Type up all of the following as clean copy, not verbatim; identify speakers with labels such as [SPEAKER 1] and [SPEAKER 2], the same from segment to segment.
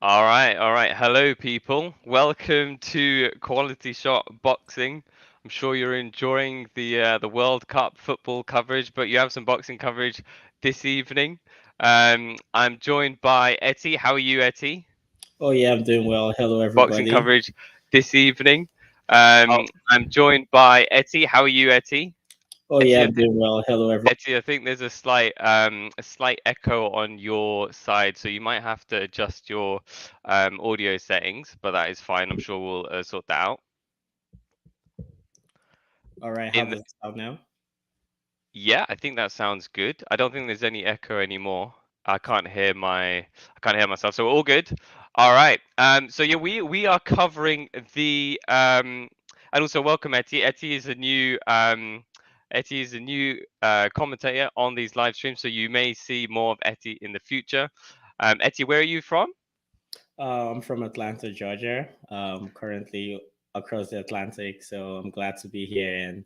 [SPEAKER 1] All right, all right. Hello, people. Welcome to Quality Shot Boxing. I'm sure you're enjoying the World Cup football coverage, but you have some boxing coverage this evening. I'm joined by Etty. How are you, Etty?
[SPEAKER 2] Oh yeah, I'm doing well. Hello,
[SPEAKER 1] Boxing
[SPEAKER 2] everybody.
[SPEAKER 1] coverage this evening.
[SPEAKER 2] Oh,
[SPEAKER 1] I'm joined by Etty. How are you, Etty?
[SPEAKER 2] oh yeah,
[SPEAKER 1] Etty,
[SPEAKER 2] I'm doing well. Hello, everybody.
[SPEAKER 1] Etty, I think there's a slight echo on your side, so you might have to adjust your audio settings, but that is fine. I'm sure we'll sort that out.
[SPEAKER 2] All right, how
[SPEAKER 1] In
[SPEAKER 2] does it sound now?
[SPEAKER 1] Yeah, I think that sounds good. I don't think there's any echo anymore. I can't hear myself, so we're all good. All right. So yeah, we are covering the and also welcome Etty. Etty is a new commentator on these live streams, so you may see more of Etty in the future. Etty, where are you from?
[SPEAKER 2] I'm from Atlanta, Georgia. Currently across the Atlantic, so I'm glad to be here and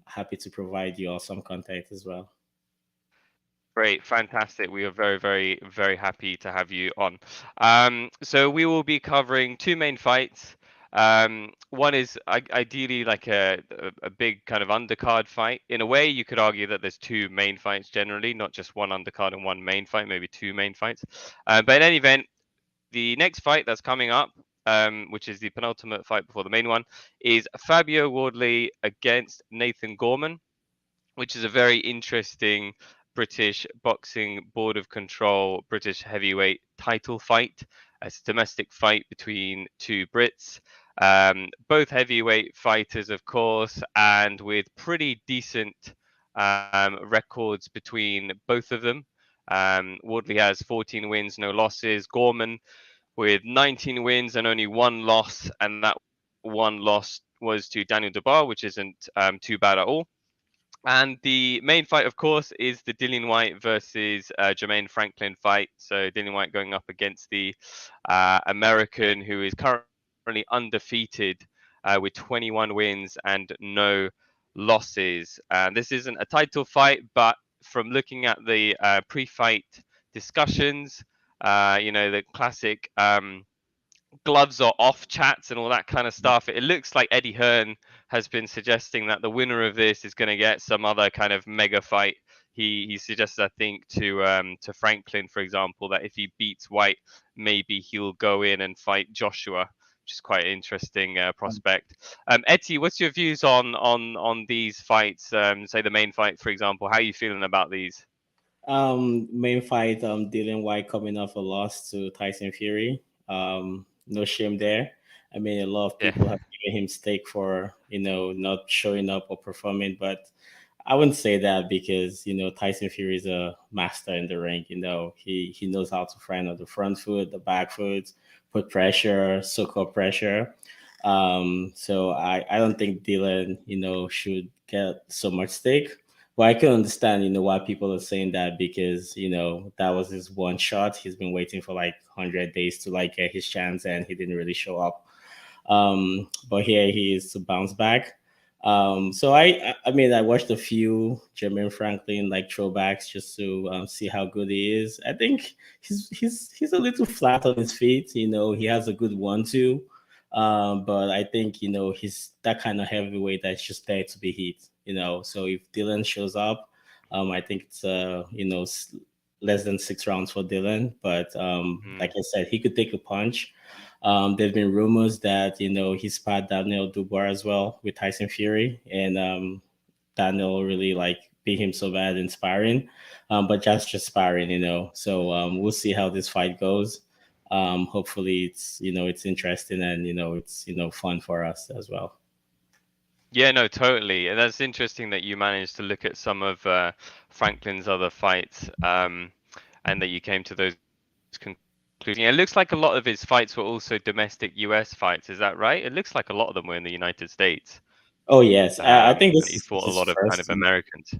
[SPEAKER 2] happy to provide you all some context as well.
[SPEAKER 1] Great, fantastic. We are very, very, very happy to have you on. So we will be covering two main fights. One is ideally like a big kind of undercard fight. In a way, you could argue that there's two main fights generally, not just one undercard and one main fight, maybe two main fights. But in any event, the next fight that's coming up, which is the penultimate fight before the main one, is Fabio Wardley against Nathan Gorman, which is a very interesting British Boxing Board of Control British heavyweight title fight. It's a domestic fight between two Brits, both heavyweight fighters, of course, and with pretty decent records between both of them. Wardley has 14 wins, no losses. Gorman with 19 wins and only one loss, and that one loss was to Daniel Dubois, which isn't too bad at all. And the main fight, of course, is the Dillian Whyte versus Jermaine Franklin fight. So Dillian Whyte going up against the American, who is currently undefeated with 21 wins and no losses. And this isn't a title fight, but from looking at the pre-fight discussions, the classic gloves are off chats and all that kind of stuff. It looks like Eddie Hearn has been suggesting that the winner of this is going to get some other kind of mega fight. He suggested, I think, to Franklin, for example, that if he beats Whyte, maybe he'll go in and fight Joshua, which is quite an interesting prospect. Etty, what's your views on these fights? Say the main fight, for example. How are you feeling about these?
[SPEAKER 2] Main fight, Dylan White coming off a loss to Tyson Fury. No shame there. I mean, a lot of
[SPEAKER 1] Yeah.
[SPEAKER 2] people have given him stake for not showing up or performing, but I wouldn't say that because Tyson Fury is a master in the ring. He knows how to find on the front foot, the back foot, put pressure, soak up pressure. So I don't think Dylan should get so much stake. But I can understand why people are saying that because that was his one shot. He's been waiting for like 100 days to like get his chance, and he didn't really show up. But here he is to bounce back. So I mean, I watched a few Jermaine Franklin like throwbacks just to see how good he is. I think he's a little flat on his feet. He has a good 1-2, but I think he's that kind of heavyweight that's just there to be hit. So if Dylan shows up, I think it's less than 6 rounds for Dylan. But like
[SPEAKER 1] Mm.
[SPEAKER 2] I said, he could take a punch. There've been rumors that he sparred Daniel Dubois as well with Tyson Fury, and Daniel really like beat him so bad in sparring, but just sparring, So we'll see how this fight goes. Hopefully, it's interesting and it's fun for us as well.
[SPEAKER 1] Yeah, no, totally. And that's interesting that you managed to look at some of Franklin's other fights, and that you came to those conclusions. Yeah, it looks like a lot of his fights were also domestic US fights. Is that right? It looks like a lot of them were in the United States.
[SPEAKER 2] Oh yes, I think
[SPEAKER 1] And
[SPEAKER 2] this
[SPEAKER 1] he
[SPEAKER 2] is
[SPEAKER 1] fought a
[SPEAKER 2] his
[SPEAKER 1] lot of kind
[SPEAKER 2] first.
[SPEAKER 1] of Americans.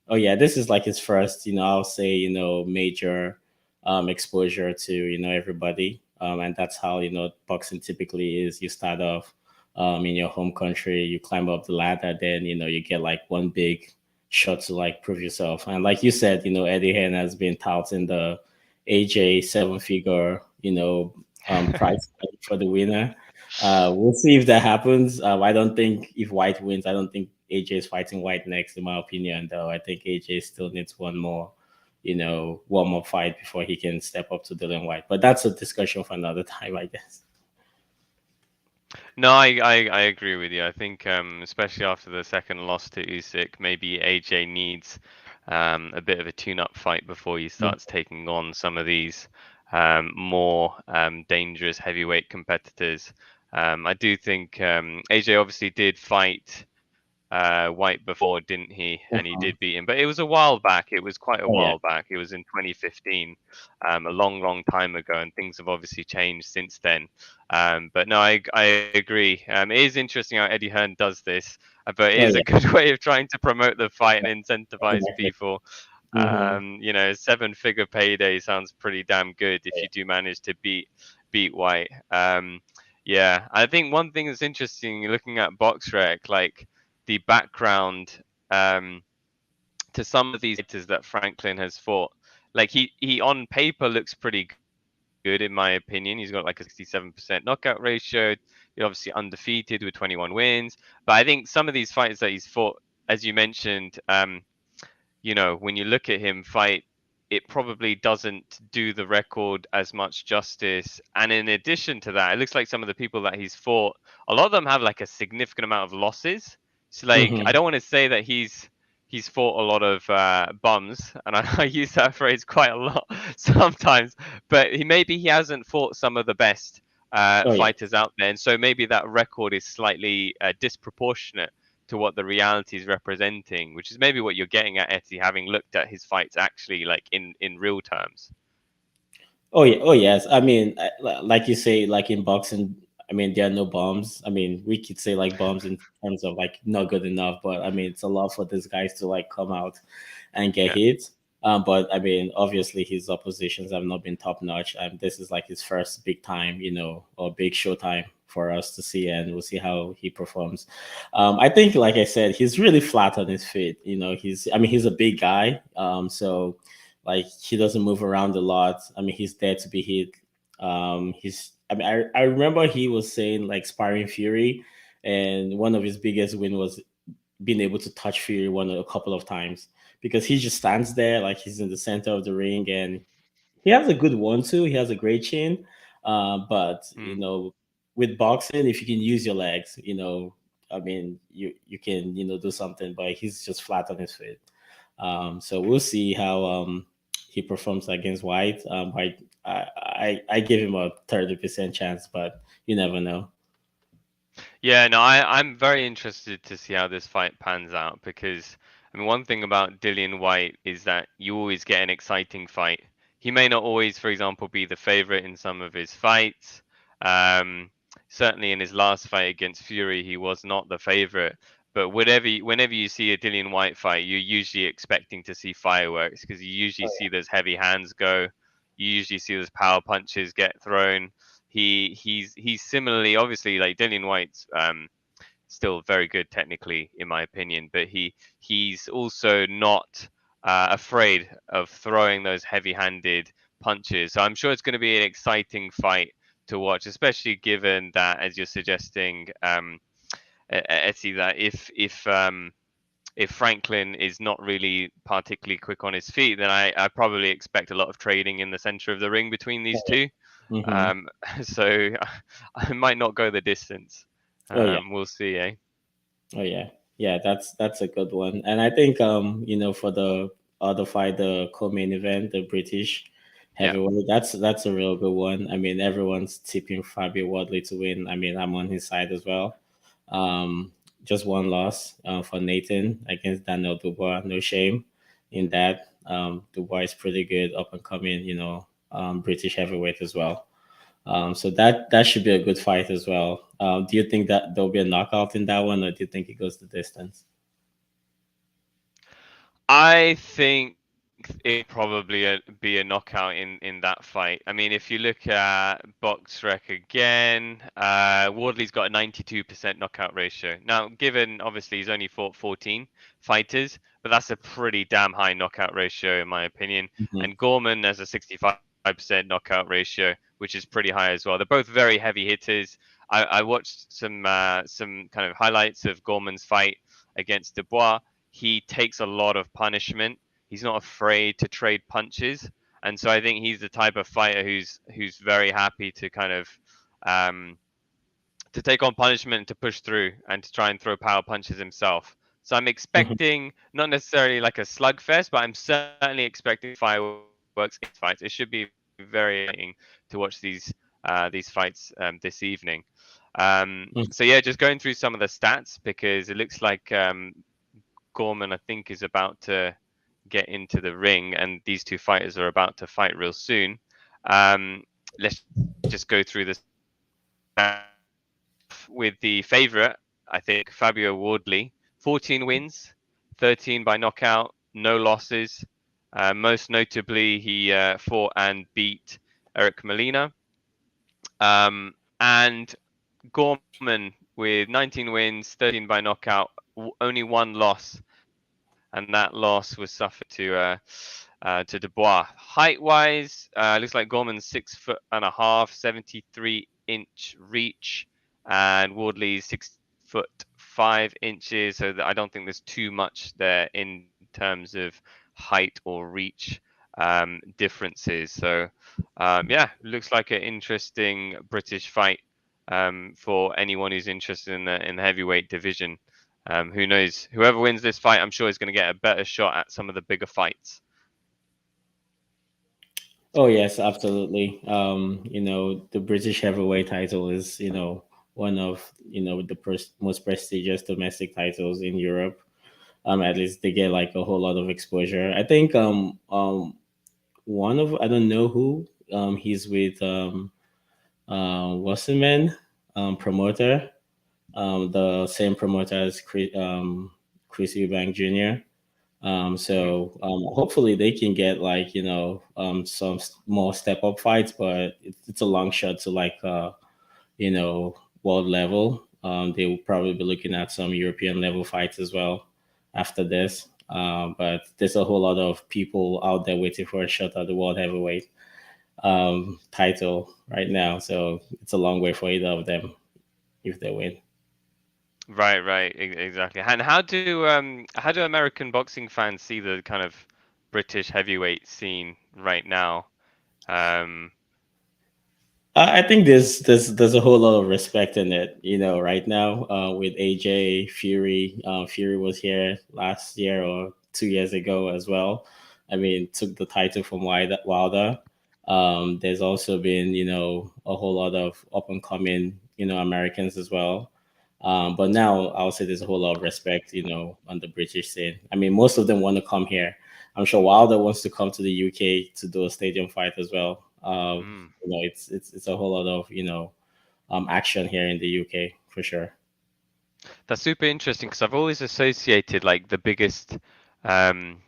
[SPEAKER 2] Oh yeah, this is like his first. I'll say major exposure to everybody, and that's how boxing typically is. You start off in your home country, you climb up the ladder, then you get like one big shot to like prove yourself. And like you said, Eddie Hearn has been touting the AJ 7 figure price for the winner. We'll see if that happens. I don't think if Whyte wins, I don't think AJ is fighting Whyte next, in my opinion. Though I think AJ still needs one more, warm up fight before he can step up to Dillian Whyte. But that's a discussion for another time, I guess.
[SPEAKER 1] No, I agree with you. I think especially after the second loss to Usyk, maybe AJ needs a bit of a tune-up fight before he starts taking on some of these more dangerous heavyweight competitors. I do think AJ obviously did fight Whyte before, didn't he? And he
[SPEAKER 2] Mhm.
[SPEAKER 1] did beat him, but it was a while back. It was quite a
[SPEAKER 2] Oh yeah,
[SPEAKER 1] while back. It was in 2015, a long, long time ago, and things have obviously changed since then. But no, I agree. It is interesting how Eddie Hearn does this, but it
[SPEAKER 2] oh
[SPEAKER 1] is a
[SPEAKER 2] yeah,
[SPEAKER 1] good way of trying to promote the fight and incentivize
[SPEAKER 2] exactly.
[SPEAKER 1] people.
[SPEAKER 2] Mm-hmm.
[SPEAKER 1] Seven-figure payday sounds pretty damn good if you do manage to beat Whyte. Yeah, I think one thing that's interesting looking at BoxRec, like the background to some of these fighters that Franklin has fought. Like he on paper looks pretty good in my opinion. He's got like a 67% knockout ratio. He's obviously undefeated with 21 wins. But I think some of these fighters that he's fought, as you mentioned, when you look at him fight, it probably doesn't do the record as much justice. And in addition to that, it looks like some of the people that he's fought, a lot of them have like a significant amount of losses. So like, I
[SPEAKER 2] Mm-hmm.
[SPEAKER 1] don't want to say that he's fought a lot of bums, and I use that phrase quite a lot sometimes. But maybe he hasn't fought some of the best
[SPEAKER 2] Oh yeah.
[SPEAKER 1] fighters out there, and so maybe that record is slightly disproportionate to what the reality is representing, which is maybe what you're getting at, Etty, having looked at his fights actually like in real terms.
[SPEAKER 2] Oh yeah, oh yes. I mean, like you say, like in boxing, I mean, there are no bombs. I mean, we could say like bombs in terms of like not good enough, but I mean, it's a lot for these guys to like come out and get
[SPEAKER 1] Yeah.
[SPEAKER 2] hit. But I mean, obviously his oppositions have not been top notch. This is like his first big time, or big show time for us to see, and we'll see how he performs. I think, like I said, he's really flat on his feet. I mean, he's a big guy, so like he doesn't move around a lot. I mean, he's there to be hit. I mean, I remember he was saying like sparring Fury, and one of his biggest win was being able to touch Fury a couple of times because he just stands there like he's in the center of the ring, and he has a good one too. He has a great chin, but
[SPEAKER 1] Mm.
[SPEAKER 2] with boxing, if you can use your legs, I mean, you can do something. But he's just flat on his feet. So we'll see how he performs against Whyte. I give him a 30% chance, but you never know.
[SPEAKER 1] Yeah, no, I'm very interested to see how this fight pans out because I mean one thing about Dillian Whyte is that you always get an exciting fight. He may not always, for example, be the favorite in some of his fights. Um, Certainly in his last fight against Fury, he was not the favorite. But whenever you see a Dillian Whyte fight, you're usually expecting to see fireworks because you usually see those heavy hands go. You usually see those power punches get thrown. He's similarly obviously like Dillian Whyte's still very good technically in my opinion, but he's also not afraid of throwing those heavy-handed punches. So I'm sure it's going to be an exciting fight to watch, especially given that, as you're suggesting, Etty, that if Franklin is not really particularly quick on his feet, then I probably expect a lot of trading in the center of the ring between these two.
[SPEAKER 2] Mm-hmm.
[SPEAKER 1] Um, so I might not go the distance.
[SPEAKER 2] Oh yeah.
[SPEAKER 1] We'll see, eh?
[SPEAKER 2] Oh yeah, yeah. That's a good one. And I think for the other fight, the co-main event, the British
[SPEAKER 1] Yeah.
[SPEAKER 2] heavyweight, that's a real good one. I mean, everyone's tipping Fabio Wadley to win. I mean, I'm on his side as well. Um, just one loss for Nathan against Daniel Dubois. No shame in that. Dubois is pretty good, up and coming. British heavyweight as well. So that should be a good fight as well. Do you think that there'll be a knockout in that one, or do you think it goes the distance?
[SPEAKER 1] I think it probably be a knockout in that fight. I mean, if you look at BoxRec again, Wardley's got a 92% knockout ratio. Now, given obviously he's only fought 14 fighters, but that's a pretty damn high knockout ratio in my opinion.
[SPEAKER 2] Hmm.
[SPEAKER 1] And Gorman has a 65% knockout ratio. which is pretty high as well. They're both very heavy hitters. I watched some kind of highlights of Gorman's fight against Dubois. He takes a lot of punishment. He's not afraid to trade punches, and so I think he's the type of fighter who's very happy to kind of um, to take on punishment and to push through and to try and throw power punches himself. So I'm
[SPEAKER 2] Mhm.
[SPEAKER 1] expecting not necessarily like a slugfest, but I'm certainly expecting fireworks in these fights. It should be very exciting to watch these fights this evening. So yeah, just going through some of the stats because it looks like Gorman, I think, is about to get into the ring, and these two fighters are about to fight real soon. Let's just go through the stats. With the favourite, I think, Fabio Wardley, 14 wins, 13 by knockout, no losses. Most notably, he fought and beat Eric Molina. And Gorman with 19 wins, 13 by knockout, only one loss, and that loss was suffered to Dubois. Height wise, looks like Gorman's 6'1.5", 73-inch reach, and Wardley's 6'5". So I don't think there's too much there in terms of height or reach differences. So yeah, looks like an interesting British fight for anyone who's interested in the heavyweight division. Who knows? Whoever wins this fight, I'm sure is going to get a better shot at some of the bigger fights.
[SPEAKER 2] Oh yes, absolutely. The British heavyweight title is, one of, the most prestigious domestic titles in Europe. At least they get like a whole lot of exposure. I think one of, I don't know who, he's with Wasserman, promoter, the same promoter as Chris Eubank Jr.
[SPEAKER 1] Mm.
[SPEAKER 2] Hopefully they can get like, some more step up fights, but it's a long shot to like world level. They will probably be looking at some European level fights as well after this. But there's a whole lot of people out there waiting for a shot at the world heavyweight title right now. So it's a long way for either of them if they win.
[SPEAKER 1] Right, right, exactly. And how do American boxing fans see the kind of British heavyweight scene right now? Um,
[SPEAKER 2] I think there's a whole lot of respect in it, right now, with AJ Fury. Fury was here last year or 2 years ago as well. I mean, took the title from Wilder. There's also been, a whole lot of up and coming, Americans as well. But now I'll say there's a whole lot of respect, on the British scene. I mean, most of them want to come here. I'm sure Wilder wants to come to the UK to do a stadium fight as well.
[SPEAKER 1] mm.
[SPEAKER 2] It's a whole lot of action here in the UK for sure.
[SPEAKER 1] That's super interesting because I've always associated like the biggest um,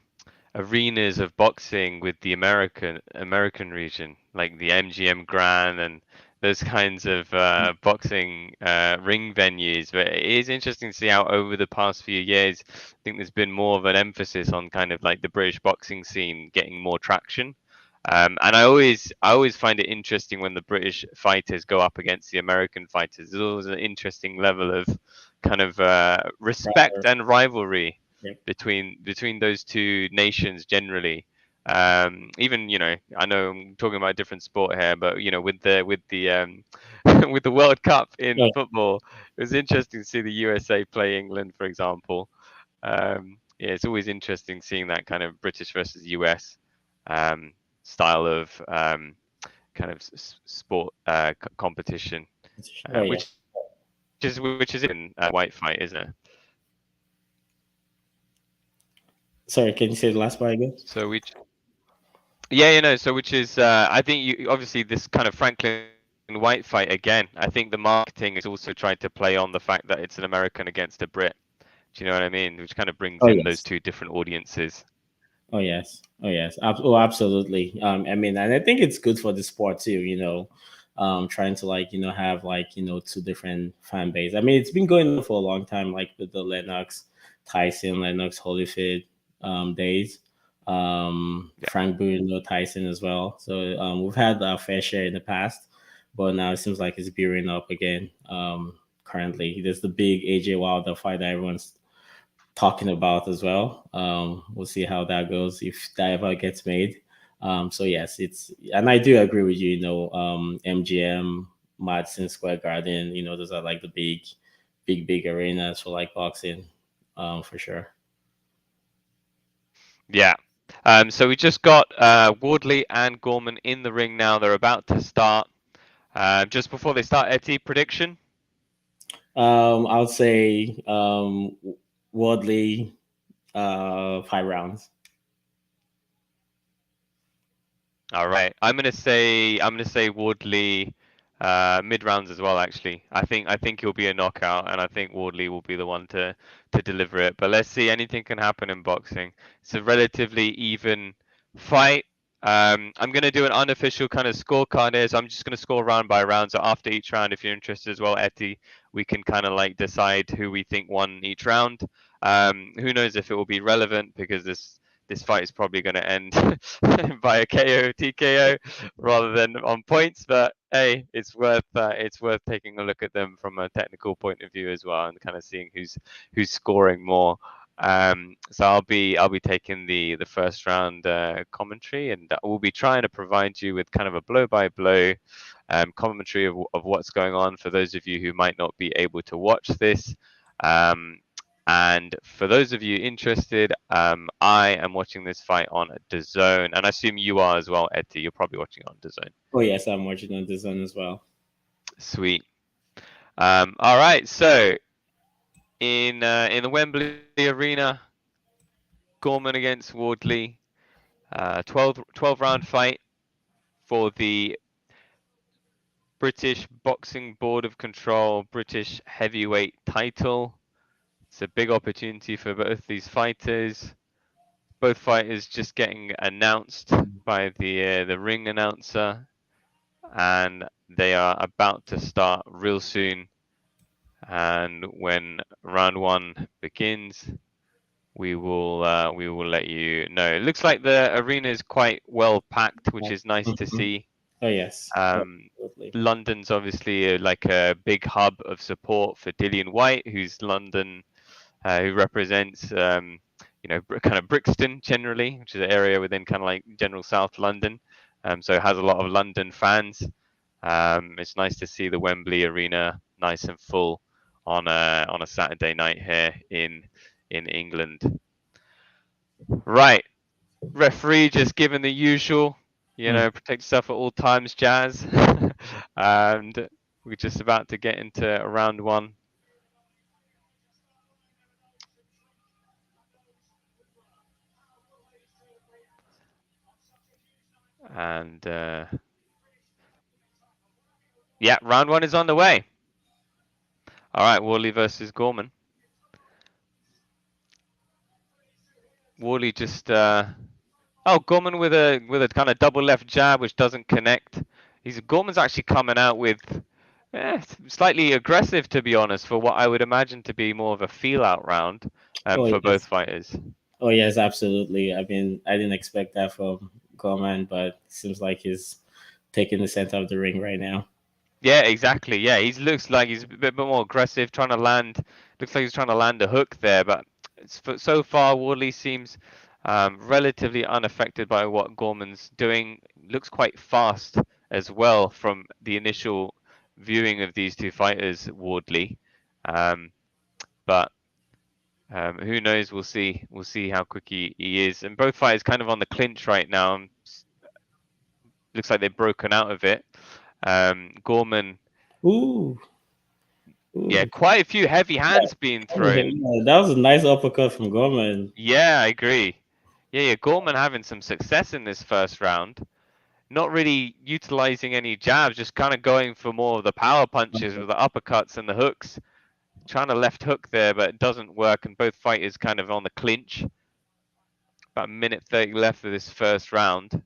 [SPEAKER 1] arenas of boxing with the American region, like the MGM Grand and those kinds of boxing ring venues. But it is interesting to see how over the past few years, I think there's been more of an emphasis on kind of like the British boxing scene getting more traction. And I always find it interesting when the British fighters go up against the American fighters. There's always an interesting level of kind of respect
[SPEAKER 2] Rather,
[SPEAKER 1] and rivalry
[SPEAKER 2] yeah.
[SPEAKER 1] between those two nations generally. Even I know I'm talking about a different sport here, but with the with the World Cup in
[SPEAKER 2] No,
[SPEAKER 1] football, it was interesting to see the USA play England, for example. Yeah, it's always interesting seeing that kind of British versus US um, style of kind of sport competition,
[SPEAKER 2] oh yeah.
[SPEAKER 1] which is in White fight, isn't it?
[SPEAKER 2] Sorry, can you say the last part again?
[SPEAKER 1] So which Yeah, so which is I think you obviously this kind of Franklin White fight again. I think the marketing is also tried to play on the fact that it's an American against a Brit. Do you know what I mean? Which kind of brings
[SPEAKER 2] Oh
[SPEAKER 1] in those
[SPEAKER 2] yes.
[SPEAKER 1] two different audiences.
[SPEAKER 2] Oh yes. Oh yes. Absolutely. I mean, and I think it's good for the sport too. Trying to like have like two different fan base. I mean, it's been going on for a long time, like with the Lennox Tyson, Lennox Holyfield days. Frank Bruno, Tyson as well. So we've had our fair share in the past, but now it seems like it's gearing up again. Currently, there's the big AJ Wilder fight that everyone's talking about as well. We'll see how that goes if that ever gets made. So yes, it's and I do agree with you. MGM, Madison Square Garden. Those are like the big arenas for like boxing, for sure.
[SPEAKER 1] Yeah. So we just got Wardley and Gorman in the ring now. They're about to start. Just before they start, Etty, prediction?
[SPEAKER 2] I would say Wardley, 5 rounds.
[SPEAKER 1] All right. I'm gonna say Wardley mid rounds as well, actually. I think he'll be a knockout, and I think Wardley will be the one to deliver it. But let's see, anything can happen in boxing. It's a relatively even fight. I'm gonna do an unofficial kind of scorecard here, so I'm just gonna score round by round. So after each round, if you're interested as well, Etty, we can kind of like decide who we think won each round. Who knows if it will be relevant because this fight is probably going to end by a KO, TKO, rather than on points. But hey, it's worth taking a look at them from a technical point of view as well, and kind of seeing who's scoring more. So I'll be taking the first round commentary, and we'll be trying to provide you with kind of a blow by blow commentary of what's going on for those of you who might not be able to watch this. And for those of you interested, I am watching this fight on DAZN, and I assume you are as well, Etty. You're probably watching it on DAZN.
[SPEAKER 2] Oh yes, I'm watching on this one as well.
[SPEAKER 1] Sweet. All right. So in the Wembley Arena, Gorman against Wardley, 12 round fight for the British Boxing Board of Control British Heavyweight title. It's a big opportunity for both these fighters. Both fighters just getting announced by the ring announcer, and they are about to start real soon. And when round one begins, we will let you know. It looks like the arena is quite well packed, which is nice to see.
[SPEAKER 2] Oh yes, absolutely.
[SPEAKER 1] London's obviously like a big hub of support for Dillian Whyte, who's London, who represents kind of Brixton generally, which is an area within kind of like general South London. So it has a lot of London fans. It's nice to see the Wembley Arena nice and full on a Saturday night here in England. Right, referee just given the usual, protect yourself at all times, jazz. And we're just about to get into round one. And yeah, round one is on the way. All right, Wardley versus Gorman. Wardley just Gorman with a kind of double left jab which doesn't connect. Gorman's actually coming out with slightly aggressive, to be honest, for what I would imagine to be more of a feel out round for both fighters.
[SPEAKER 2] Oh yes, absolutely. I mean, I didn't expect that from Gorman, but it seems like he's taking the center of the ring right now.
[SPEAKER 1] Yeah, exactly. Yeah, he looks like he's a bit more aggressive, trying to land. Looks like he's trying to land a hook there, but so far Wardley seems relatively unaffected by what Gorman's doing. Looks quite fast as well from the initial viewing of these two fighters, Wardley. But who knows? We'll see. We'll see how quick he is. And both fighters kind of on the clinch right now. Looks like they've broken out of it. Gorman.
[SPEAKER 2] Ooh.
[SPEAKER 1] Yeah, quite a few heavy hands being thrown.
[SPEAKER 2] Yeah, that was a nice uppercut from Gorman.
[SPEAKER 1] Yeah, I agree. Yeah, Gorman having some success in this first round. Not really utilizing any jabs, just kind of going for more of the power punches with the uppercuts and the hooks. Trying to left hook there, but it doesn't work, and both fighters kind of on the clinch. About a minute 30 left of this first round.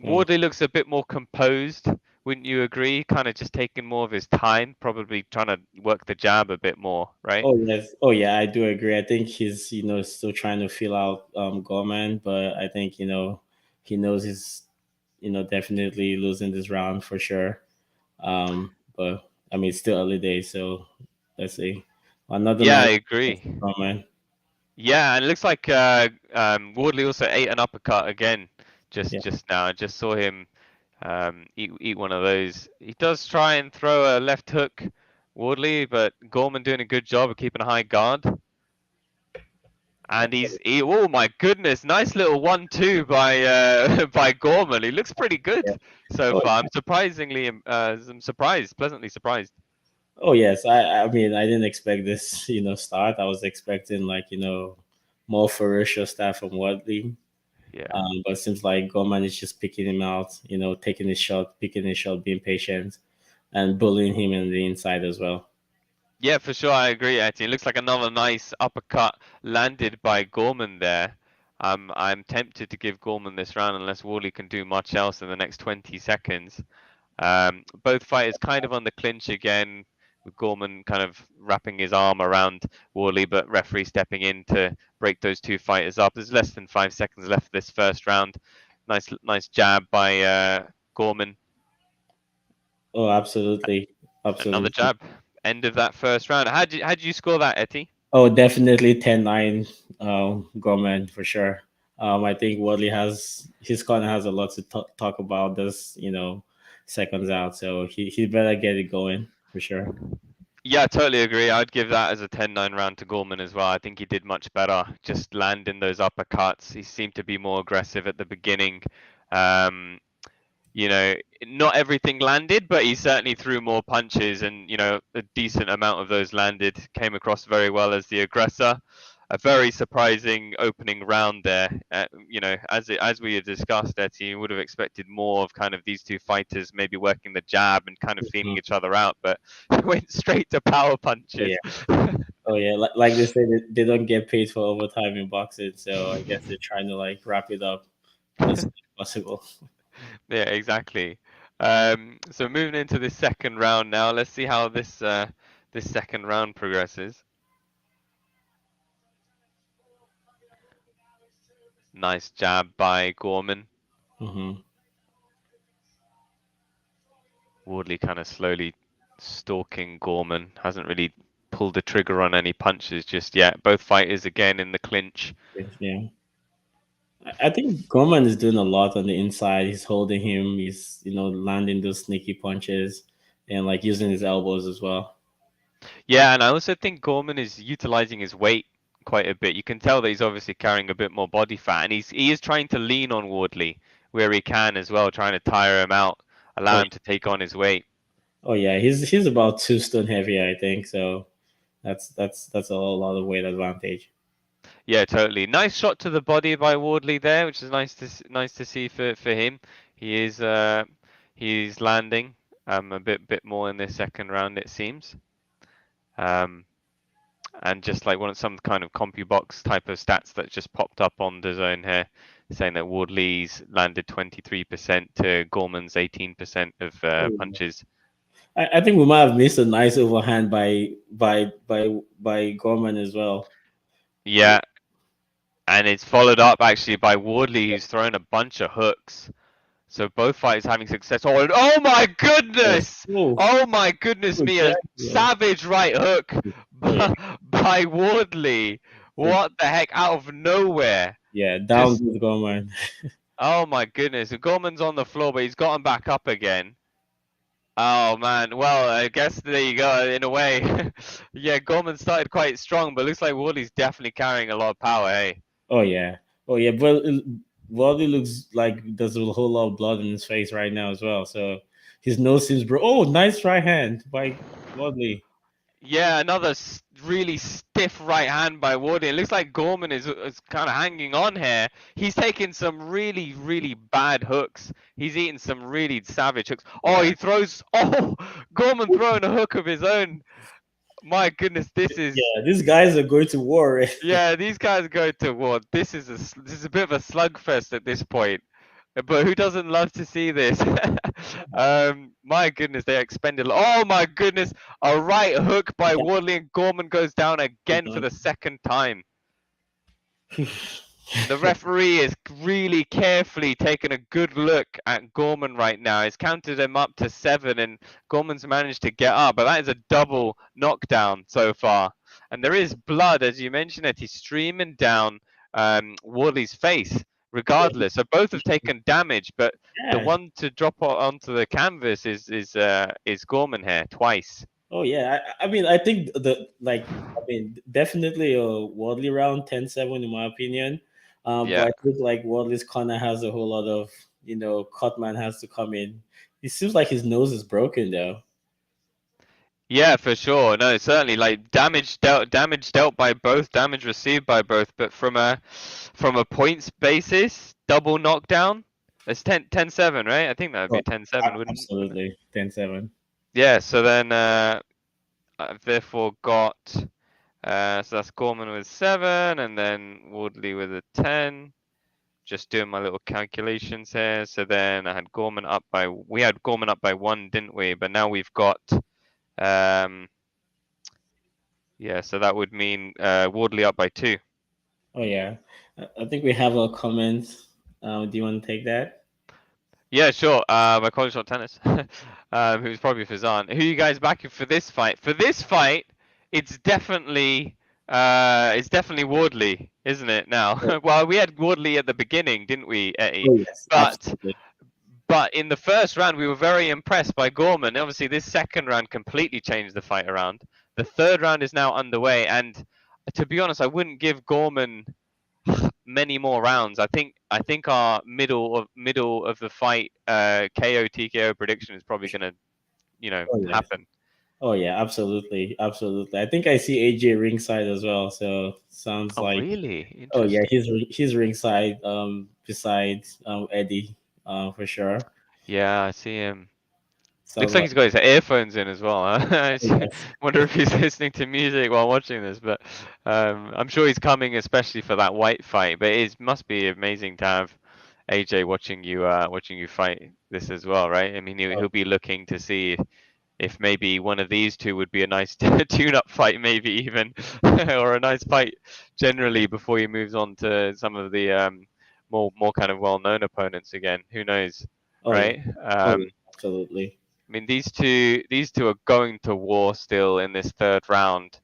[SPEAKER 1] Wardley looks a bit more composed, Wouldn't you agree? Kind of just taking more of his time, probably trying to work the jab a bit more, right?
[SPEAKER 2] Oh yes, oh yeah, I do agree. I think he's still trying to feel out Gorman, but I think he knows he's definitely losing this round for sure. But I mean, it's still early days, so let's see. Another
[SPEAKER 1] Yeah, I
[SPEAKER 2] nice
[SPEAKER 1] agree.
[SPEAKER 2] Gorman.
[SPEAKER 1] Yeah, and it looks like Wardley also ate an uppercut again just
[SPEAKER 2] Yeah,
[SPEAKER 1] just now. I just saw him eat one of those. He does try and throw a left hook, Wardley, but Gorman doing a good job of keeping a high guard. And oh my goodness, nice little 1-2 by by Gorman. He looks pretty good
[SPEAKER 2] yeah.
[SPEAKER 1] so
[SPEAKER 2] Oh,
[SPEAKER 1] far. I'm surprised, pleasantly surprised.
[SPEAKER 2] oh yes. I mean, I didn't expect this, start. I was expecting like more ferocious stuff from Wadley.
[SPEAKER 1] Yeah.
[SPEAKER 2] But it seems like Gorman is just picking him out, taking his shot, picking his shot, being patient, and bullying him in the inside as well.
[SPEAKER 1] Yeah, for sure, I agree, Etty. It looks like another nice uppercut landed by Gorman there. I'm tempted to give Gorman this round unless Wally can do much else in the next 20 seconds. Both fighters kind of on the clinch again, with Gorman kind of wrapping his arm around Wally, but referee stepping in to break those two fighters up. There's less than 5 seconds left this first round. Nice jab by Gorman.
[SPEAKER 2] Oh, absolutely,
[SPEAKER 1] Another
[SPEAKER 2] absolutely.
[SPEAKER 1] jab. End of that first round. How did you score that, Etty?
[SPEAKER 2] Oh, definitely 10-9, Gorman for sure. I think Wadley has his corner has a lot to talk about this, seconds out. So he better get it going for sure.
[SPEAKER 1] Yeah, I totally agree. I'd give that as a 10-9 round to Gorman as well. I think he did much better just landing those uppercuts. He seemed to be more aggressive at the beginning. Um, you know, not everything landed, but he certainly threw more punches, and a decent amount of those landed. Came across very well as the aggressor. A very surprising opening round there. As we had discussed, Etty, you would have expected more of kind of these two fighters maybe working the jab and kind of feeling
[SPEAKER 2] Mhm.
[SPEAKER 1] each other out, but went straight to power
[SPEAKER 2] Oh
[SPEAKER 1] punches.
[SPEAKER 2] yeah, oh yeah. Like they say, they don't get paid for overtime in boxing, so I guess they're trying to like wrap it up as soon as possible.
[SPEAKER 1] Yeah, exactly. So moving into this second round now, let's see how this second round progresses. Nice jab by Gorman.
[SPEAKER 2] Hmm.
[SPEAKER 1] Wardley kind of slowly stalking Gorman. Hasn't really pulled the trigger on any punches just yet. Both fighters again in the clinch.
[SPEAKER 2] Yeah. I think Gorman is doing a lot on the inside. He's holding him. He's landing those sneaky punches and like using his elbows as well.
[SPEAKER 1] Yeah, and I also think Gorman is utilizing his weight quite a bit. You can tell that he's obviously carrying a bit more body fat, and he is trying to lean on Wardley where he can as well, trying to tire him out,
[SPEAKER 2] Oh,
[SPEAKER 1] allow him to take on his weight.
[SPEAKER 2] oh yeah, he's about 2 stone heavier, I think. So that's a lot of weight advantage.
[SPEAKER 1] Yeah, totally. Nice shot to the body by Wardley there, which is nice to see for him. He is he's landing a bit more in this second round, it seems. Um, and just like some kind of CompuBox type of stats that just popped up on DAZN here, saying that Wardley's landed 23% to Gorman's 18% of
[SPEAKER 2] Oh,
[SPEAKER 1] punches.
[SPEAKER 2] I think we might have missed a nice overhand by Gorman as well.
[SPEAKER 1] Yeah, and it's followed up actually by Wardley, who's thrown a bunch of hooks. So both fighters having success. Oh my
[SPEAKER 2] Oh,
[SPEAKER 1] goodness!
[SPEAKER 2] oh,
[SPEAKER 1] Oh my goodness
[SPEAKER 2] good
[SPEAKER 1] me! A
[SPEAKER 2] check. Yeah.
[SPEAKER 1] savage right hook
[SPEAKER 2] Oh yeah.
[SPEAKER 1] by Wardley.
[SPEAKER 2] Oh,
[SPEAKER 1] What the heck? Out of nowhere.
[SPEAKER 2] yeah. Down
[SPEAKER 1] Just
[SPEAKER 2] goes Gorman.
[SPEAKER 1] oh my goodness. Gorman's on the floor, but he's gotten back up again. Oh man. Well, I guess there you go. In a way, yeah. Gorman started quite strong, but looks like Wardley's definitely carrying a lot of power. Hey.
[SPEAKER 2] Oh yeah. Oh yeah. But Wadley looks like there's a whole lot of blood in his face right now as well. So his nose seems bro. Oh, nice right hand by Wadley.
[SPEAKER 1] Yeah, another really stiff right hand by Wardy. It looks like Gorman is kind of hanging on here. He's taking some really bad hooks. He's eating some really savage hooks. Oh,
[SPEAKER 2] Yeah.
[SPEAKER 1] he throws. Oh, Gorman throwing a hook of his own. My goodness, this is.
[SPEAKER 2] Yeah. These guys are going to war.
[SPEAKER 1] Yeah, these guys go to war. This is a bit of a slugfest at this point. But who doesn't love to see this? My goodness, they expended. Oh my goodness, a right hook by Wardley, and Gorman goes down again for the second time. The referee is really carefully taking a good look at Gorman right now. He's counted him up to 7, and Gorman's managed to get up, but that is a double knockdown so far. And there is blood, as you mentioned it. He's streaming down Wardley's face, regardless. So both have taken damage, but the
[SPEAKER 2] Yeah.
[SPEAKER 1] one to drop onto the canvas is Gorman here twice.
[SPEAKER 2] Oh yeah. I mean, I think definitely a Wardley round 10-7 in my opinion. But
[SPEAKER 1] Yeah.
[SPEAKER 2] I think like Wardley's corner has a whole lot of Cutman has to come in. It seems like his nose is broken though.
[SPEAKER 1] Yeah, for sure. No, certainly like damage dealt by both, damage received by both, but from a points basis, double knockdown. It's 10-7, right? I think that would be
[SPEAKER 2] Oh,
[SPEAKER 1] 10-7, wouldn't it?
[SPEAKER 2] absolutely 10-7.
[SPEAKER 1] Yeah, so then I've therefore got so that's Gorman with 7 and then Woodley with a 10. Just doing my little calculations here. So then I had Gorman up by we had Gorman up by 1, didn't we? But now we've got um yeah, so that would mean Wardley up by 2.
[SPEAKER 2] Oh yeah. I think we have a comment. Do you want to take that?
[SPEAKER 1] Yeah, sure. My QualityShot tennis, who's probably Fazan. Who are you guys backing for this fight? For this fight, it's definitely Wardley, isn't it?
[SPEAKER 2] Oh,
[SPEAKER 1] Now, well, we had Wardley at the beginning, didn't we, Etty?
[SPEAKER 2] oh yes,
[SPEAKER 1] But
[SPEAKER 2] absolutely.
[SPEAKER 1] but in the first round, we were very impressed by Gorman. Obviously, this second round completely changed the fight around. The third round is now underway, and to be honest, I wouldn't give Gorman many more rounds. I think our middle of the fight KO TKO prediction is probably gonna
[SPEAKER 2] Oh yes.
[SPEAKER 1] happen.
[SPEAKER 2] Oh yeah, absolutely, absolutely. I think I see AJ ringside as well. So sounds
[SPEAKER 1] Oh
[SPEAKER 2] like,
[SPEAKER 1] really?
[SPEAKER 2] oh yeah,
[SPEAKER 1] Interesting.
[SPEAKER 2] he's ringside. Besides Eddie, for sure.
[SPEAKER 1] Yeah, I see him.
[SPEAKER 2] Sounds
[SPEAKER 1] Looks like
[SPEAKER 2] like,
[SPEAKER 1] he's got his earphones in as well. Huh? I
[SPEAKER 2] oh, yes.
[SPEAKER 1] wonder if he's listening to music while watching this, but I'm sure he's coming especially for that Whyte fight. But it must be amazing to have AJ watching you fight this as well, right? I mean,
[SPEAKER 2] Oh,
[SPEAKER 1] he'll be looking to see if maybe one of these two would be a nice tune-up fight, maybe even, or a nice fight generally before he moves on to some of the more kind of well-known opponents again. Who knows,
[SPEAKER 2] oh yeah,
[SPEAKER 1] right?
[SPEAKER 2] oh yeah, absolutely.
[SPEAKER 1] I mean, these two are going to war still in this third round.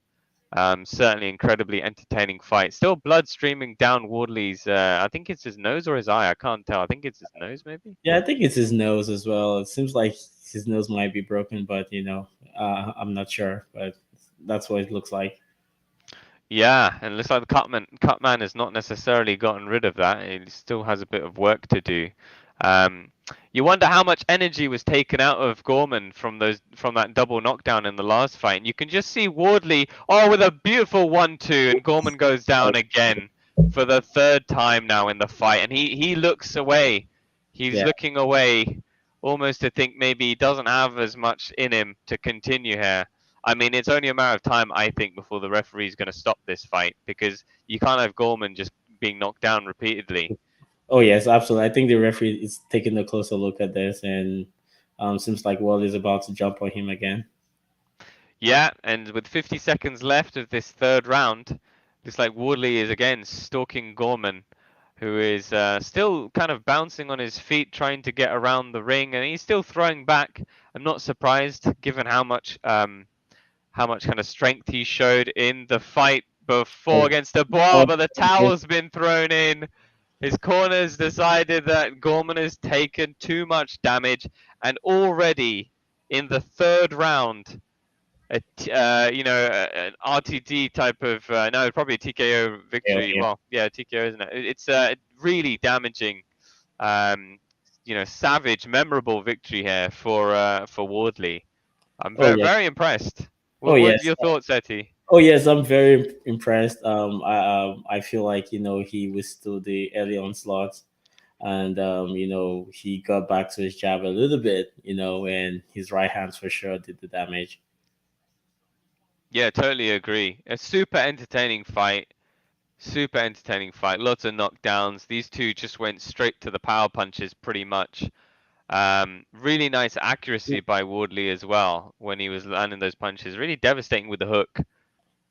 [SPEAKER 1] Certainly incredibly entertaining fight. Still blood streaming down Wardley's. I think it's his nose or his eye. I can't tell. I think it's his nose, maybe.
[SPEAKER 2] Yeah, I think it's his nose as well. It seems like his nose might be broken, but I'm not sure. But that's what it looks like.
[SPEAKER 1] Yeah, and it looks like the Cutman has not necessarily gotten rid of that. He still has a bit of work to do. Um, you wonder how much energy was taken out of Gorman from that double knockdown in the last fight. And you can just see Wardley, oh, with a beautiful 1-2, and Gorman goes
[SPEAKER 2] Oh,
[SPEAKER 1] down again for the third time now in the fight. And he looks away. He's
[SPEAKER 2] yeah.
[SPEAKER 1] looking away, almost to think maybe he doesn't have as much in him to continue here. I mean, it's only a matter of time, I think, before the referee's going to stop this fight because you can't have Gorman just being knocked down repeatedly.
[SPEAKER 2] Oh yes, absolutely. I think the referee is taking a closer look at this, and seems like Wall is about to jump on him again.
[SPEAKER 1] Yeah, and with 50 seconds left of this third round, looks like Wardley is again stalking Gorman, who is still kind of bouncing on his feet, trying to get around the ring, and he's still throwing back. I'm not surprised, given how much kind of strength he showed in the fight before
[SPEAKER 2] Oh,
[SPEAKER 1] against the Bois,
[SPEAKER 2] oh,
[SPEAKER 1] but the towel's been thrown in. His corners decided that Gorman has taken too much damage, and already in the third round, an RTD type of no, probably a TKO
[SPEAKER 2] yeah,
[SPEAKER 1] victory.
[SPEAKER 2] yeah.
[SPEAKER 1] Well, yeah, TKO, isn't it? It's really damaging, um, savage, memorable victory here for Wardley. I'm
[SPEAKER 2] Oh
[SPEAKER 1] very
[SPEAKER 2] yes.
[SPEAKER 1] very impressed.
[SPEAKER 2] Oh
[SPEAKER 1] What are
[SPEAKER 2] yes.
[SPEAKER 1] your thoughts, Etty?
[SPEAKER 2] Oh yes. I'm very impressed. I feel like he withstood the early onslaught, and he got back to his jab a little bit. And his right hands for sure did the damage.
[SPEAKER 1] Yeah, totally agree. A super entertaining fight. Super entertaining fight. Lots of knockdowns. These two just went straight to the power punches pretty much. Really nice accuracy by Wardley as well when he was landing those punches. Really devastating with the hook,
[SPEAKER 2] Oh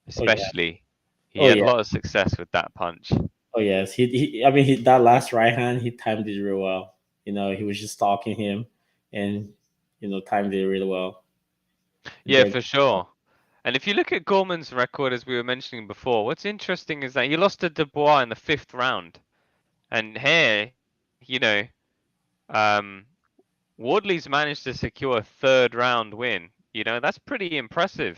[SPEAKER 2] yeah.
[SPEAKER 1] especially. He
[SPEAKER 2] Oh
[SPEAKER 1] had a
[SPEAKER 2] yeah.
[SPEAKER 1] lot of success with that punch.
[SPEAKER 2] Oh yes. I mean, that last right hand, he timed it real well. He was just stalking him, and timed it really well.
[SPEAKER 1] Yeah,
[SPEAKER 2] Very
[SPEAKER 1] for sure. And if you look at Gorman's record, as we were mentioning before, what's interesting is that he lost to Dubois in the fifth round. And here, um, Wardley's managed to secure a third round win. That's pretty impressive.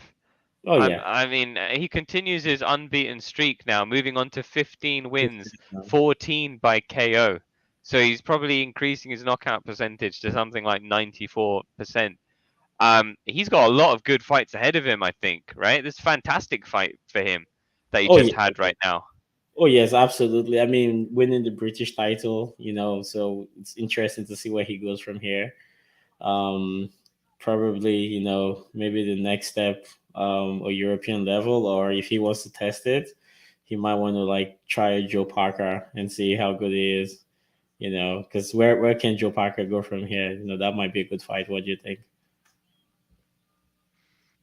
[SPEAKER 2] Oh yeah.
[SPEAKER 1] I mean, he continues his unbeaten streak now, moving on to 15 wins,
[SPEAKER 2] 15
[SPEAKER 1] 14 by KO. So he's probably increasing his knockout percentage to something like 94%. He's got a lot of good fights ahead of him, I think, right? This fantastic fight for him that he
[SPEAKER 2] Oh
[SPEAKER 1] just
[SPEAKER 2] yeah.
[SPEAKER 1] had right now.
[SPEAKER 2] Oh yes, absolutely. I mean, winning the British title, so it's interesting to see where he goes from here. Um, Probably, maybe the next step, a European level, or if he wants to test it, he might want to like try Joe Parker and see how good he is. Because where can Joe Parker go from here? That might be a good fight. What do you think?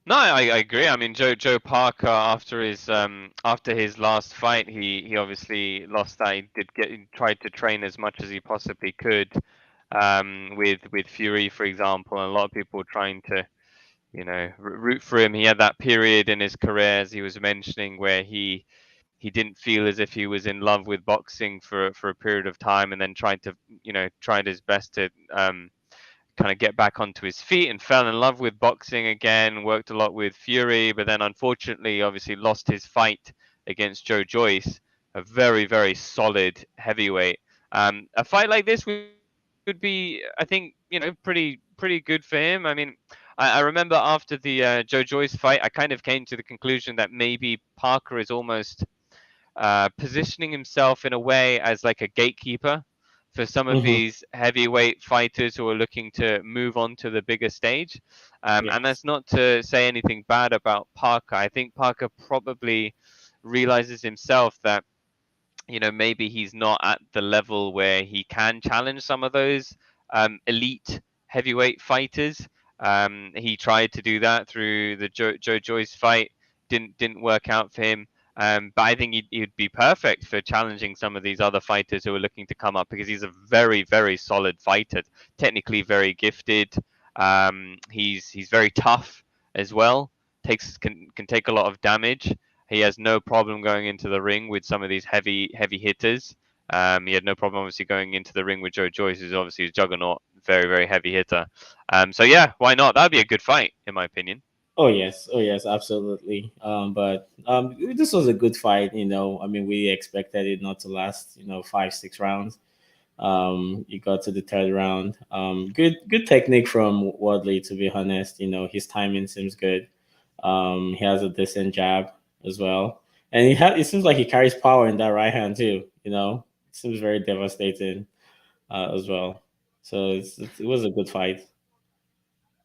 [SPEAKER 1] No, I agree. I mean, Joe Parker after his last fight, he obviously lost that. He tried to train as much as he possibly could, with Fury, for example, and a lot of people were trying to root for him. He had that period in his career, as he was mentioning, where he didn't feel as if he was in love with boxing for a period of time, and then tried his best to kind of get back onto his feet and fell in love with boxing again. Worked a lot with Fury, but then unfortunately, obviously, lost his fight against Joe Joyce, a very very solid heavyweight. A fight like this would be, I think, pretty good for him. I mean, I remember after the Joe Joyce fight, I kind of came to the conclusion that maybe Parker is almost positioning himself in a way as like a gatekeeper for some of
[SPEAKER 2] Hmm.
[SPEAKER 1] these heavyweight fighters who are looking to move on to the bigger stage. And
[SPEAKER 2] Yes.
[SPEAKER 1] that's not to say anything bad about Parker. I think Parker probably realizes himself that maybe he's not at the level where he can challenge some of those elite heavyweight fighters. He tried to do that through the Joe Joyce fight, didn't work out for him. But I think he'd be perfect for challenging some of these other fighters who are looking to come up, because he's a very very solid fighter, technically very gifted. He's very tough as well. Can take a lot of damage. He has no problem going into the ring with some of these heavy hitters. He had no problem obviously going into the ring with Joe Joyce, who's obviously a juggernaut, very very heavy hitter. So yeah, why not? That'd be a good fight in my opinion.
[SPEAKER 2] Oh yes. Oh yes. Absolutely. But this was a good fight. I mean, we expected it not to last. 5 6 rounds. You got to the third round. Good technique from Wadley, to be honest. His timing seems good. He has a decent jab as well, and it seems like he carries power in that right hand too. It seems very devastating as well. So it was a good fight.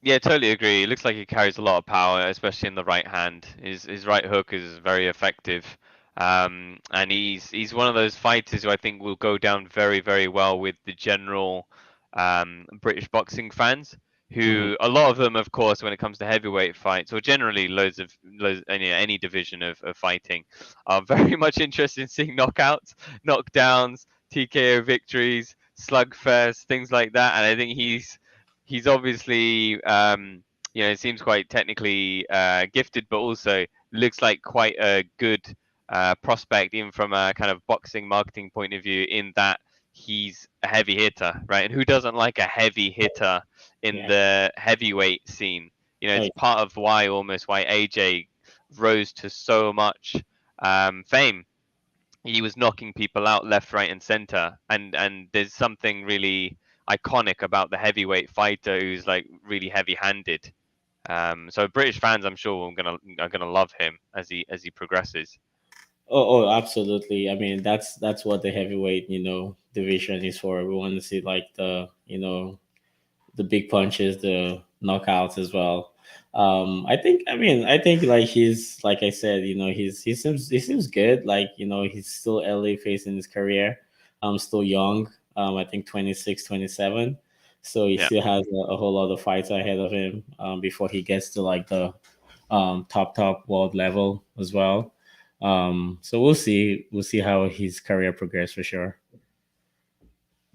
[SPEAKER 1] Yeah, totally agree. It looks like he carries a lot of power, especially in the right hand. His right hook is very effective. And he's one of those fighters who I think will go down very, very well with the general British boxing fans.
[SPEAKER 2] Hmm.
[SPEAKER 1] Who, a lot of them, of course, when it comes to heavyweight fights, or generally any division of fighting, are very much interested in seeing knockouts, knockdowns, TKO victories, slugfest, things like that. And I think he's obviously it seems quite technically gifted, but also looks like quite a good prospect, even from a kind of boxing marketing point of view, in that he's a heavy hitter, right? And who doesn't like a heavy hitter in
[SPEAKER 2] Yeah.
[SPEAKER 1] the heavyweight scene?
[SPEAKER 2] Oh,
[SPEAKER 1] It's
[SPEAKER 2] yeah.
[SPEAKER 1] part of why AJ rose to so much fame. He was knocking people out left, right, and center, and there's something really iconic about the heavyweight fighter who's like really heavy-handed. So British fans, I'm sure, are gonna love him as he progresses.
[SPEAKER 2] Oh, absolutely. I mean, that's what the heavyweight, division is for. We want to see like the big punches, the knockouts as well. I think like he's like I said, he seems good. Like, he's still early phase in his career. Still young. I think 26, 27. So he
[SPEAKER 1] Yeah.
[SPEAKER 2] still has a whole lot of fights ahead of him before he gets to like the top world level as well. So we'll see. We'll see how his career progresses for sure.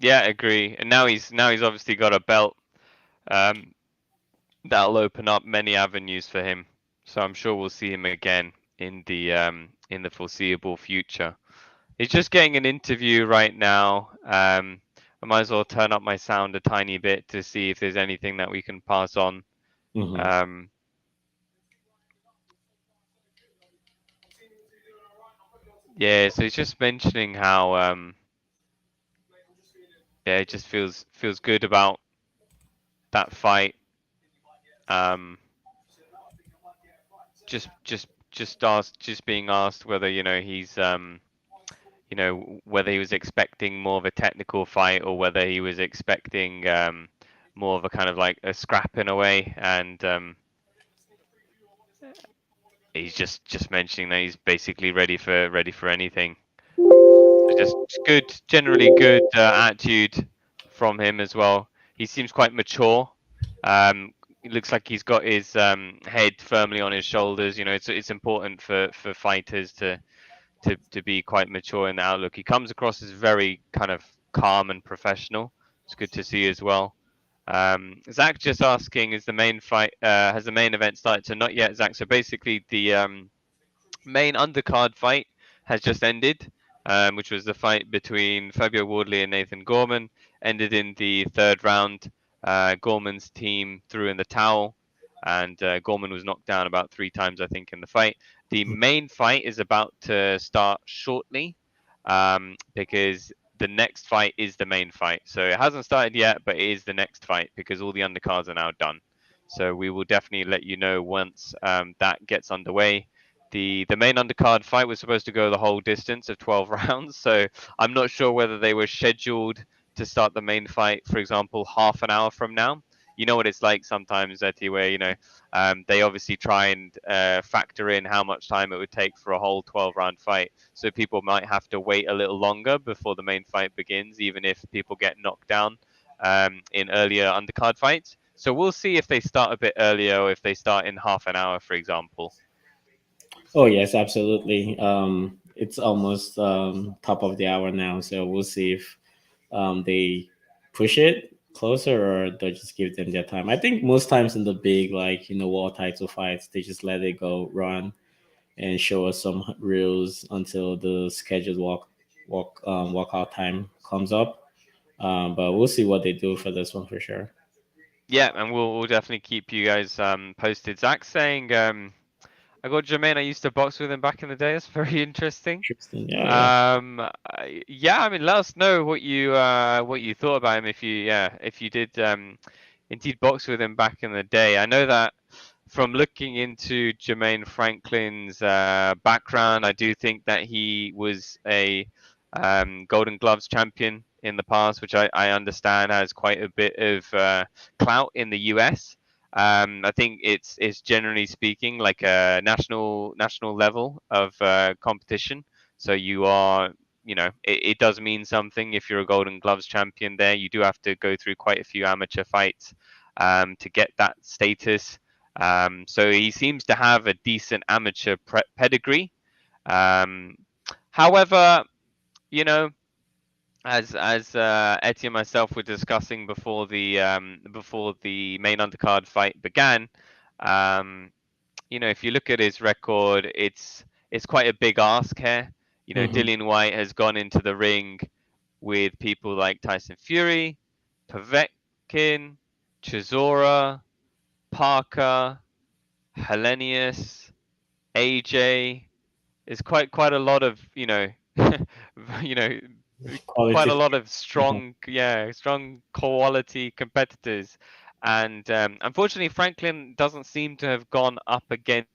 [SPEAKER 1] Yeah, agree. And now he's obviously got a belt. Um, that'll open up many avenues for him. So I'm sure we'll see him again in the foreseeable future. He's just getting an interview right now. I might as well turn up my sound a tiny bit to see if there's anything that we can pass on.
[SPEAKER 2] Hmm.
[SPEAKER 1] Um, yeah, so he's just mentioning how yeah, it just feels good about that fight. Um, just being asked whether he's whether he was expecting more of a technical fight or whether he was expecting more of a kind of like a scrap in a way, and he's just mentioning that he's basically ready for anything. So just good, generally good attitude from him as well. He seems quite mature. It looks like he's got his head firmly on his shoulders. It's important for fighters to be quite mature in the outlook. He comes across as very kind of calm and professional. It's good to see as well. Zach just asking, is the main fight has the main event started? So not yet, Zach. So basically, the main undercard fight has just ended, which was the fight between Fabio Wardley and Nathan Gorman. Ended in the third round. Gorman's team threw in the towel, and Gorman was knocked down about 3 times, I think, in the fight. The main fight is about to start shortly, because the next fight is the main fight. So it hasn't started yet, but it is the next fight because all the undercards are now done. So we will definitely let you know once that gets underway. The main undercard fight was supposed to go the whole distance of 12 rounds, so I'm not sure whether they were scheduled to start the main fight, for example, half an hour from now. You know what it's like sometimes, Eti, where they obviously try and factor in how much time it would take for a whole 12-round fight, so people might have to wait a little longer before the main fight begins, even if people get knocked down in earlier undercard fights. So we'll see if they start a bit earlier or if they start in half an hour, for example.
[SPEAKER 2] Oh yes, absolutely. It's almost top of the hour now, so we'll see if they push it closer or they'll just give them their time. I think most times in the big like world title fights, they just let it go run and show us some reels until the scheduled walkout time comes up. But we'll see what they do for this one for sure.
[SPEAKER 1] Yeah, and we'll definitely keep you guys posted. Zach's saying I got Jermaine. I used to box with him back in the day. That's very interesting.
[SPEAKER 2] Interesting. Yeah, yeah.
[SPEAKER 1] Yeah, I mean, let us know what you thought about him if you did indeed box with him back in the day. I know that from looking into Jermaine Franklin's background, I do think that he was a Golden Gloves champion in the past, which I understand has quite a bit of clout in the US. I think it's generally speaking like a national level of competition. So you are, it does mean something if you're a Golden Gloves champion. There, you do have to go through quite a few amateur fights to get that status. So he seems to have a decent amateur pedigree. Um, however, you know, as Etty and myself were discussing before the main undercard fight began, um, if you look at his record, it's quite a big ask here.
[SPEAKER 2] Hmm.
[SPEAKER 1] Dillian Whyte has gone into the ring with people like Tyson Fury, Povetkin, Chisora, Parker, Hellenius, AJ. It's quite a lot of you know quite
[SPEAKER 2] Quality.
[SPEAKER 1] a lot of strong quality competitors, and unfortunately Franklin doesn't seem to have gone up against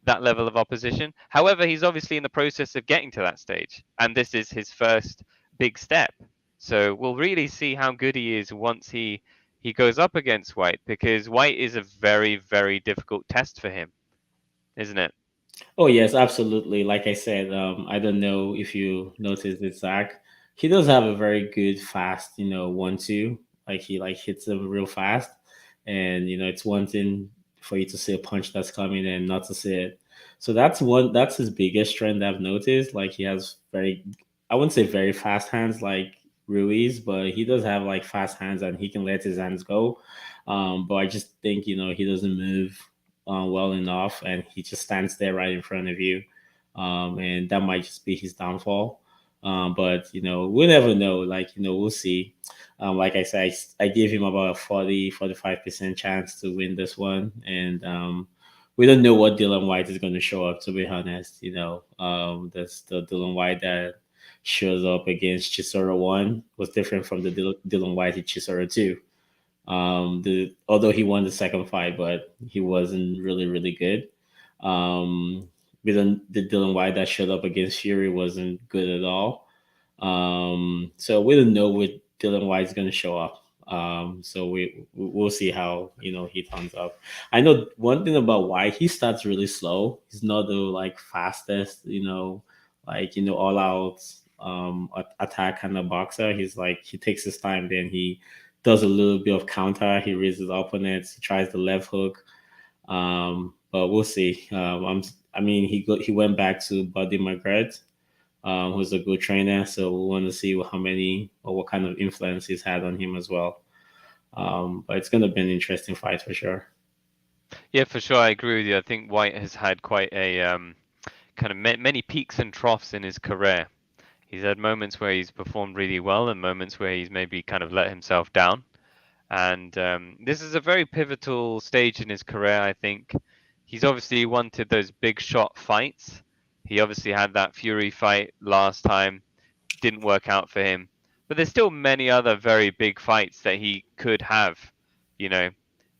[SPEAKER 1] that level of opposition. However, he's obviously in the process of getting to that stage, and this is his first big step. So we'll really see how good he is once he he goes up against Whyte, because Whyte is a very, very difficult test for him, isn't it?
[SPEAKER 2] Oh yes, absolutely. Like I said, I don't know if you noticed it, Zach. He does have a very good fast, 1-2. Like he like hits them real fast, and it's one thing for you to see a punch that's coming and not to see it. So that's his biggest trend I've noticed. Like he has very, I wouldn't say very fast hands like Ruiz, but he does have like fast hands and he can let his hands go. But I just think he doesn't move well enough, and he just stands there right in front of you, and that might just be his downfall. But we'll never know. Like we'll see. Like I said, I gave him about a 45% chance to win this one, and we don't know what Dylan White is going to show up. To be honest, that's the Dylan White that shows up against Chisora one was different from the Dylan White in Chisora two. Although he won the second fight, but he wasn't really good. But then the Dylan White that showed up against Fury wasn't good at all. So we don't know what Dylan White's going to show up. So we'll see how he turns up. I know one thing about White, he starts really slow. He's not the like fastest, all out attack kind of boxer. He's like he takes his time, then he does a little bit of counter. He raises opponents. He tries the left hook. But we'll see. I mean, he went back to Buddy McGregor, who's a good trainer. So we want to see how many or what kind of influence he's had on him as well. But it's going to be an interesting fight for sure.
[SPEAKER 1] Yeah, for sure. I agree with you. I think Whyte has had quite a kind of many peaks and troughs in his career. He's had moments where he's performed really well and moments where he's maybe kind of let himself down. And this is a very pivotal stage in his career, I think. He's obviously wanted those big shot fights. He obviously had that Fury fight last time, didn't work out for him. But there's still many other very big fights that he could have. You know,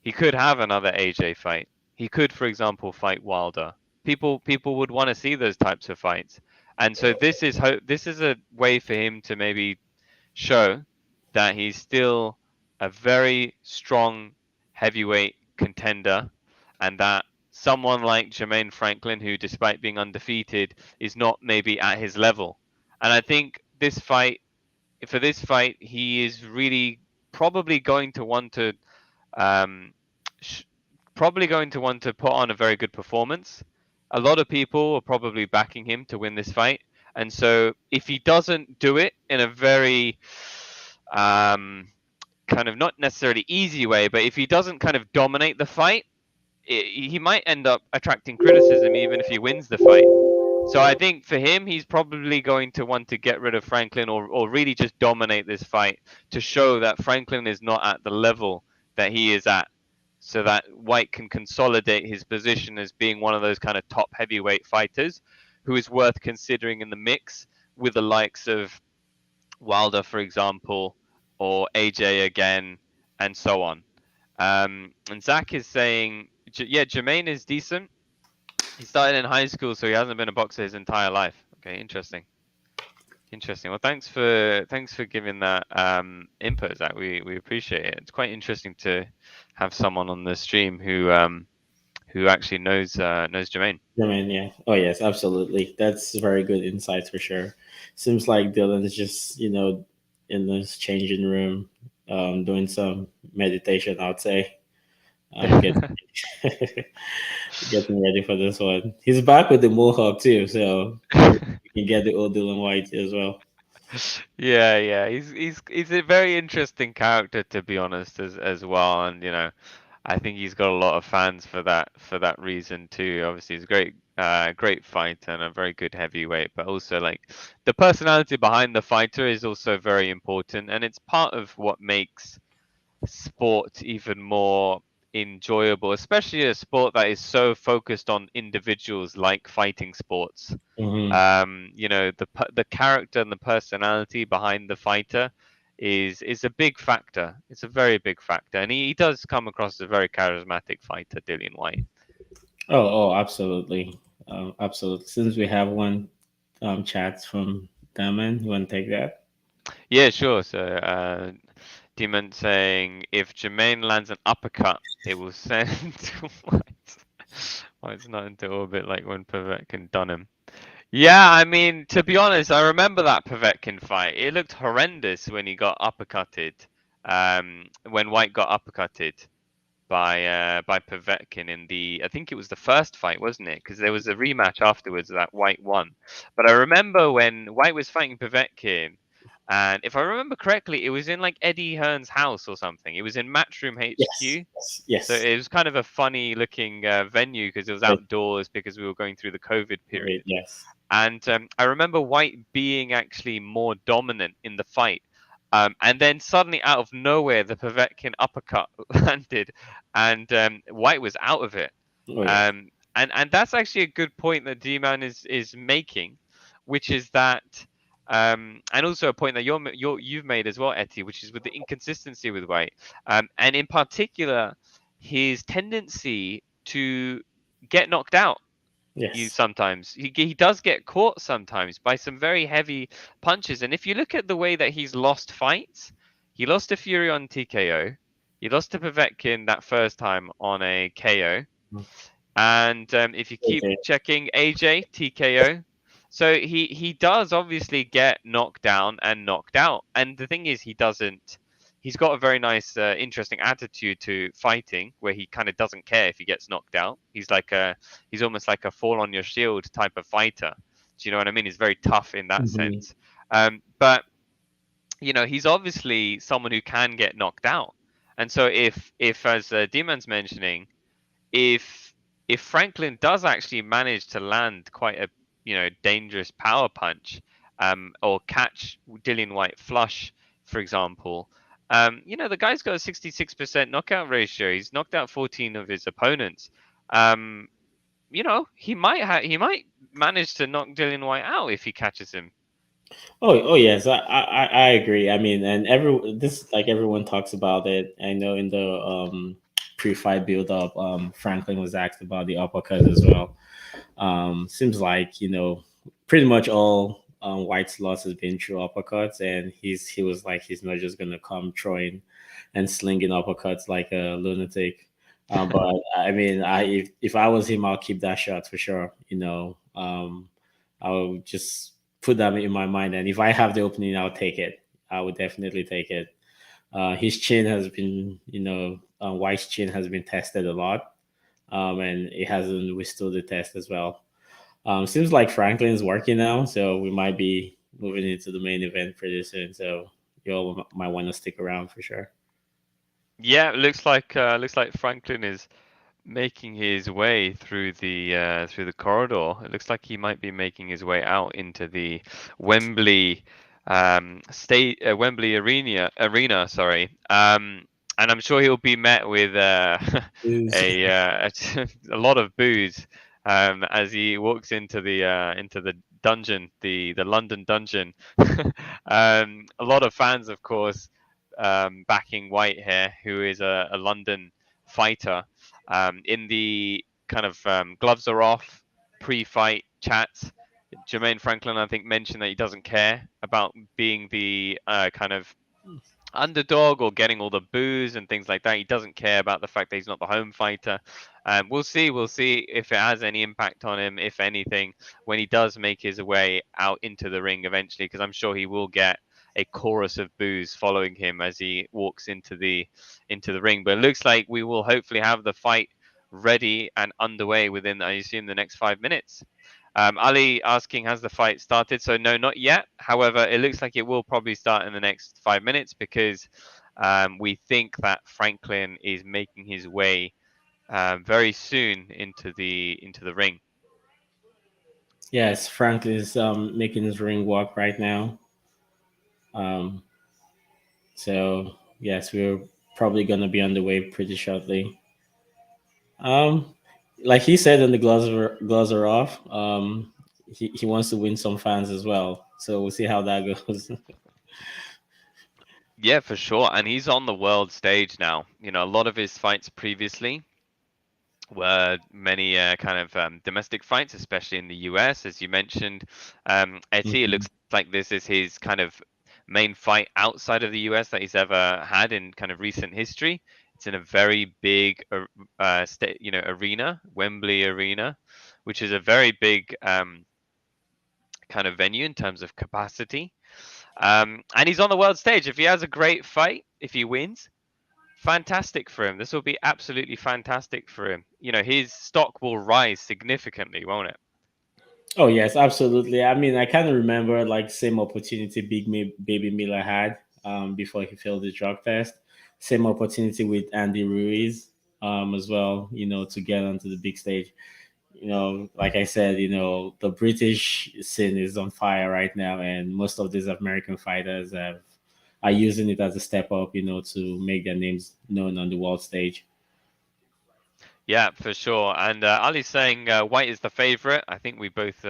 [SPEAKER 1] he could have another AJ fight. He could, for example, fight Wilder. People would want to see those types of fights. And so this is a way for him to maybe show that he's still a very strong heavyweight contender, and that someone like Jermaine Franklin, who despite being undefeated, is not maybe at his level. And I think for this fight, he is really probably going to want to um, sh- put on a very good performance. A lot of people are probably backing him to win this fight, and so if he doesn't do it in a very um, kind of not necessarily easy way, but if he doesn't kind of dominate the fight, he might end up attracting criticism even if he wins the fight. So I think for him, he's probably going to want to get rid of Franklin, or really just dominate this fight to show that Franklin is not at the level that he is at, so that Whyte can consolidate his position as being one of those kind of top heavyweight fighters who is worth considering in the mix with the likes of Wilder, for example, or AJ again, and so on. And Zach is saying, yeah, Jermaine is decent. He started in high school, so he hasn't been a boxer his entire life. Okay, interesting. Interesting. Well, thanks for giving that input, Zach. We appreciate it. It's quite interesting to have someone on the stream who actually knows Jermaine.
[SPEAKER 2] I mean, yeah. Oh, yes, absolutely. That's very good insights for sure. Seems like Dylan is just, in this changing room, doing some meditation, I'd say. Get getting ready for this one. He's back with the mohawk too, so you can get the old Dylan White as well.
[SPEAKER 1] Yeah. He's a very interesting character, to be honest, as well. And I think he's got a lot of fans for that reason too. Obviously, he's a great fighter and a very good heavyweight, but also like the personality behind the fighter is also very important, and it's part of what makes sport even more enjoyable, especially a sport that is so focused on individuals like fighting sports.
[SPEAKER 2] Hmm.
[SPEAKER 1] The character and the personality behind the fighter is a big factor. It's a very big factor, and he does come across as a very charismatic fighter, Dillian Whyte.
[SPEAKER 2] Oh, absolutely, absolutely. Since we have one chat from Daman, you want to take that?
[SPEAKER 1] Yeah, sure. So Demon saying if Jermaine lands an uppercut, it will send Whyte. Whyte's not into orbit like when Povetkin done him. Yeah, I mean, to be honest, I remember that Povetkin fight. It looked horrendous when he got uppercutted. When Whyte got uppercutted by Povetkin in the, I think it was the first fight, wasn't it? Because there was a rematch afterwards that Whyte won. But I remember when Whyte was fighting Povetkin, and if I remember correctly, it was in like Eddie Hearn's house or something. It was in Matchroom
[SPEAKER 2] Yes,
[SPEAKER 1] HQ.
[SPEAKER 2] yes,
[SPEAKER 1] So
[SPEAKER 2] yes.
[SPEAKER 1] it was kind of a funny looking venue because it was
[SPEAKER 2] Wait,
[SPEAKER 1] outdoors because we were going through the COVID
[SPEAKER 2] wait,
[SPEAKER 1] period.
[SPEAKER 2] yes.
[SPEAKER 1] And I remember Whyte being actually more dominant in the fight. And then suddenly, out of nowhere, the Povetkin uppercut landed, and Whyte was out of it.
[SPEAKER 2] Oh yeah.
[SPEAKER 1] And that's actually a good point that D-Man is making, which is that, and also a point that you've made as well, Etty, which is with the inconsistency with Whyte, and in particular, his tendency to get knocked out. You
[SPEAKER 2] Yes.
[SPEAKER 1] sometimes he does get caught sometimes by some very heavy punches, and if you look at the way that he's lost fights, he lost to Fury on TKO, he lost to Povetkin that first time on a KO, and if you keep
[SPEAKER 2] Okay.
[SPEAKER 1] checking, AJ TKO. So he does obviously get knocked down and knocked out, and the thing is he doesn't. He's got a very nice, interesting attitude to fighting, where he kind of doesn't care if he gets knocked out. He's almost like a fall on your shield type of fighter. Do you know what I mean? He's very tough in that
[SPEAKER 2] Mhm.
[SPEAKER 1] sense. But he's obviously someone who can get knocked out, and so if as D-Man's mentioning, if Franklin does actually manage to land quite a dangerous power punch, or catch Dillian Whyte flush, for example, the guy's got a 66% knockout ratio. He's knocked out 14 of his opponents. Um, he might manage to knock Dillian Whyte out if he catches him.
[SPEAKER 2] Oh yes, I agree. I mean, and this like everyone talks about it. I know in the pre-fight build-up, Franklin was asked about the uppercuts as well. Seems like pretty much all White's loss has been through uppercuts, and he was like he's not just gonna come throwing and slinging uppercuts like a lunatic. But I mean, if I was him, I'll keep that shot for sure. I'll just put that in my mind, and if I have the opening, I'll take it. I would definitely take it. His chin has been, White's chin has been tested a lot, and it hasn't withstood the test as well. Seems like Franklin's working now, so we might be moving into the main event pretty soon. So you all might want to stick around for sure.
[SPEAKER 1] Yeah, it looks like Franklin is making his way through the corridor. It looks like he might be making his way out into the Wembley Wembley arena, sorry. And I'm sure he'll be met with
[SPEAKER 2] Who's-
[SPEAKER 1] a lot of boos as he walks into the dungeon, the London dungeon. A lot of fans, of course, backing Whyte here, who is a London fighter. In the kind of gloves are off pre-fight chats, Jermaine Franklin, I think, mentioned that he doesn't care about being the kind of underdog or getting all the boos and things like that. He doesn't care about the fact that he's not the home fighter. We'll see. We'll see if it has any impact on him, if anything, when he does make his way out into the ring eventually, because I'm sure he will get a chorus of boos following him as he walks into the ring. But it looks like we will hopefully have the fight ready and underway within, I assume, the next 5 minutes. Ali asking, has the fight started? So no, not yet. However, it looks like it will probably start in the next 5 minutes because we think that Franklin is making his way very soon into the ring.
[SPEAKER 2] yes, Franklin is making his ring walk right now. Um, so yes, we're probably gonna be on the way pretty shortly. Um, like he said, when the gloves are off. He wants to win some fans as well. So we'll see how that goes.
[SPEAKER 1] Yeah, for sure. And he's on the world stage now. A lot of his fights previously were many kind of domestic fights, especially in the US, as you mentioned. Eti, it
[SPEAKER 2] Mhm.
[SPEAKER 1] looks like this is his kind of main fight outside of the US that he's ever had in kind of recent history. It's in a very big, arena, Wembley Arena, which is a very big kind of venue in terms of capacity. And he's on the world stage. If he has a great fight, if he wins, fantastic for him. This will be absolutely fantastic for him. His stock will rise significantly, won't it?
[SPEAKER 2] Oh yes, absolutely. I mean, I kind of remember like same opportunity Baby Miller had before he failed the drug test. Same opportunity with Andy Ruiz as well. To get onto the big stage. Like I said, the British scene is on fire right now, and most of these American fighters are using it as a step up. To make their names known on the world stage.
[SPEAKER 1] Yeah, for sure. And Ali's saying Whyte is the favorite. I think we both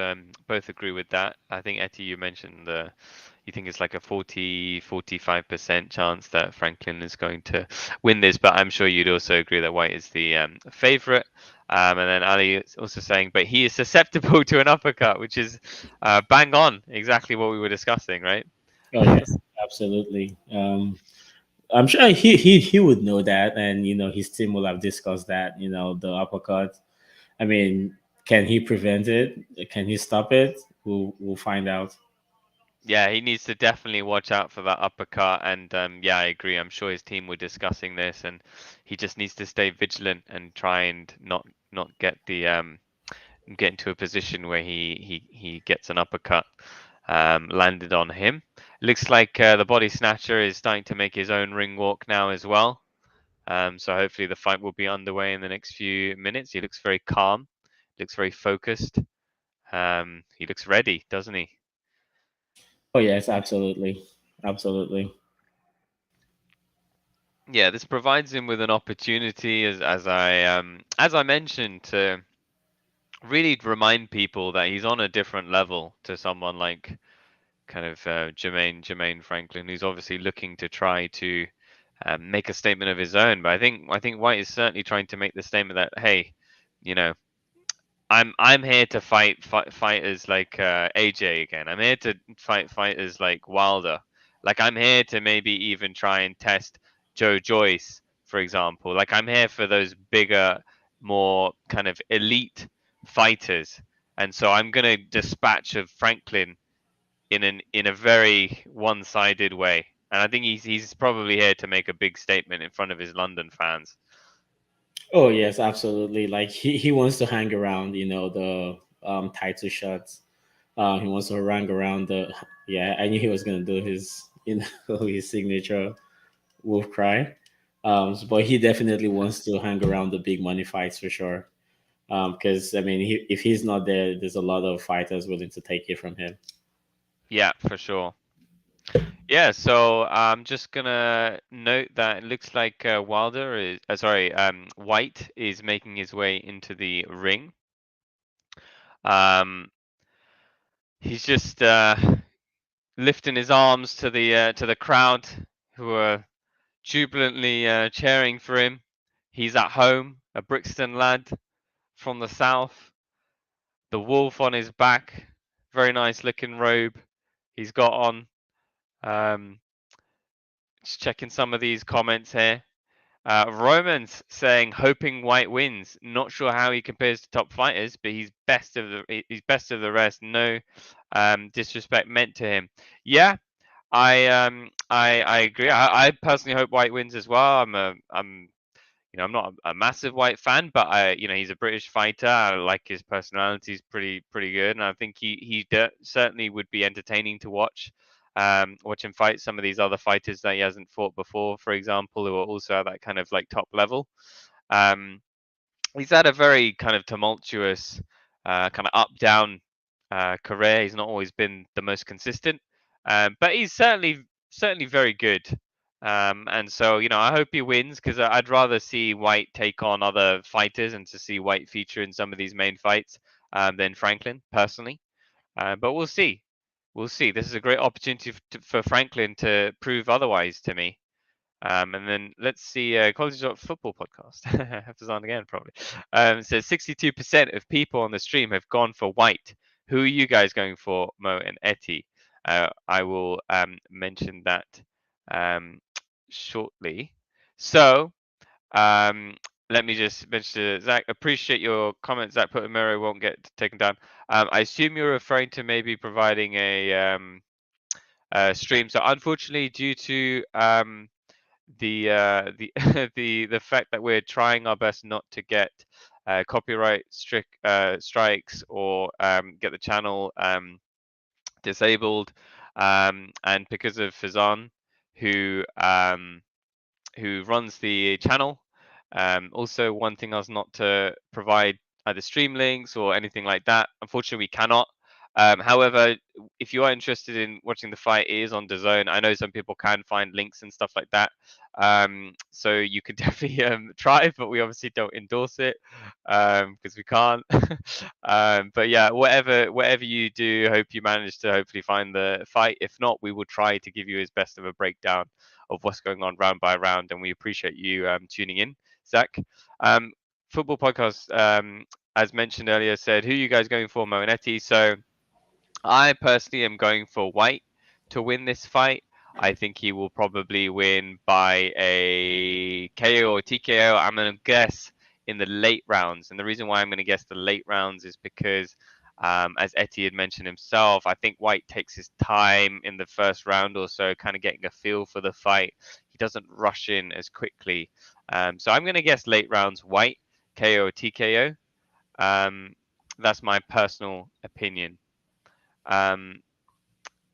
[SPEAKER 1] agree with that. I think Etty, you mentioned you think it's like a 45% chance that Franklin is going to win this, but I'm sure you'd also agree that Whyte is the favorite. And then Ali is also saying, but he is susceptible to an uppercut, which is bang on, exactly what we were discussing, right?
[SPEAKER 2] Oh yes, absolutely. I'm sure he would know that, and his team will have discussed that. The uppercut. I mean, can he prevent it? Can he stop it? We'll find out.
[SPEAKER 1] Yeah, he needs to definitely watch out for that uppercut. And yeah, I agree. I'm sure his team were discussing this, and he just needs to stay vigilant and try and not get into a position where he gets an uppercut landed on him. Looks like the body snatcher is starting to make his own ring walk now as well. So hopefully the fight will be underway in the next few minutes. He looks very calm, looks very focused. He looks ready, doesn't he?
[SPEAKER 2] Oh yes, absolutely, absolutely.
[SPEAKER 1] Yeah, this provides him with an opportunity, as I mentioned, to really remind people that he's on a different level to someone like kind of Jermaine Franklin, who's obviously looking to try to make a statement of his own. But I think Whyte is certainly trying to make the statement that, hey, you know, I'm here to fight fighters like AJ again. I'm here to fight fighters like Wilder. Like I'm here to maybe even try and test Joe Joyce, for example. Like I'm here for those bigger, more kind of elite fighters. And so I'm gonna dispatch of Franklin in a very one-sided way. And I think he's probably here to make a big statement in front of his London fans.
[SPEAKER 2] Oh yes, absolutely. Like he wants to hang around, the title shots. He wants to hang around the. Yeah, I knew he was gonna do his his signature wolf cry. But he definitely wants to hang around the big money fights for sure. Because I mean, if he's not there, there's a lot of fighters willing to take it from him.
[SPEAKER 1] Yeah, for sure. Yeah, so I'm just gonna note that it looks like Whyte is making his way into the ring. Um, he's just lifting his arms to the crowd who are jubilantly cheering for him. He's at home, a Brixton lad from the south, the wolf on his back, very nice looking robe he's got on. Um, just checking some of these comments here. Romans saying hoping Whyte wins. Not sure how he compares to top fighters, but he's best of the rest. No disrespect meant to him. Yeah, I agree. I personally hope Whyte wins as well. I'm not a massive Whyte fan, but he's a British fighter. I like his personality; he's pretty good, and I think he certainly would be entertaining to watch. Watch him fight some of these other fighters that he hasn't fought before, for example, who are also at that kind of like top level. Um, he's had a very kind of tumultuous, kind of up down career. He's not always been the most consistent, but he's certainly very good. And so I hope he wins because I'd rather see Whyte take on other fighters and to see Whyte feature in some of these main fights than Franklin personally. But we'll see. We'll see. This is a great opportunity for Franklin to prove otherwise to me. And then let's see, QualityShot football podcast. Have to on again, probably. So 62% of people on the stream have gone for Whyte. Who are you guys going for, Mo and Etty? I will mention that um, shortly. So um, let me just mention to Zach. Appreciate your comments. Zach put Miro won't get taken down. I assume you're referring to maybe providing a stream. So unfortunately, due to the the fact that we're trying our best not to get copyright strikes or get the channel disabled, and because of Fazan, who um, who runs the channel. Also wanting us not to provide either stream links or anything like that. Unfortunately, we cannot. However, if you are interested in watching the fight, it is on DAZN. I know some people can find links and stuff like that. So you could definitely try, but we obviously don't endorse it because we can't. But yeah, whatever you do, hope you manage to hopefully find the fight. If not, we will try to give you as best of a breakdown of what's going on round by round, and we appreciate you tuning in, Zach. Um, Football podcast, as mentioned earlier, said who are you guys going for, Mo and Etty? So I personally am going for Whyte to win this fight. I think he will probably win by a KO or TKO. I'm going to guess in the late rounds. And the reason why I'm going to guess the late rounds is because, as Etty had mentioned himself, I think Whyte takes his time in the first round or so, kind of getting a feel for the fight. He doesn't rush in as quickly. So I'm going to guess late rounds Whyte, KO or TKO. That's my personal opinion. Um,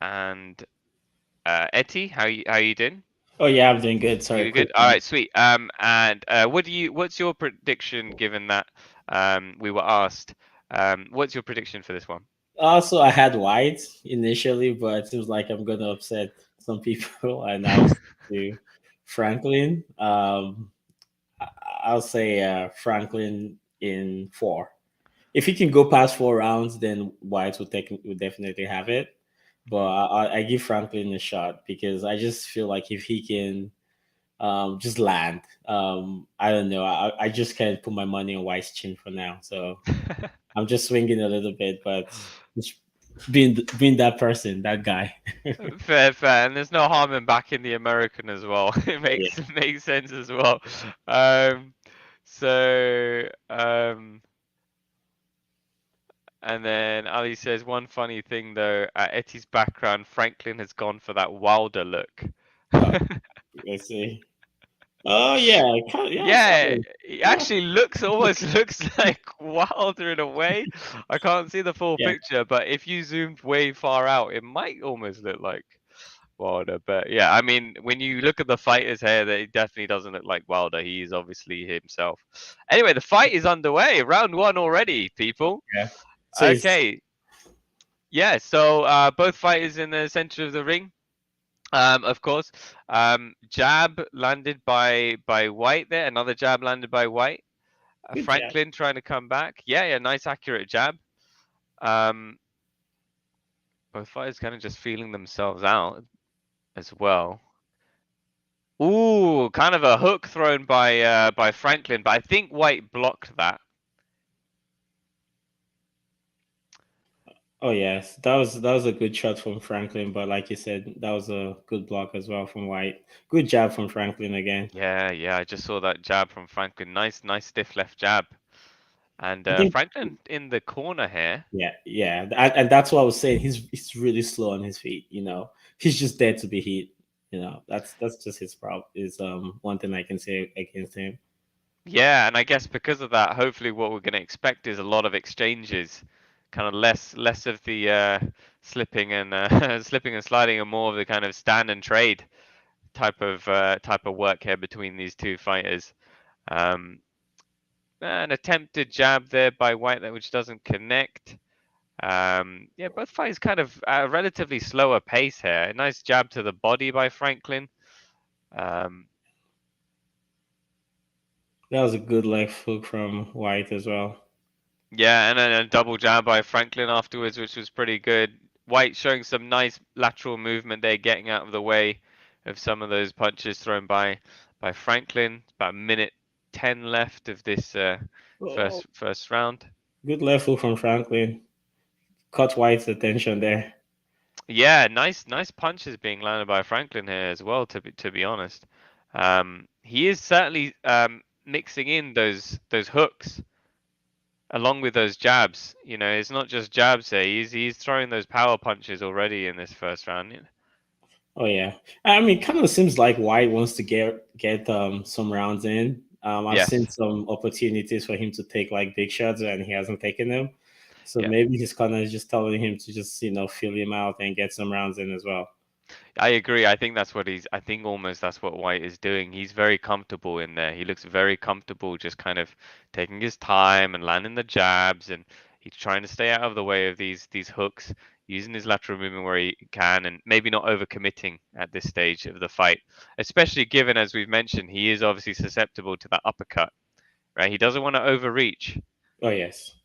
[SPEAKER 1] and Etty, how you doing?
[SPEAKER 2] Oh yeah, I'm doing good. Sorry,
[SPEAKER 1] You
[SPEAKER 2] quick
[SPEAKER 1] good? All
[SPEAKER 2] one.
[SPEAKER 1] right, sweet. And what's your prediction given that we were asked? What's your prediction for this one?
[SPEAKER 2] Also, I had White initially, but it seems like I'm gonna upset some people, and I'll stick to Franklin. I- I'll say Franklin in 4. If he can go past 4 rounds, then White will definitely have it. But I give Franklin a shot because I just feel like if he can just land, I don't know. I just can't put my money on White's chin for now. So I'm just swinging a little bit, but just being that person, that guy.
[SPEAKER 1] Fair, fair, and there's no harm in backing the American as well. It
[SPEAKER 2] Yeah.
[SPEAKER 1] makes sense as well. Um, so and then Ali says one funny thing though. At Etty's background, Franklin has gone for that Wilder look.
[SPEAKER 2] Oh, let's see. Oh yeah, yeah,
[SPEAKER 1] Yeah,
[SPEAKER 2] sorry.
[SPEAKER 1] it
[SPEAKER 2] Yeah,
[SPEAKER 1] actually looks almost looks like Wilder in a way. I can't see the full
[SPEAKER 2] yeah,
[SPEAKER 1] picture, but if you zoomed way far out, it might almost look like Wilder. But yeah, I mean, when you look at the fighter's hair, that it definitely doesn't look like Wilder. He is obviously himself. Anyway, the fight is underway. Round one already, people.
[SPEAKER 2] yeah. So it's
[SPEAKER 1] Okay, yeah. So both fighters in the center of the ring. Of course. Jab landed by Whyte there. Another jab landed by Whyte.
[SPEAKER 2] good job.
[SPEAKER 1] Franklin trying to come back. Yeah, yeah, nice accurate jab. Um, both fighters kind of just feeling themselves out as well. Ooh, kind of a hook thrown by Franklin, but I think Whyte blocked that.
[SPEAKER 2] Oh yes, that was a good shot from Franklin, but like you said, that was a good block as well from White. Good job from Franklin again.
[SPEAKER 1] Yeah, yeah, I just saw that jab from Franklin. Nice, nice stiff left jab. And
[SPEAKER 2] I think
[SPEAKER 1] Franklin in the corner here.
[SPEAKER 2] yeah, yeah, and that's what I was saying. He's really slow on his feet. He's just there to be hit. That's just his problem. Is one thing I can say against him.
[SPEAKER 1] Yeah, and I guess because of that, hopefully what we're going to expect is a lot of exchanges, kind of less of the slipping and slipping and sliding, and more of the kind of stand and trade type of work here between these two fighters. Um, an attempted jab there by Whyte that which doesn't connect. Yeah, both fighters kind of at a relatively slower pace here. A nice jab to the body by Franklin. Um,
[SPEAKER 2] That was a good left hook from White as well.
[SPEAKER 1] Yeah, and then a double jab by Franklin afterwards, which was pretty good. Whyte showing some nice lateral movement there, getting out of the way of some of those punches thrown by Franklin. It's about a minute 10 left of this
[SPEAKER 2] Oh,
[SPEAKER 1] first round.
[SPEAKER 2] good left hook from Franklin. Caught White's attention there.
[SPEAKER 1] Yeah, nice punches being landed by Franklin here as well. To be honest, he is certainly mixing in those hooks along with those jabs. You know, it's not just jabs here. He's throwing those power punches already in this first round.
[SPEAKER 2] Oh yeah, I mean, kind of seems like Whyte wants to get some rounds in. I've seen
[SPEAKER 1] Yes.
[SPEAKER 2] some opportunities for him to take like big shots, and he hasn't taken them. So
[SPEAKER 1] Yeah.
[SPEAKER 2] maybe his corner is just telling him to just feel him out and get some rounds in as well.
[SPEAKER 1] I agree. I think that's what he's. I think almost that's what Whyte is doing. He's very comfortable in there. He looks very comfortable, just kind of taking his time and landing the jabs, and he's trying to stay out of the way of these hooks, using his lateral movement where he can, and maybe not overcommitting at this stage of the fight. Especially given, as we've mentioned, he is obviously susceptible to that uppercut. Right? He doesn't want to overreach.
[SPEAKER 2] Oh yes.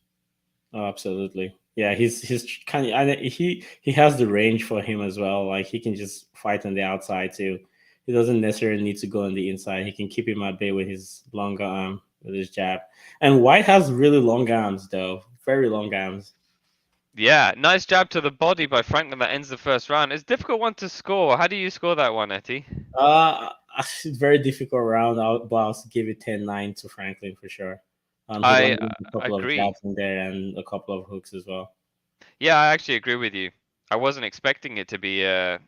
[SPEAKER 2] Oh, absolutely. Yeah, he's kind of he has the range for him as well. Like he can just fight on the outside too. He doesn't necessarily need to go on the inside. He can keep him at bay with his longer arm, with his jab. And White has really long arms though, very long arms.
[SPEAKER 1] Yeah, nice jab to the body by Franklin that ends the first round. It's a difficult one to score. How do you score that one, Etty?
[SPEAKER 2] It's very difficult round. But I'll give it 10-9 to Franklin for sure. He
[SPEAKER 1] I
[SPEAKER 2] landed a couple of
[SPEAKER 1] agree.
[SPEAKER 2] jabs in there and a couple of hooks as well.
[SPEAKER 1] Yeah, I actually agree with you. I wasn't expecting it to be a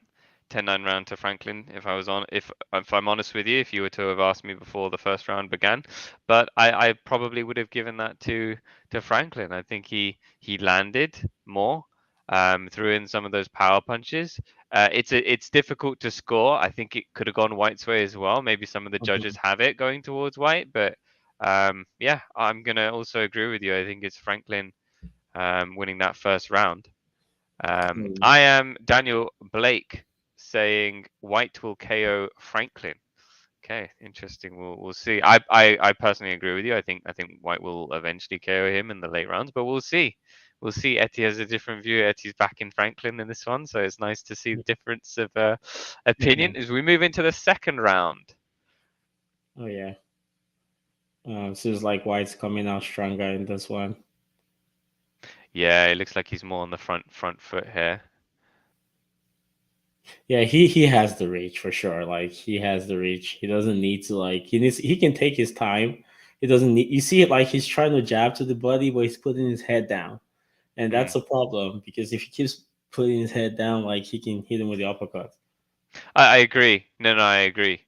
[SPEAKER 1] 10-9 round to Franklin if I'm honest with you, if you were to have asked me before the first round began. But I probably would have given that to Franklin. I think he landed more, threw in some of those power punches. It's difficult to score. I think it could have gone White's way as well. Maybe some of the judges
[SPEAKER 2] Mhm.
[SPEAKER 1] have it going towards Whyte, but yeah, I'm gonna also agree with you. I think it's Franklin winning that first round.
[SPEAKER 2] Mm.
[SPEAKER 1] I am Daniel Blake saying White will KO Franklin. Okay, interesting. We'll see. I personally agree with you. I think White will eventually KO him in the late rounds, but we'll see. We'll see. Etty has a different view. Etty's back in Franklin in this one, so it's nice to see the difference of
[SPEAKER 2] Yeah.
[SPEAKER 1] opinion as we move into the second round.
[SPEAKER 2] Oh yeah. Seems like White's coming out stronger in this one.
[SPEAKER 1] Yeah, it looks like he's more on the front foot here.
[SPEAKER 2] Yeah, he has the reach for sure. Like he has the reach. He doesn't need to like he can take his time. He doesn't need you see it like he's trying to jab to the body, but he's putting his head down. And
[SPEAKER 1] Mm.
[SPEAKER 2] that's a problem because if he keeps putting his head down, like he can hit him with the uppercut.
[SPEAKER 1] I agree. No, I agree.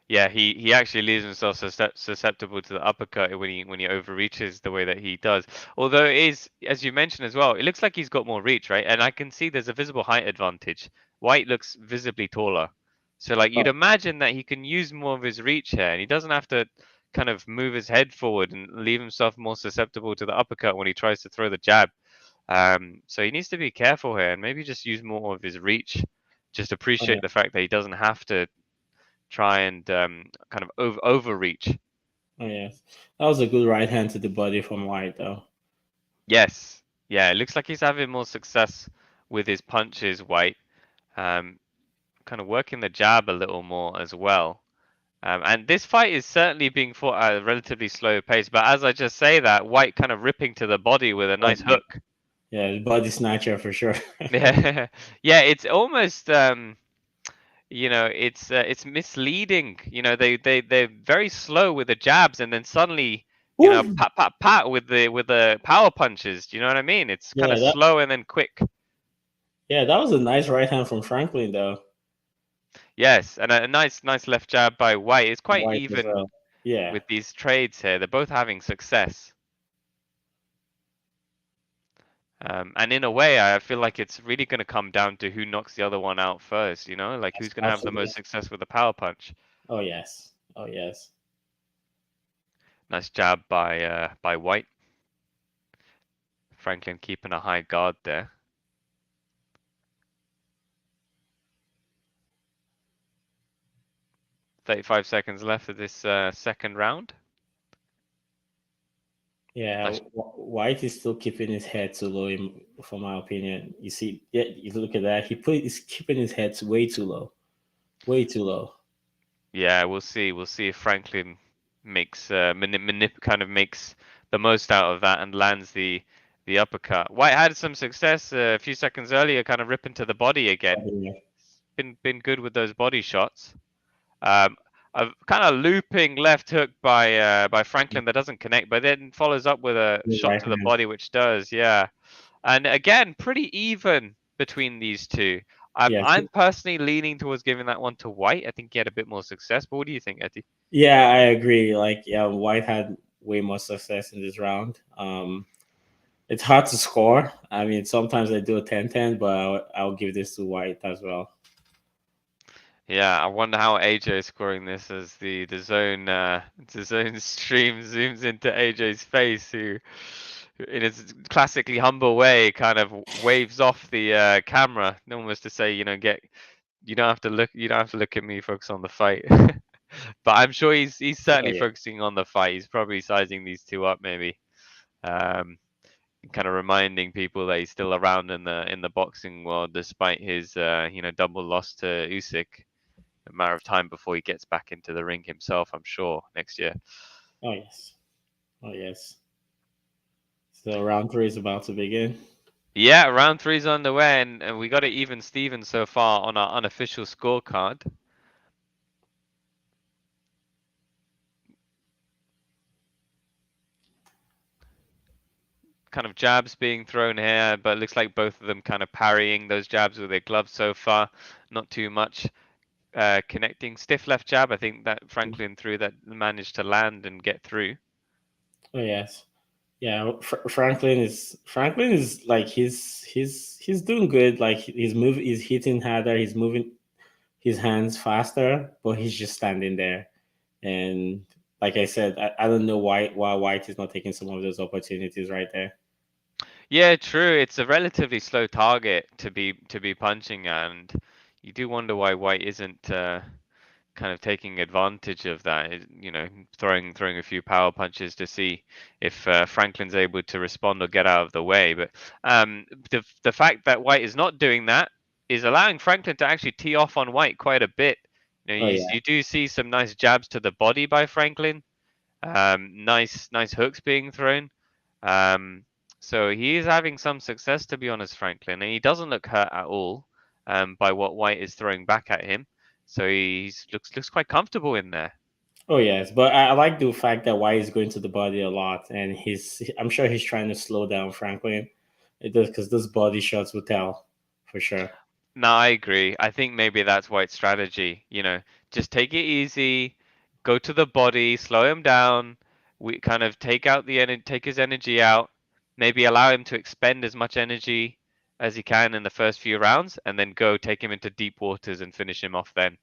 [SPEAKER 1] Yeah, he actually leaves himself susceptible to the uppercut when he overreaches the way that he does. Although it is, as you mentioned as well, it looks like he's got more reach, right? And I can see there's a visible height advantage. White looks visibly taller. So like you'd
[SPEAKER 2] Oh,
[SPEAKER 1] imagine that he can use more of his reach here, and he doesn't have to kind of move his head forward and leave himself more susceptible to the uppercut when he tries to throw the jab. So he needs to be careful here and maybe just use more of his reach. Just
[SPEAKER 2] oh yeah.
[SPEAKER 1] appreciate the fact that he doesn't have to try and kind of overreach.
[SPEAKER 2] Oh yes. That was a good right hand to the body from White though.
[SPEAKER 1] Yes, yeah, it looks like he's having more success with his punches, White. Um, kind of working the jab a little more as well. And this fight is certainly being fought at a relatively slow pace. But as I just say that, White kind of ripping to the body with a
[SPEAKER 2] Oh
[SPEAKER 1] nice
[SPEAKER 2] yeah.
[SPEAKER 1] hook.
[SPEAKER 2] Yeah, the body snatcher for sure.
[SPEAKER 1] Yeah, yeah, it's almost it's misleading. They're very slow with the jabs, and then suddenly,
[SPEAKER 2] Woo!
[SPEAKER 1] pat pat pat with the power punches. Do you know what I mean? It's kind
[SPEAKER 2] Yeah,
[SPEAKER 1] of slow and then quick.
[SPEAKER 2] that was a nice right hand from Franklin though.
[SPEAKER 1] Yes, and a nice left jab by White. It's quite
[SPEAKER 2] White as
[SPEAKER 1] even
[SPEAKER 2] well. Yeah.
[SPEAKER 1] with these trades here. They're both having success. And in a way, I feel like it's really going to come down to who knocks the other one out first, like who's going to have the
[SPEAKER 2] Absolutely.
[SPEAKER 1] most success with the power punch.
[SPEAKER 2] Oh yes. Oh yes.
[SPEAKER 1] Nice jab by White. Franklin keeping a high guard there. 35 seconds left of this second round.
[SPEAKER 2] Yeah,
[SPEAKER 1] Nice.
[SPEAKER 2] White is still keeping his head too low, for my opinion. You see, yeah, you look at that. He's keeping his head way too low, way too low.
[SPEAKER 1] Yeah, we'll see. We'll see if Franklin makes kind of makes the most out of that and lands the the uppercut. Whyte had some success a few seconds earlier, kind of ripping to the body again.
[SPEAKER 2] Yeah.
[SPEAKER 1] Been good with those body shots. A kind of looping left hook by Franklin that doesn't connect, but then follows up with a shot
[SPEAKER 2] Right
[SPEAKER 1] to the
[SPEAKER 2] hand.
[SPEAKER 1] body, which does, yeah. And again, pretty even between these two.
[SPEAKER 2] Yes.
[SPEAKER 1] I'm personally leaning towards giving that one to Whyte. I think he had a bit more success. But what do you think, Eddie?
[SPEAKER 2] Yeah, I agree. Like, yeah, White had way more success in this round. It's hard to score. I mean, sometimes I do a 10-10, but I'll give this to White as well.
[SPEAKER 1] Yeah, I wonder how AJ is scoring this as the zone stream zooms into AJ's face, who, in his classically humble way, kind of waves off the camera, almost to say, get you don't have to look at me, focus on the fight. But I'm sure he's
[SPEAKER 2] Oh
[SPEAKER 1] certainly
[SPEAKER 2] yeah.
[SPEAKER 1] focusing on the fight. He's probably sizing these two up, maybe. Um, kind of reminding people that he's still around in the boxing world despite his double loss to Usyk. A matter of time before he gets back into the ring himself, I'm sure, next year.
[SPEAKER 2] Oh yes. Oh yes. So round three is about to begin.
[SPEAKER 1] Yeah, round three's on the way, and we got it even Steven so far on our unofficial scorecard. Kind of jabs being thrown here, but it looks like both of them kind of parrying those jabs with their gloves so far. Not too much connecting. Stiff left jab, I think that Franklin threw that managed to land and get through.
[SPEAKER 2] Oh yes. Yeah, Franklin is like he's doing good. Like he's hitting harder, he's moving his hands faster, but he's just standing there. And like I said, I don't know why White is not taking some of those opportunities right there.
[SPEAKER 1] Yeah, true. It's a relatively slow target to be punching, and you do wonder why White isn't kind of taking advantage of that. Throwing a few power punches to see if Franklin's able to respond or get out of the way. But the fact that White is not doing that is allowing Franklin to actually tee off on White quite a bit.
[SPEAKER 2] Oh yeah.
[SPEAKER 1] You do see some nice jabs to the body by Franklin. Nice hooks being thrown. Um, so he is having some success, to be honest, Franklin, and he doesn't look hurt at all by what White is throwing back at him. So he looks quite comfortable in there.
[SPEAKER 2] Oh yes, but I like the fact that White is going to the body a lot, and I'm sure he's trying to slow down Franklin. It does because those body shots will tell for sure.
[SPEAKER 1] No, I agree. I think maybe that's White's strategy. Just take it easy, go to the body, slow him down. We kind of take his energy out, maybe allow him to expend as much energy as he can in the first few rounds, and then go take him into deep waters and finish him off then.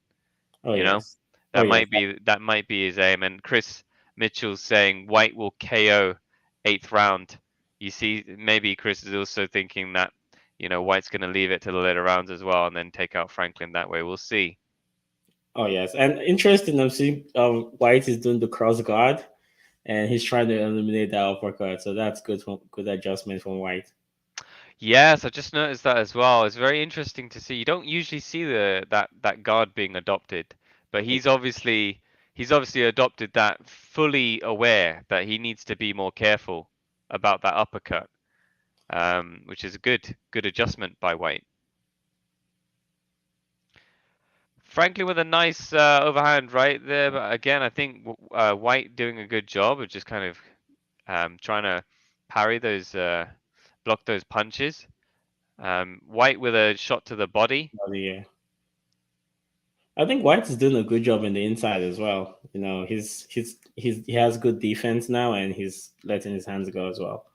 [SPEAKER 2] Oh
[SPEAKER 1] You know,
[SPEAKER 2] yes. Oh yes.
[SPEAKER 1] that might be his aim. And Chris Mitchell's saying White will KO eighth round. You see, maybe Chris is also thinking that White's going to leave it to the later rounds as well, and then take out Franklin that way. We'll see.
[SPEAKER 2] Oh yes, and interesting. I'm seeing White is doing the cross guard, and he's trying to eliminate that uppercut. So that's good adjustment from White.
[SPEAKER 1] Yes, I just noticed that as well. It's very interesting to see. You don't usually see that guard being adopted, but he's obviously adopted that, fully aware that he needs to be more careful about that uppercut. Which is a good adjustment by White. Franklin with a nice overhand right there, but again, I think White doing a good job of just kind of trying to parry block those punches. White with a shot to the body.
[SPEAKER 2] Yeah. I think White is doing a good job in the inside as well. He has good defense now, and he's letting his hands go as well.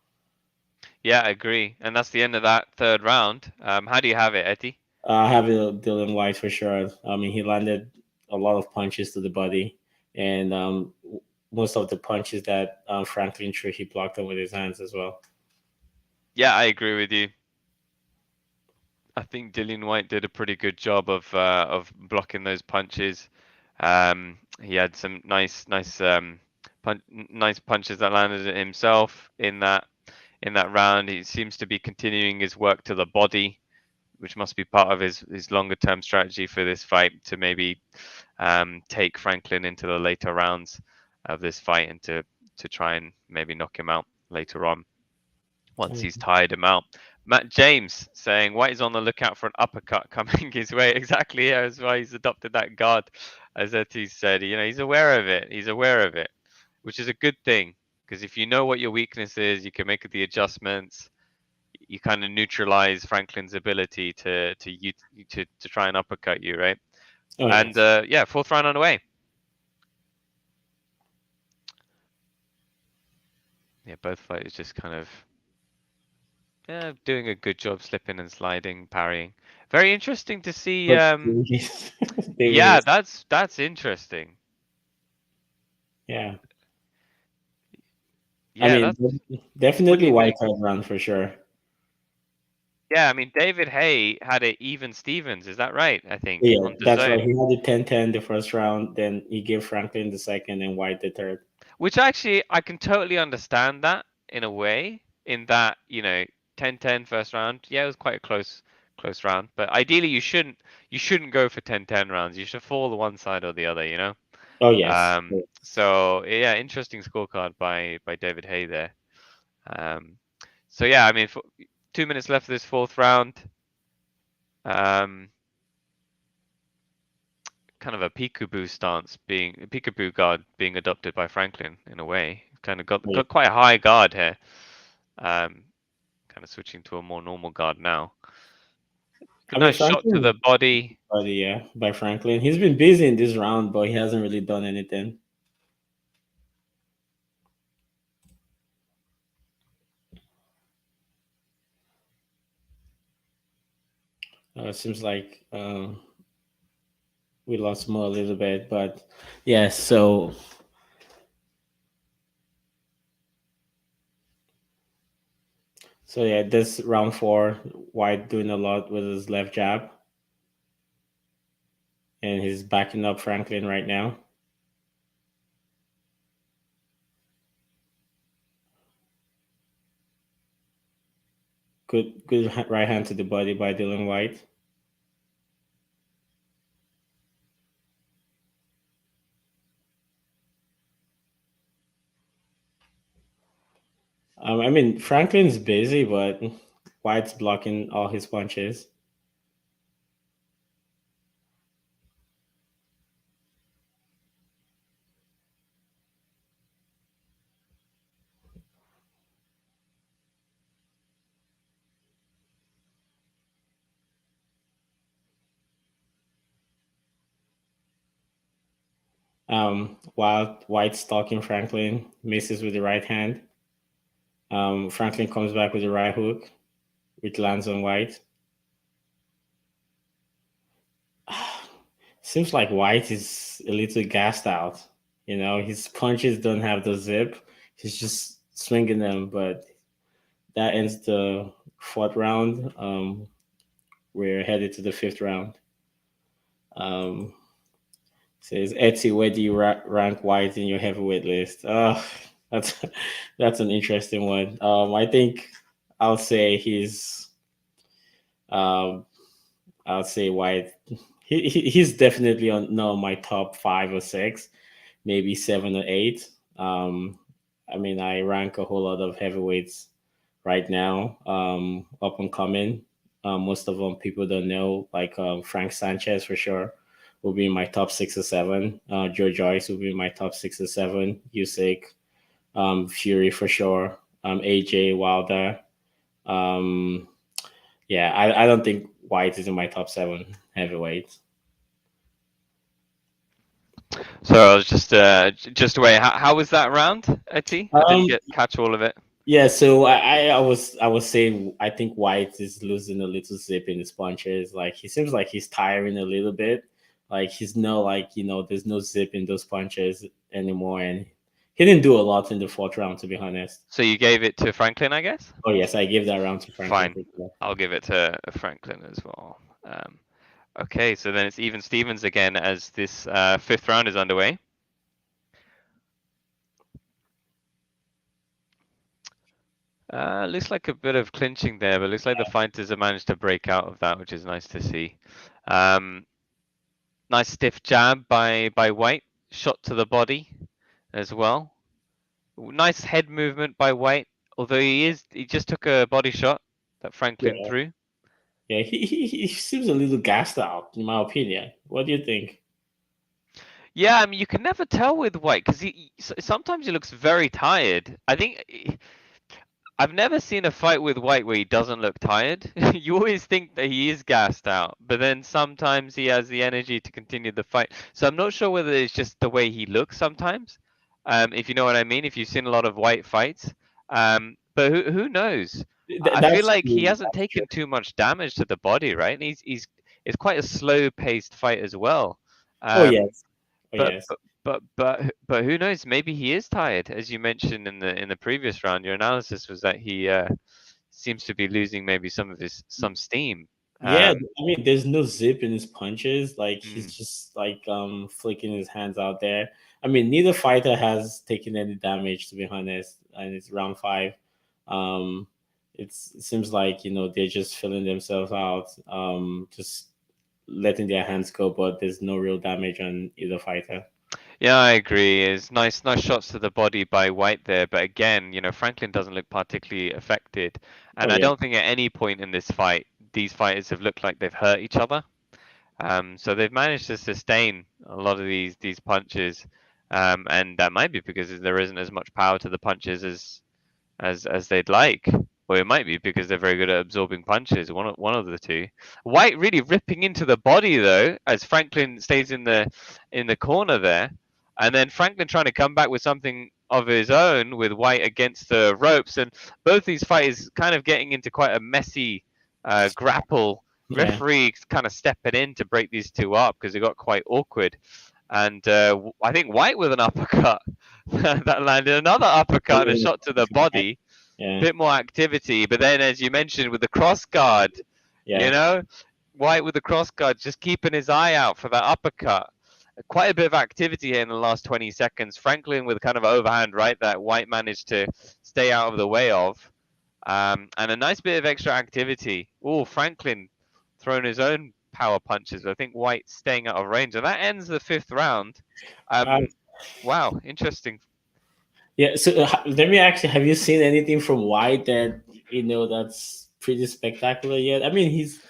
[SPEAKER 1] Yeah, I agree. And that's the end of that third round. How do you have it, Eddie?
[SPEAKER 2] I have Dillian White for sure. I mean, he landed a lot of punches to the body, and most of the punches that Franklin threw, he blocked them with his hands as well.
[SPEAKER 1] Yeah, I agree with you. I think Dillian Whyte did a pretty good job of blocking those punches. He had some nice punches that landed at himself in that round. He seems to be continuing his work to the body, which must be part of his longer term strategy for this fight, to maybe take Franklin into the later rounds of this fight and to try and maybe knock him out later on. once he's tired him out. Matt James saying White is on the lookout for an uppercut coming his way. Exactly, yeah, that's why he's adopted that guard. As Eti said, he's aware of it. He's aware of it, which is a good thing, because if you know what your weakness is, you can make the adjustments. You kind of neutralize Franklin's ability to try and uppercut you, right?
[SPEAKER 2] Oh,
[SPEAKER 1] and
[SPEAKER 2] yes.
[SPEAKER 1] yeah, fourth round on the way. Yeah, both fighters just kind of doing a good job slipping and sliding, parrying. Very interesting to see.
[SPEAKER 2] But
[SPEAKER 1] Yeah,
[SPEAKER 2] David,
[SPEAKER 1] that's interesting.
[SPEAKER 2] yeah. I
[SPEAKER 1] Yeah,
[SPEAKER 2] mean,
[SPEAKER 1] that's. What do
[SPEAKER 2] definitely
[SPEAKER 1] you
[SPEAKER 2] white
[SPEAKER 1] think?
[SPEAKER 2] card round for sure.
[SPEAKER 1] Yeah, I mean, David Hay had it even Stevens. Is that right? I think
[SPEAKER 2] Yeah,
[SPEAKER 1] on
[SPEAKER 2] that's right.
[SPEAKER 1] DAZN.
[SPEAKER 2] He had the 10-10 the first round, then he gave Franklin the second and White the third.
[SPEAKER 1] Which actually, I can totally understand that in a way, in that, 10-10 first round. Yeah, it was quite a close round. But ideally, you shouldn't go for 10-10 rounds. You should fall the one side or the other, you know?
[SPEAKER 2] Oh, yes.
[SPEAKER 1] So yeah, interesting scorecard by David Hay there. So yeah, I mean, 2 minutes left of this fourth round. Kind of a peekaboo peekaboo guard being adopted by Franklin in a way. Kind of got quite a high guard here. Kind of switching to a more normal guard now.
[SPEAKER 2] I mean,
[SPEAKER 1] Nice shot to the
[SPEAKER 2] Franklin,
[SPEAKER 1] body.
[SPEAKER 2] yeah, by Franklin. He's been busy in this round, but he hasn't really done anything. It seems like we lost more a little bit, but yeah. So yeah, this round 4, White doing a lot with his left jab, and he's backing up Franklin right now. Good right hand to the body by Dillian Whyte. I mean, Franklin's busy, but White's blocking all his punches. While White's stalking Franklin, misses with the right hand. Franklin comes back with the right hook, which lands on White. Seems like White is a little gassed out. His punches don't have the zip. He's just swinging them, but that ends the fourth round. We're headed to the fifth round. Says Etsy, where do you rank White in your heavyweight list? That's that's an interesting one. I think I'll say he's. Um, I'll say White. He's definitely on no my top 5 or 6, maybe 7 or 8. I mean, I rank a whole lot of heavyweights right now, up and coming. Most of them people don't know, like Frank Sanchez for sure will be in my top 6 or 7. Joe Joyce will be in my top 6 or 7. Usyk, Fury for sure. AJ Wilder. Um, yeah, I don't think White is in my top 7 heavyweights.
[SPEAKER 1] So I was just away. How was that round, Eti? I didn't catch all of it.
[SPEAKER 2] Yeah, so I was saying I think White is losing a little zip in his punches. Like he seems like he's tiring a little bit. Like he's no like there's no zip in those punches anymore, and he didn't do a lot in the fourth round to be honest.
[SPEAKER 1] So you gave it to Franklin, I guess?
[SPEAKER 2] Oh yes, I gave that round to Franklin.
[SPEAKER 1] Fine. I'll give it to Franklin as well. Okay, so then it's even Stevens again as this fifth round is underway. Looks like a bit of clinching there, but looks like the fighters have managed to break out of that, which is nice to see. Nice stiff jab by Whyte, shot to the body as well. Nice head movement by Whyte, Although he just took a body shot that Franklin
[SPEAKER 2] Yeah,
[SPEAKER 1] threw.
[SPEAKER 2] yeah. He seems a little gassed out, in my opinion. What do you think?
[SPEAKER 1] Yeah, I mean, you can never tell with Whyte because sometimes he looks very tired. I think I've never seen a fight with Whyte where he doesn't look tired. You always think that he is gassed out, but then sometimes he has the energy to continue the fight. So I'm not sure whether it's just the way he looks sometimes, if you know what I mean. If you've seen a lot of Whyte fights, but who knows? I feel
[SPEAKER 2] That's
[SPEAKER 1] like he
[SPEAKER 2] true.
[SPEAKER 1] hasn't
[SPEAKER 2] That's true.
[SPEAKER 1] taken too much damage to the body, right? And he's it's quite a slow-paced fight as well.
[SPEAKER 2] Oh
[SPEAKER 1] Um,
[SPEAKER 2] yes. Oh
[SPEAKER 1] but
[SPEAKER 2] yes.
[SPEAKER 1] but but who knows? Maybe he is tired, as you mentioned in the previous round. Your analysis was that he seems to be losing maybe some of his some steam.
[SPEAKER 2] Yeah,
[SPEAKER 1] Um,
[SPEAKER 2] I mean, there's no zip in his punches. Like
[SPEAKER 1] mm,
[SPEAKER 2] he's just like flicking his hands out there. I mean, neither fighter has taken any damage, to be honest. And it's round five. Um, it seems like they're just filling themselves out, just letting their hands go, but there's no real damage on either fighter.
[SPEAKER 1] yeah, I agree. It's nice shots to the body by Whyte there, but again, Franklin doesn't look particularly affected,
[SPEAKER 2] Oh
[SPEAKER 1] and I
[SPEAKER 2] yeah,
[SPEAKER 1] don't think at any point in this fight these fighters have looked like they've hurt each other. So they've managed to sustain a lot of these punches, and that might be because there isn't as much power to the punches as they'd like. Or it might be because they're very good at absorbing punches. One of the two. Whyte really ripping into the body though, as Franklin stays in the corner there, and then Franklin trying to come back with something of his own with Whyte against the ropes, and both these fighters kind of getting into quite a messy grapple.
[SPEAKER 2] yeah.
[SPEAKER 1] Referee kind of stepping in to break these two up because it got quite awkward. And I think Whyte with an uppercut that landed another uppercut and a shot to the body.
[SPEAKER 2] Yeah,
[SPEAKER 1] Bit more activity, but then as you mentioned with the cross guard, you
[SPEAKER 2] yeah.
[SPEAKER 1] know, Whyte with the cross guard just keeping his eye out for that uppercut. Quite a bit of activity here in the last 20 seconds. Franklin with kind of overhand right that Whyte managed to stay out of the way of. And a nice bit of extra activity. Oh, Franklin throwing his own power punches. I think Whyte staying out of range. And that ends the fifth round.
[SPEAKER 2] Uh,
[SPEAKER 1] Wow, interesting.
[SPEAKER 2] Yeah, so let me ask you: have you seen anything from White that that's pretty spectacular yet? I mean, he's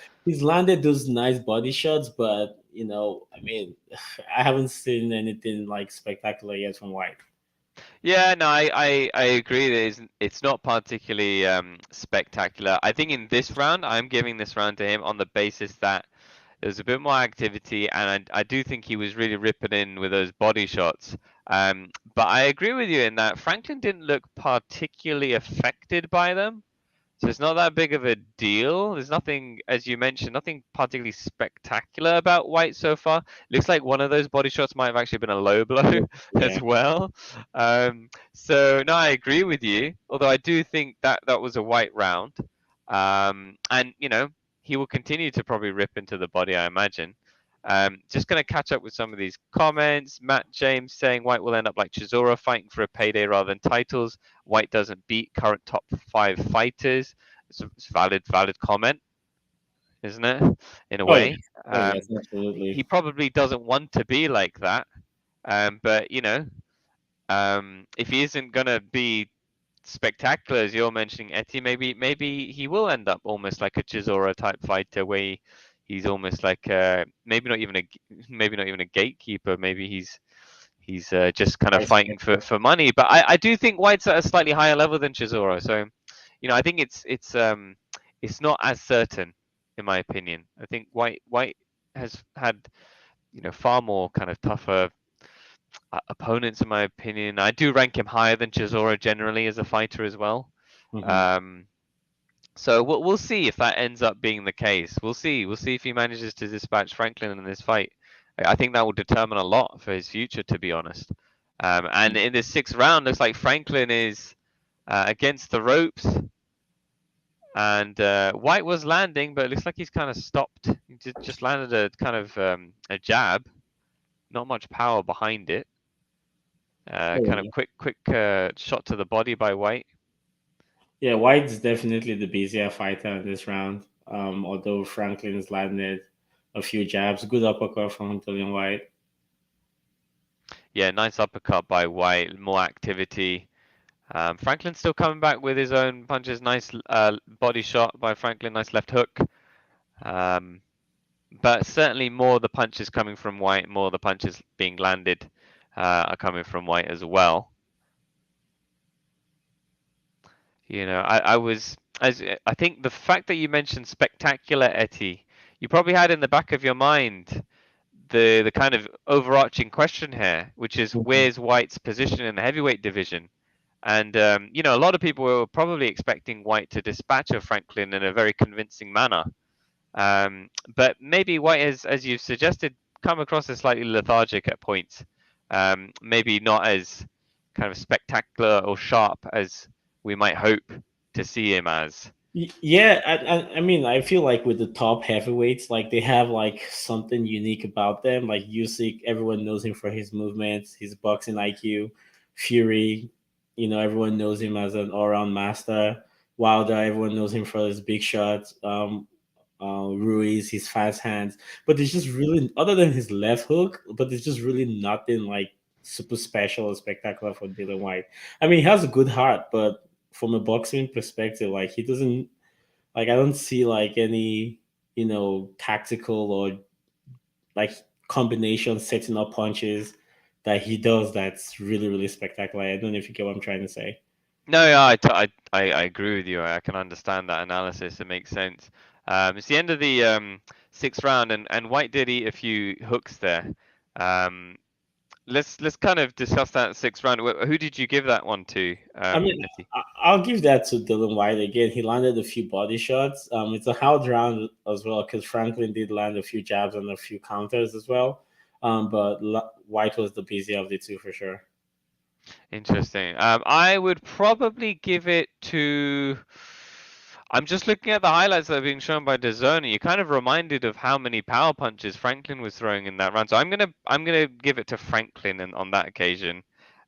[SPEAKER 2] landed those nice body shots, but I mean, I haven't seen anything like spectacular yet from White.
[SPEAKER 1] Yeah, no, I agree. It's not particularly spectacular. I think in this round, I'm giving this round to him on the basis that there's a bit more activity, and I do think he was really ripping in with those body shots. But I agree with you in that Franklin didn't look particularly affected by them. So it's not that big of a deal. There's nothing, as you mentioned, nothing particularly spectacular about Whyte so far. Looks like one of those body shots might have actually been a low blow
[SPEAKER 2] Yeah.
[SPEAKER 1] as well. So no, I agree with you. Although I do think that that was a Whyte round, and he will continue to probably rip into the body, I imagine. Just going to catch up with some of these comments. Matt James saying Whyte will end up like Chisora, fighting for a payday rather than titles. Whyte doesn't beat current top 5 fighters. It's a valid comment, isn't it? In a
[SPEAKER 2] Oh
[SPEAKER 1] way,
[SPEAKER 2] yes. Oh yes, absolutely.
[SPEAKER 1] he probably doesn't want to be like that. But if he isn't gonna be spectacular, as you're mentioning, Etty, maybe he will end up almost like a Chisora type fighter, where he's almost like maybe not even a gatekeeper. Maybe he's just kind of
[SPEAKER 2] Nice.
[SPEAKER 1] fighting for money. But I do think White's at a slightly higher level than Chisora, so I think it's not as certain in my opinion. I think White has had far more kind of tougher opponents in my opinion. I do rank him higher than Chisora generally as a fighter as well.
[SPEAKER 2] Hmm.
[SPEAKER 1] Um, so we'll see if that ends up being the case. We'll see if he manages to dispatch Franklin in this fight. I think that will determine a lot for his future, to be honest. And in this sixth round, looks like Franklin is against the ropes, and Whyte was landing, but it looks like he's kind of stopped. He just landed a kind of a jab, not much power behind it.
[SPEAKER 2] Oh
[SPEAKER 1] Kind of
[SPEAKER 2] yeah.
[SPEAKER 1] quick shot to the body by Whyte.
[SPEAKER 2] Yeah, White's definitely the busier fighter in this round. Although Franklin's landed a few jabs, good uppercut from Dillian White.
[SPEAKER 1] Yeah, nice uppercut by Whyte, more activity. Franklin's still coming back with his own punches. Nice body shot by Franklin. Nice left hook. But certainly more the punches coming from Whyte, more the punches being landed are coming from Whyte as well. You know, I think the fact that you mentioned spectacular Etty, you probably had in the back of your mind the kind of overarching question here, which is where's Whyte's position in the heavyweight division? And you know, a lot of people were probably expecting Whyte to dispatch of Franklin in a very convincing manner. But maybe Whyte has, as you've suggested, come across as slightly lethargic at points. Maybe not as kind of spectacular or sharp as we might hope to see him as.
[SPEAKER 2] Yeah, I mean, I feel like with the top heavyweights, like they have like something unique about them. Like Usyk, everyone knows him for his movements, his boxing IQ. Fury, everyone knows him as an all-round master. Wilder, everyone knows him for his big shots. Ruiz, his fast hands, but there's just really, other than his left hook, but there's just really nothing like super special or spectacular for Dillian Whyte. I mean, he has a good heart, but from a boxing perspective, like he doesn't, like I don't see like any, tactical or like combination setting up punches that he does that's really, really spectacular. I don't know if you get what I'm trying to say.
[SPEAKER 1] No, yeah, I agree with you. I can understand that analysis. It makes sense. It's the end of the sixth round, and Whyte did eat a few hooks there. Um, let's kind of discuss that sixth round. Who did you give that one to,
[SPEAKER 2] I mean,
[SPEAKER 1] Etty?
[SPEAKER 2] I'll give that to Dylan White again. He landed a few body shots. It's a hard round as well because Franklin did land a few jabs and a few counters as well. But White was the busier of the two for sure.
[SPEAKER 1] Interesting. I would probably give it to. I'm just looking at the highlights that are being shown by DAZN, and you're kind of reminded of how many power punches Franklin was throwing in that round. So I'm gonna give it to Franklin on that occasion,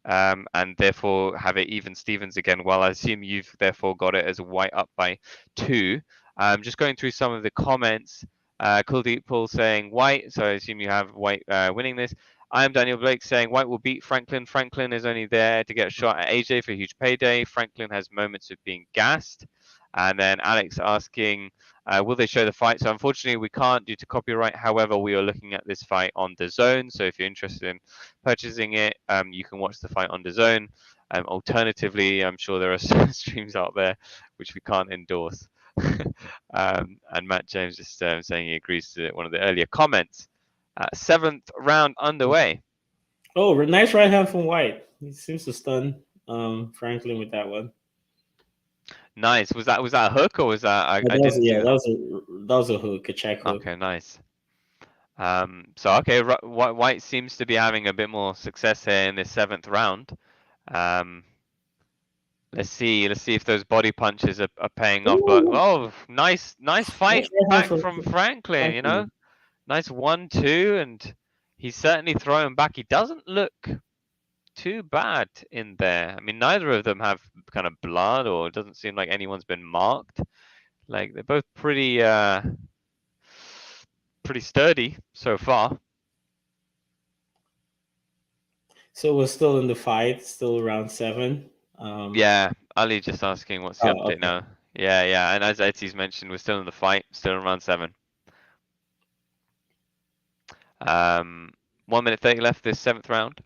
[SPEAKER 1] and therefore have it even Stevens again. Well, I assume you've therefore got it as Whyte up by 2. Just going through some of the comments. Kuldeep Paul saying Whyte, so I assume you have Whyte winning this. I am Daniel Blake saying Whyte will beat Franklin. Franklin is only there to get a shot at AJ for a huge payday. Franklin has moments of being gassed. And then Alex asking, will they show the fight? So unfortunately, we can't due to copyright. However, we are looking at this fight on DAZN. So if you're interested in purchasing it, you can watch the fight on DAZN. Alternatively, I'm sure there are streams out there which we can't endorse. And Matt James just saying he agrees to one of the earlier comments. Seventh round underway.
[SPEAKER 2] Oh, nice right hand from White. He seems to stun Franklin with that one.
[SPEAKER 1] Nice. Was that a hook or was that? I didn't see that.
[SPEAKER 2] That was a hook, a check hook.
[SPEAKER 1] Okay, nice. So okay, Whyte seems to be having a bit more success here in this seventh round. Let's see if those body punches are paying off. But oh, nice fight back from Franklin. You know, nice 1-2, and he's certainly throwing back. He doesn't look too bad in there. I mean, neither of them have kind of blood, or it doesn't seem like anyone's been marked. Like they're both pretty sturdy so far.
[SPEAKER 2] So we're still in the fight, still round 7.
[SPEAKER 1] Yeah, Ali just asking what's the update
[SPEAKER 2] okay.
[SPEAKER 1] now. Yeah, and as Etsy's mentioned, we're still in the fight, still in round 7. 1 minute 30 left this 7th round.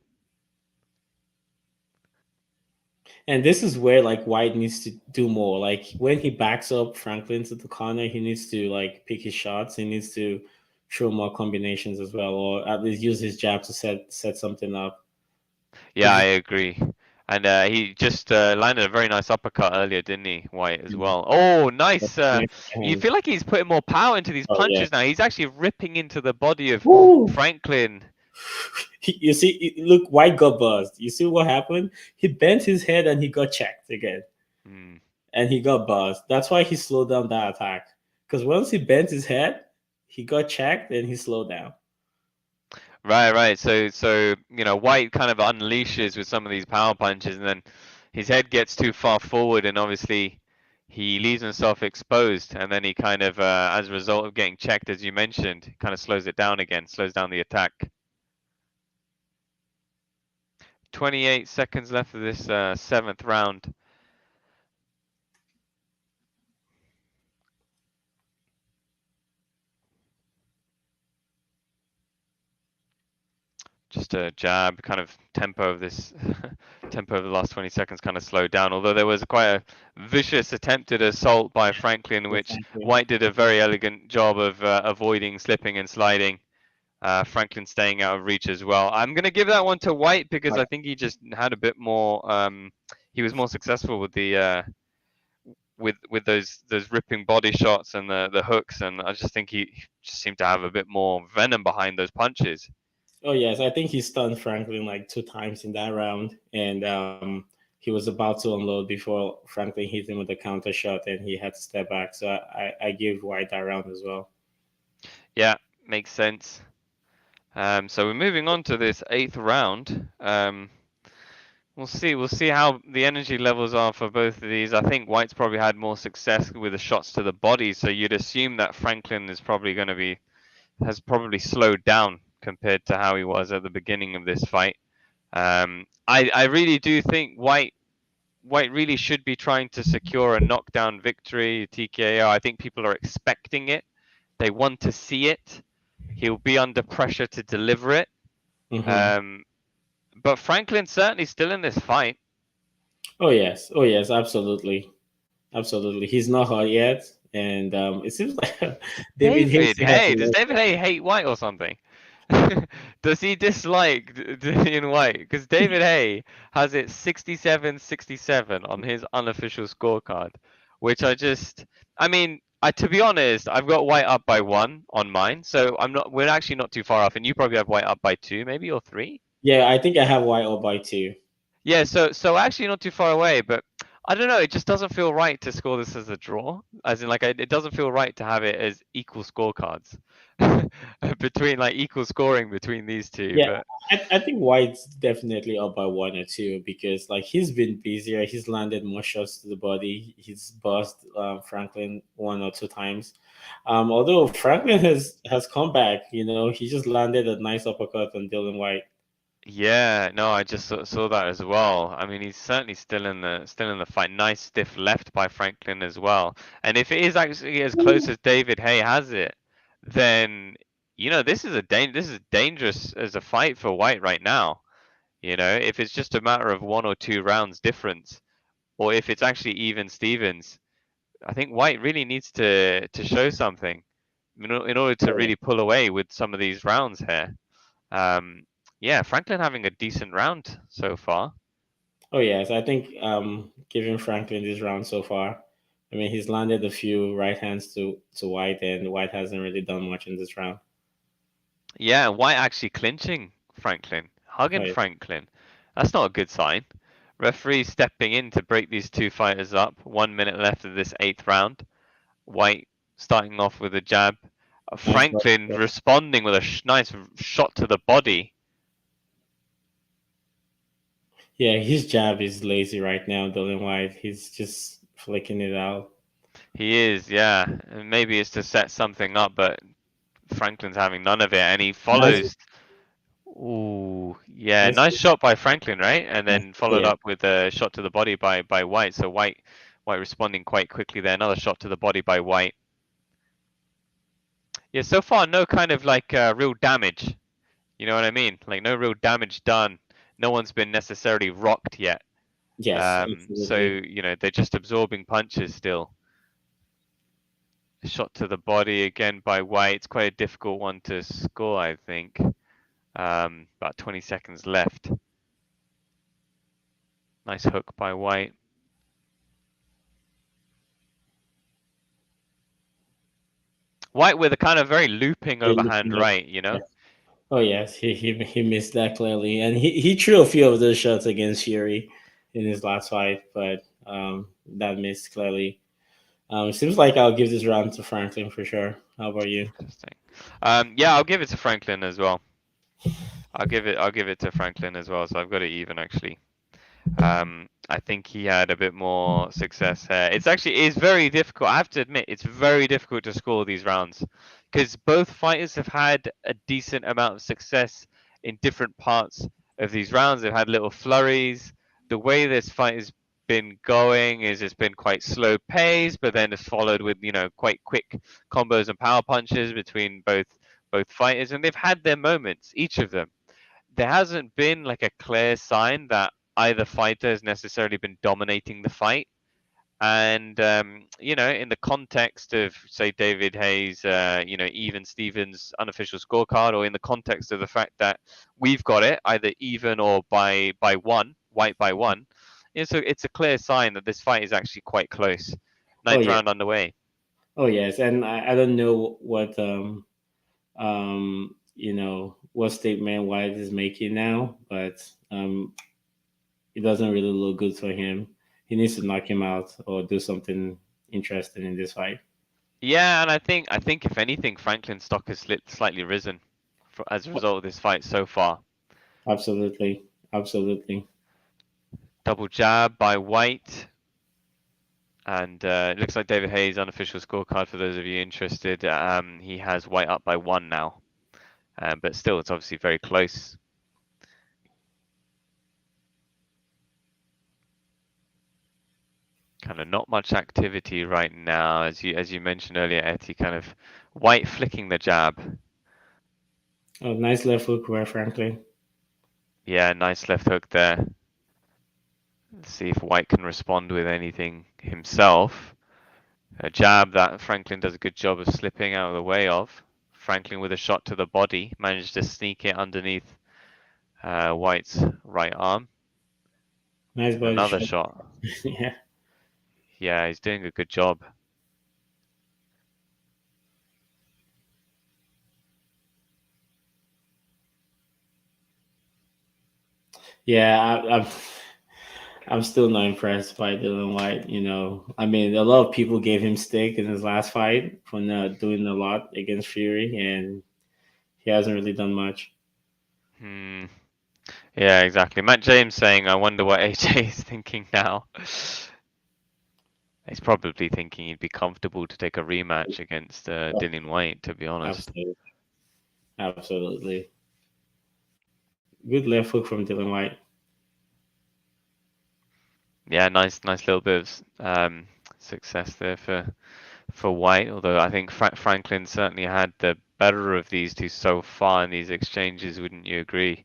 [SPEAKER 2] And this is where like White needs to do more. Like when he backs up Franklin to the corner, he needs to like pick his shots. He needs to throw more combinations as well, or at least use his jab to set something up.
[SPEAKER 1] Yeah, I agree. And he just landed a very nice uppercut earlier, didn't he, Whyte, as well? Oh, nice. You feel like he's putting more power into these punches now. He's actually ripping into the body of Franklin.
[SPEAKER 2] You see, look, White got buzzed. You see what happened? He bent his head and he got checked again. And he got buzzed. That's why he slowed down that attack. Because once he bent his head, he got checked and he slowed down.
[SPEAKER 1] Right. So you know, Whyte kind of unleashes with some of these power punches, and then his head gets too far forward, and obviously he leaves himself exposed, and then he kind of, as a result of getting checked, as you mentioned, kind of slows it down again, slows down the attack. 28 seconds left of this 7th round. Just a jab, kind of tempo of this tempo of the last 20 seconds kind of slowed down. Although there was quite a vicious attempted assault by Franklin, which
[SPEAKER 2] Exactly.
[SPEAKER 1] Whyte did a very elegant job of avoiding slipping and sliding. Franklin staying out of reach as well. I'm going to give that one to Whyte because I think he just had a bit more. He was more successful with the with those ripping body shots and the hooks, and I just think he just seemed to have a bit more venom behind those punches.
[SPEAKER 2] Oh yes, I think he stunned Franklin like 2 times in that round, and he was about to unload before Franklin hit him with a counter shot, and he had to step back. So I give Whyte that round as well.
[SPEAKER 1] Yeah, makes sense. So we're moving on to this 8th round. We'll see how the energy levels are for both of these. I think Whyte's probably had more success with the shots to the body, so you'd assume that Franklin is probably going to be has probably slowed down compared to how he was at the beginning of this fight. I really do think Whyte really should be trying to secure a knockdown victory, TKO. I think people are expecting it. They want to see it. He'll be under pressure to deliver it.
[SPEAKER 2] Hmm.
[SPEAKER 1] But Franklin's certainly still in this fight.
[SPEAKER 2] Oh yes, absolutely, absolutely. He's not hot yet, and it seems like David Hayes
[SPEAKER 1] David
[SPEAKER 2] still has
[SPEAKER 1] Hay,
[SPEAKER 2] a
[SPEAKER 1] does
[SPEAKER 2] lot.
[SPEAKER 1] David Hay hate Whyte or something? Does he dislike Dillian Whyte? Because David Hay has it 67-67 on his unofficial scorecard, which I mean, to be honest, I've got Whyte up by 1 on mine, so we're actually not too far off, and you probably have Whyte up by 2, maybe, or 3.
[SPEAKER 2] Yeah, I think I have Whyte all by two.
[SPEAKER 1] Yeah, so actually not too far away, but I don't know. It just doesn't feel right to score this as a draw. As in, like, it doesn't feel right to have it as equal scorecards between like equal scoring between these two.
[SPEAKER 2] Yeah,
[SPEAKER 1] But
[SPEAKER 2] I think White's definitely up by 1 or 2 because like he's been busier. He's landed more shots to the body. He's buzzed Franklin 1 or 2 times. Although Franklin has come back, he just landed a nice uppercut on Dylan White.
[SPEAKER 1] yeah, no, I just saw that as well. I mean, he's certainly still in the fight. Nice stiff left by Franklin as well. And if it is actually as close as David Hay has it, then this is dangerous as a fight for Whyte right now. If it's just a matter of 1 or 2 rounds difference, or if it's actually even Stevens, I think Whyte really needs to show something in order to
[SPEAKER 2] Oh,
[SPEAKER 1] really pull away with some of these rounds here. Um, yeah, Franklin having a decent round so far.
[SPEAKER 2] oh yes, I think giving Franklin this round so far. I mean, he's landed a few right hands to White, and White hasn't really done much in this round.
[SPEAKER 1] Yeah, Whyte actually clinching Franklin,
[SPEAKER 2] Oh,
[SPEAKER 1] hugging
[SPEAKER 2] yeah.
[SPEAKER 1] Franklin. That's not a good sign. Referee stepping in to break these two fighters up. 1 minute left of this 8th round. Whyte starting off with a jab.
[SPEAKER 2] Nice.
[SPEAKER 1] Franklin responding with a nice shot to the body.
[SPEAKER 2] Yeah, his jab is lazy right now, Dylan White. He's just flicking it out.
[SPEAKER 1] He is, yeah. And maybe it's to set something up, but Franklin's having none of it, and he
[SPEAKER 2] Nice,
[SPEAKER 1] follows. Ooh, yeah,
[SPEAKER 2] nice.
[SPEAKER 1] nice shot by Franklin, right? And
[SPEAKER 2] Oh
[SPEAKER 1] then followed
[SPEAKER 2] yeah,
[SPEAKER 1] up with a shot to the body by Whyte. So Whyte responding quite quickly there. Another shot to the body by Whyte. Yeah, so far no kind of like real damage. You know what I mean? Like no real damage done. No one's been necessarily rocked yet.
[SPEAKER 2] yes,
[SPEAKER 1] So
[SPEAKER 2] absolutely.
[SPEAKER 1] they're just absorbing punches still. Shot to the body again by Whyte. It's quite a difficult one to score, I think. About 20 seconds left. Nice hook by Whyte. Whyte with a kind of very looping
[SPEAKER 2] Very
[SPEAKER 1] overhand
[SPEAKER 2] looking up.
[SPEAKER 1] right,
[SPEAKER 2] Yes. Oh yes, he missed that clearly, and he threw a few of those shots against Fury in his last fight, but that missed clearly. Seems like I'll give this round to Franklin for sure. How about you?
[SPEAKER 1] Interesting. Yeah, I'll give it to Franklin as well. I'll give it to Franklin as well. So I've got it even actually. I think he had a bit more success here. It's very difficult. I have to admit, it's very difficult to score these rounds because both fighters have had a decent amount of success in different parts of these rounds. They've had little flurries. The way this fight has been going is it's been quite slow pace, but then it's followed with quite quick combos and power punches between both fighters, and they've had their moments, each of them. There hasn't been like a clear sign that either fighter has necessarily been dominating the fight. And in the context of, say, David Hayes, even Stevens' unofficial scorecard, or in the context of the fact that we've got it either even or by one, Whyte by one, it's a clear sign that this fight is actually quite close.
[SPEAKER 2] Oh
[SPEAKER 1] Ninth
[SPEAKER 2] yeah.
[SPEAKER 1] round underway.
[SPEAKER 2] Oh yes, and I don't know what what statement White is making now, but it doesn't really look good for him. He needs to knock him out or do something interesting in this fight.
[SPEAKER 1] Yeah, and I think if anything, Franklin's stock has slightly risen as a result of this fight so far.
[SPEAKER 2] Absolutely, absolutely.
[SPEAKER 1] Double jab by Whyte. And it looks like David Hayes' unofficial scorecard, for those of you interested, he has Whyte up by one now. But still, it's obviously very close. Kind of not much activity right now, as you mentioned earlier, Etty. Kind of Whyte flicking the jab.
[SPEAKER 2] Oh, nice left hook by Franklin.
[SPEAKER 1] Yeah, nice left hook there. Let's see if Whyte can respond with anything himself. A jab that Franklin does a good job of slipping out of the way of. Franklin with a shot to the body, managed to sneak it underneath Whyte's right arm.
[SPEAKER 2] Nice
[SPEAKER 1] And
[SPEAKER 2] body
[SPEAKER 1] another
[SPEAKER 2] shot.
[SPEAKER 1] shot.
[SPEAKER 2] Yeah.
[SPEAKER 1] Yeah, he's doing a good job.
[SPEAKER 2] Yeah, I'm still not impressed by Dylan White. I mean, a lot of people gave him stick in his last fight for not doing a lot against Fury, and he hasn't really done much.
[SPEAKER 1] Hmm. Yeah, exactly. Matt James saying, "I wonder what AJ is thinking now." He's probably thinking he'd be comfortable to take a rematch against
[SPEAKER 2] Oh,
[SPEAKER 1] Dillian Whyte, to be honest.
[SPEAKER 2] absolutely, absolutely. Good left hook from Dylan White.
[SPEAKER 1] Yeah, nice little bit of success there for Whyte. Although I think Franklin certainly had the better of these two so far in these exchanges. Wouldn't you agree?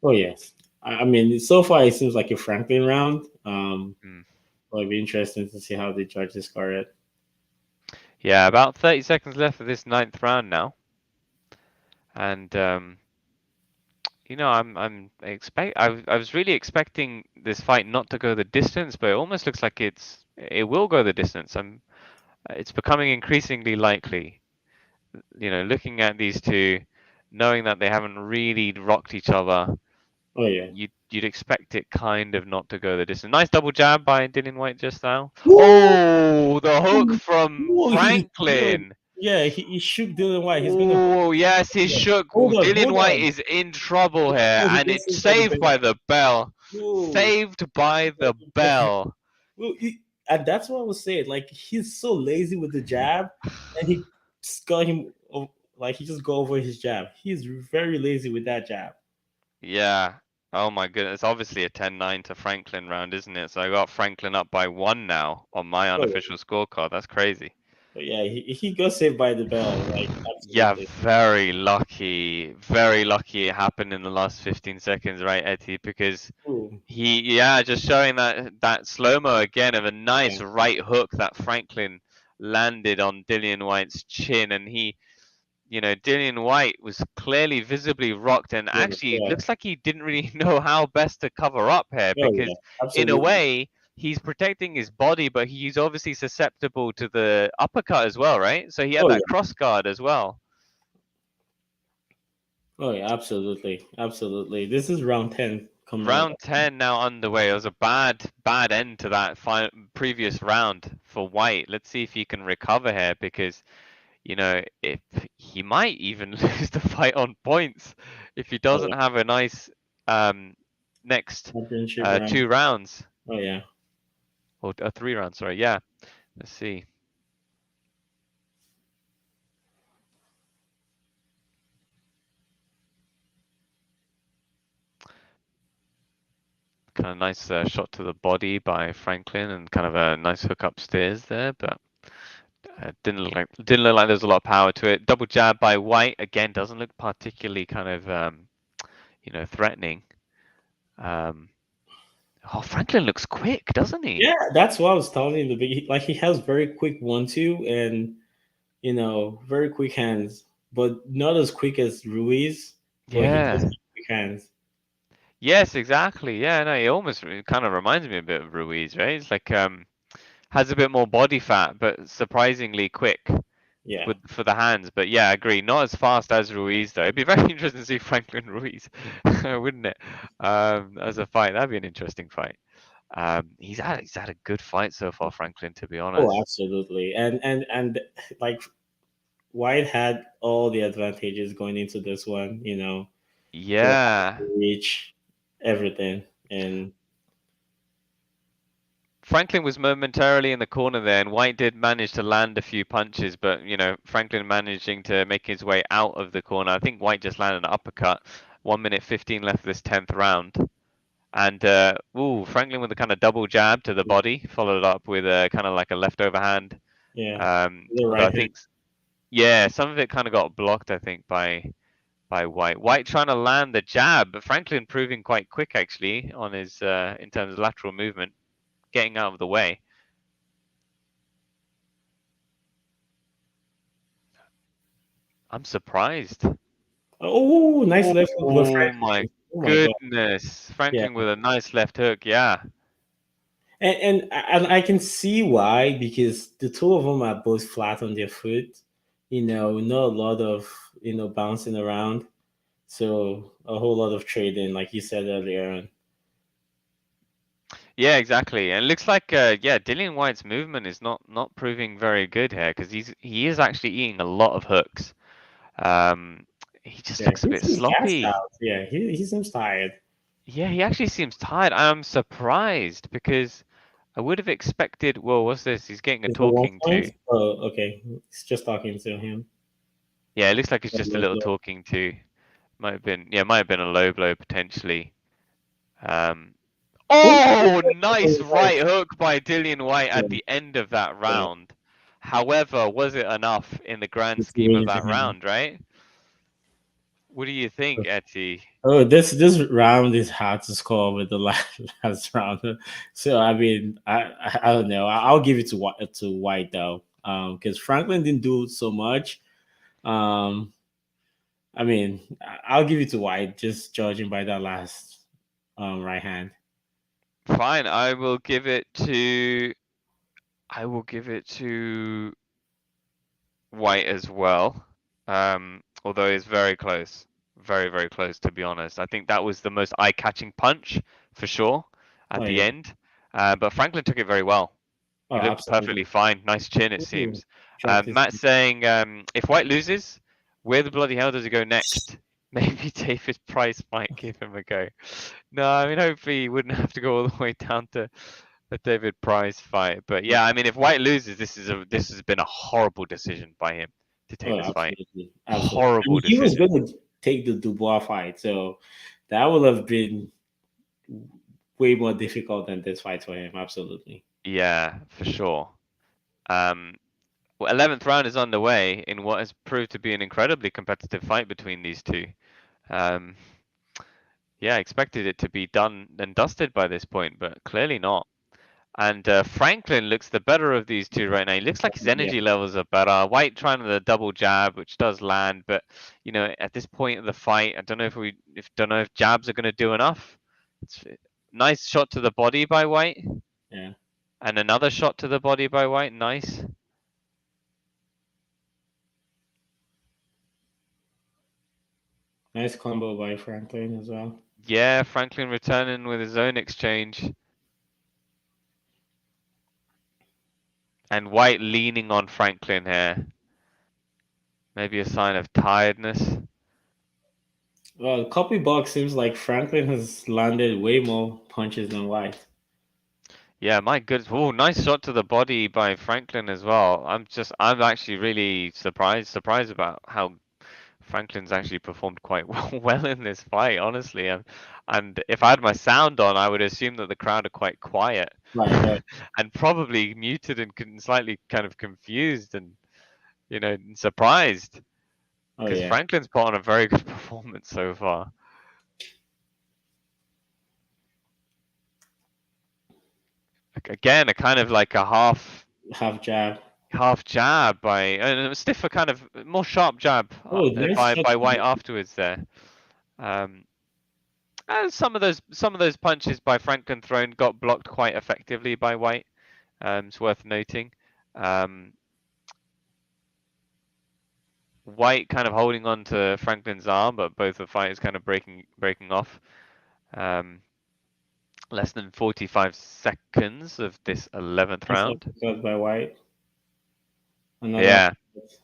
[SPEAKER 2] Oh yes, I mean, so far it seems like a Franklin round.
[SPEAKER 1] Mm.
[SPEAKER 2] But it'll be interesting to see how the judges score it.
[SPEAKER 1] Yeah, about 30 seconds left of this ninth round now, and I was really expecting this fight not to go the distance, but it almost looks like it will go the distance. It's becoming increasingly likely. Looking at these two, knowing that they haven't really rocked each other,
[SPEAKER 2] Oh yeah.
[SPEAKER 1] you'd expect it kind of not to go the distance. Nice double jab by Dillian Whyte just now.
[SPEAKER 2] Woo!
[SPEAKER 1] Oh, the hook from
[SPEAKER 2] Woo!
[SPEAKER 1] Franklin.
[SPEAKER 2] Yeah, he shook Dylan White. He's gonna
[SPEAKER 1] Oh, yes, he shook. Dillian
[SPEAKER 2] hold
[SPEAKER 1] Whyte
[SPEAKER 2] on.
[SPEAKER 1] is in trouble here,
[SPEAKER 2] Oh, he
[SPEAKER 1] and
[SPEAKER 2] got
[SPEAKER 1] it's
[SPEAKER 2] saved by the
[SPEAKER 1] saved
[SPEAKER 2] bell.
[SPEAKER 1] by the bell.
[SPEAKER 2] Whoa.
[SPEAKER 1] Saved by the bell.
[SPEAKER 2] Well, and that's what I was saying. Like he's so lazy with the jab, and he just got him. Like he just go over his jab. He's very lazy with that jab.
[SPEAKER 1] Yeah. Oh my goodness. Obviously a 10-9 to Franklin round, isn't it? So I got Franklin up by one now on my
[SPEAKER 2] Oh yeah.
[SPEAKER 1] unofficial scorecard. That's crazy.
[SPEAKER 2] But yeah, he got saved by the bell. Like
[SPEAKER 1] Yeah,
[SPEAKER 2] absolutely.
[SPEAKER 1] very lucky. Very lucky it happened in the last 15 seconds, right, Etty? Because
[SPEAKER 2] Ooh,
[SPEAKER 1] yeah, just showing that slow-mo again of a
[SPEAKER 2] yeah.
[SPEAKER 1] nice right hook that Franklin landed on Dillian Whyte's chin, and Dillian Whyte was clearly visibly rocked, and
[SPEAKER 2] Yeah,
[SPEAKER 1] actually
[SPEAKER 2] yeah.
[SPEAKER 1] looks like he didn't really know how best to cover up here,
[SPEAKER 2] Oh yeah,
[SPEAKER 1] because in a
[SPEAKER 2] absolutely.
[SPEAKER 1] way he's protecting his body, but he's obviously susceptible to the uppercut as well, right? So he had
[SPEAKER 2] Oh
[SPEAKER 1] that
[SPEAKER 2] yeah.
[SPEAKER 1] cross guard as well.
[SPEAKER 2] Oh yeah, absolutely, absolutely. This is round 10 coming up.
[SPEAKER 1] Round 10 now underway. It was a bad end to that previous round for Whyte. Let's see if he can recover here, because if he might even lose the fight on points if he
[SPEAKER 2] Oh
[SPEAKER 1] doesn't
[SPEAKER 2] yeah,
[SPEAKER 1] have a nice next
[SPEAKER 2] championship round.
[SPEAKER 1] two rounds,
[SPEAKER 2] Oh yeah.
[SPEAKER 1] or 3 rounds. Sorry, yeah. Let's see. Kind of nice shot to the body by Franklin, and kind of a nice hook upstairs there, but didn't look like there's a lot of power to it. Double jab by Whyte again doesn't look particularly kind of threatening. Um, oh, Franklin looks quick, doesn't he?
[SPEAKER 2] Yeah, that's what I was telling you in the beginning. Like he has very quick 1-2 and very quick hands, but not as quick as Ruiz. But he does
[SPEAKER 1] Yeah.
[SPEAKER 2] have quick hands.
[SPEAKER 1] Yes, exactly. Yeah, no, he almost kind of reminds me a bit of Ruiz, right? It's like has a bit more body fat, but surprisingly quick
[SPEAKER 2] Yeah.
[SPEAKER 1] with for the hands. But yeah, I agree. Not as fast as Ruiz though. It'd be very interesting to see Franklin Ruiz, wouldn't it? As a fight, that'd be an interesting fight. He's had a good fight so far, Franklin, to be
[SPEAKER 2] Oh,
[SPEAKER 1] honest.
[SPEAKER 2] absolutely. And like White had all the advantages going into this one. The
[SPEAKER 1] Yeah.
[SPEAKER 2] reach, everything, and
[SPEAKER 1] Franklin was momentarily in the corner there, and Whyte did manage to land a few punches, but Franklin managing to make his way out of the corner. I think Whyte just landed an uppercut. 1 minute 15 left of this 10th round. And Franklin with a kind of double jab to the body, followed up with a kind of like a left overhand.
[SPEAKER 2] yeah, the
[SPEAKER 1] Although
[SPEAKER 2] right
[SPEAKER 1] I
[SPEAKER 2] hand.
[SPEAKER 1] think, yeah, some of it kind of got blocked, I think, by Whyte. Whyte trying to land the jab, but Franklin proving quite quick actually on his in terms of lateral movement, getting out of the way. I'm surprised.
[SPEAKER 2] Oh, nice left hook with
[SPEAKER 1] Oh my
[SPEAKER 2] Franklin. Oh my god.
[SPEAKER 1] goodness.
[SPEAKER 2] Yeah.
[SPEAKER 1] Franklin with a nice left hook. Yeah.
[SPEAKER 2] And I can see why, because the two of them are both flat on their foot. Not a lot of bouncing around. So a whole lot of trading, like you said earlier on.
[SPEAKER 1] Yeah, exactly. And it looks like Dillian Whyte's movement is not proving very good here because he is actually eating a lot of hooks. Um, he just
[SPEAKER 2] Yeah,
[SPEAKER 1] looks a
[SPEAKER 2] he
[SPEAKER 1] bit
[SPEAKER 2] seems gassed
[SPEAKER 1] sloppy.
[SPEAKER 2] out. Yeah, he seems tired.
[SPEAKER 1] Yeah, he actually seems tired. I'm surprised because I would have expected, well, what's this? He's getting a
[SPEAKER 2] Is the one
[SPEAKER 1] talking
[SPEAKER 2] point?
[SPEAKER 1] to.
[SPEAKER 2] Oh, okay. It's just talking to him.
[SPEAKER 1] Yeah, it looks like it's just a
[SPEAKER 2] Low
[SPEAKER 1] little
[SPEAKER 2] blow.
[SPEAKER 1] talking to. Might have been a low blow potentially. Um,
[SPEAKER 2] Oh,
[SPEAKER 1] Oh, nice
[SPEAKER 2] right.
[SPEAKER 1] right hook by Dillian Whyte
[SPEAKER 2] Yeah,
[SPEAKER 1] at the end of that
[SPEAKER 2] yeah.
[SPEAKER 1] round. However, was it enough in the grand
[SPEAKER 2] It's
[SPEAKER 1] scheme of
[SPEAKER 2] winning for
[SPEAKER 1] that
[SPEAKER 2] him.
[SPEAKER 1] round, right? What do you think, Etty?
[SPEAKER 2] Oh, this round is hard to score with the last round. So I mean, I don't know. I'll give it to White though, because Franklin didn't do so much. Um, I mean, I'll give it to White just judging by that last right hand.
[SPEAKER 1] Fine, I will give it to White as well. Although it's very close. Very, very close to be honest. I think that was the most eye-catching punch for sure
[SPEAKER 2] Oh
[SPEAKER 1] at the
[SPEAKER 2] yeah,
[SPEAKER 1] end. But Franklin took it very well.
[SPEAKER 2] oh
[SPEAKER 1] He looked
[SPEAKER 2] absolutely.
[SPEAKER 1] perfectly fine. Nice chin, it
[SPEAKER 2] Ooh,
[SPEAKER 1] seems.
[SPEAKER 2] dropped his.
[SPEAKER 1] Matt saying, if White loses, where the bloody hell does he go next? Maybe David Price might give him a go. No, I mean, hopefully he wouldn't have to go all the way down to the David Price fight. But yeah, I mean, if White loses, this has been a horrible decision by him to take
[SPEAKER 2] Oh,
[SPEAKER 1] this fight.
[SPEAKER 2] absolutely, absolutely. I
[SPEAKER 1] Horrible
[SPEAKER 2] mean, he was
[SPEAKER 1] decision.
[SPEAKER 2] going to take the Dubois fight, so that would have been way more difficult than this fight for him. Absolutely.
[SPEAKER 1] Yeah, for sure. Um, well, 11th round is underway in what has proved to be an incredibly competitive fight between these two. Um, yeah, I expected it to be done and dusted by this point, but clearly not. And Franklin looks the better of these two right now. He looks like his
[SPEAKER 2] Yeah.
[SPEAKER 1] energy levels are better. White trying the double jab, which does land, but at this point of the fight, I don't know if jabs are going to do enough. It's nice shot to the body by White,
[SPEAKER 2] Yeah.
[SPEAKER 1] and another shot to the body by White. Nice.
[SPEAKER 2] Nice combo by Franklin as well.
[SPEAKER 1] Yeah, Franklin returning with his own exchange, and White leaning on Franklin here. Maybe a sign of tiredness.
[SPEAKER 2] Well, copy box seems like Franklin has landed way more punches than White.
[SPEAKER 1] Yeah, my goodness. Oh, nice shot to the body by Franklin as well. I'm actually really surprised about how Franklin's actually performed quite well in this fight, honestly. And if I had my sound on, I would assume that the crowd are quite quiet
[SPEAKER 2] Right.
[SPEAKER 1] and probably muted and slightly kind of confused and, surprised
[SPEAKER 2] Oh
[SPEAKER 1] because
[SPEAKER 2] yeah.
[SPEAKER 1] Franklin's put on a very good performance so far. Again, a kind of like a
[SPEAKER 2] Half jab.
[SPEAKER 1] half jab by a stiffer kind of more sharp jab
[SPEAKER 2] Oh, nice
[SPEAKER 1] by
[SPEAKER 2] shot.
[SPEAKER 1] Whyte afterwards there. Um, some of those punches by Franklin thrown got blocked quite effectively by Whyte. It's worth noting. Whyte kind of holding on to Franklin's arm, but both the fighters kind of breaking off. Less than 45 seconds of this 11th
[SPEAKER 2] Nice
[SPEAKER 1] round.
[SPEAKER 2] uppercut by Whyte. Another
[SPEAKER 1] Yeah.
[SPEAKER 2] uppercut.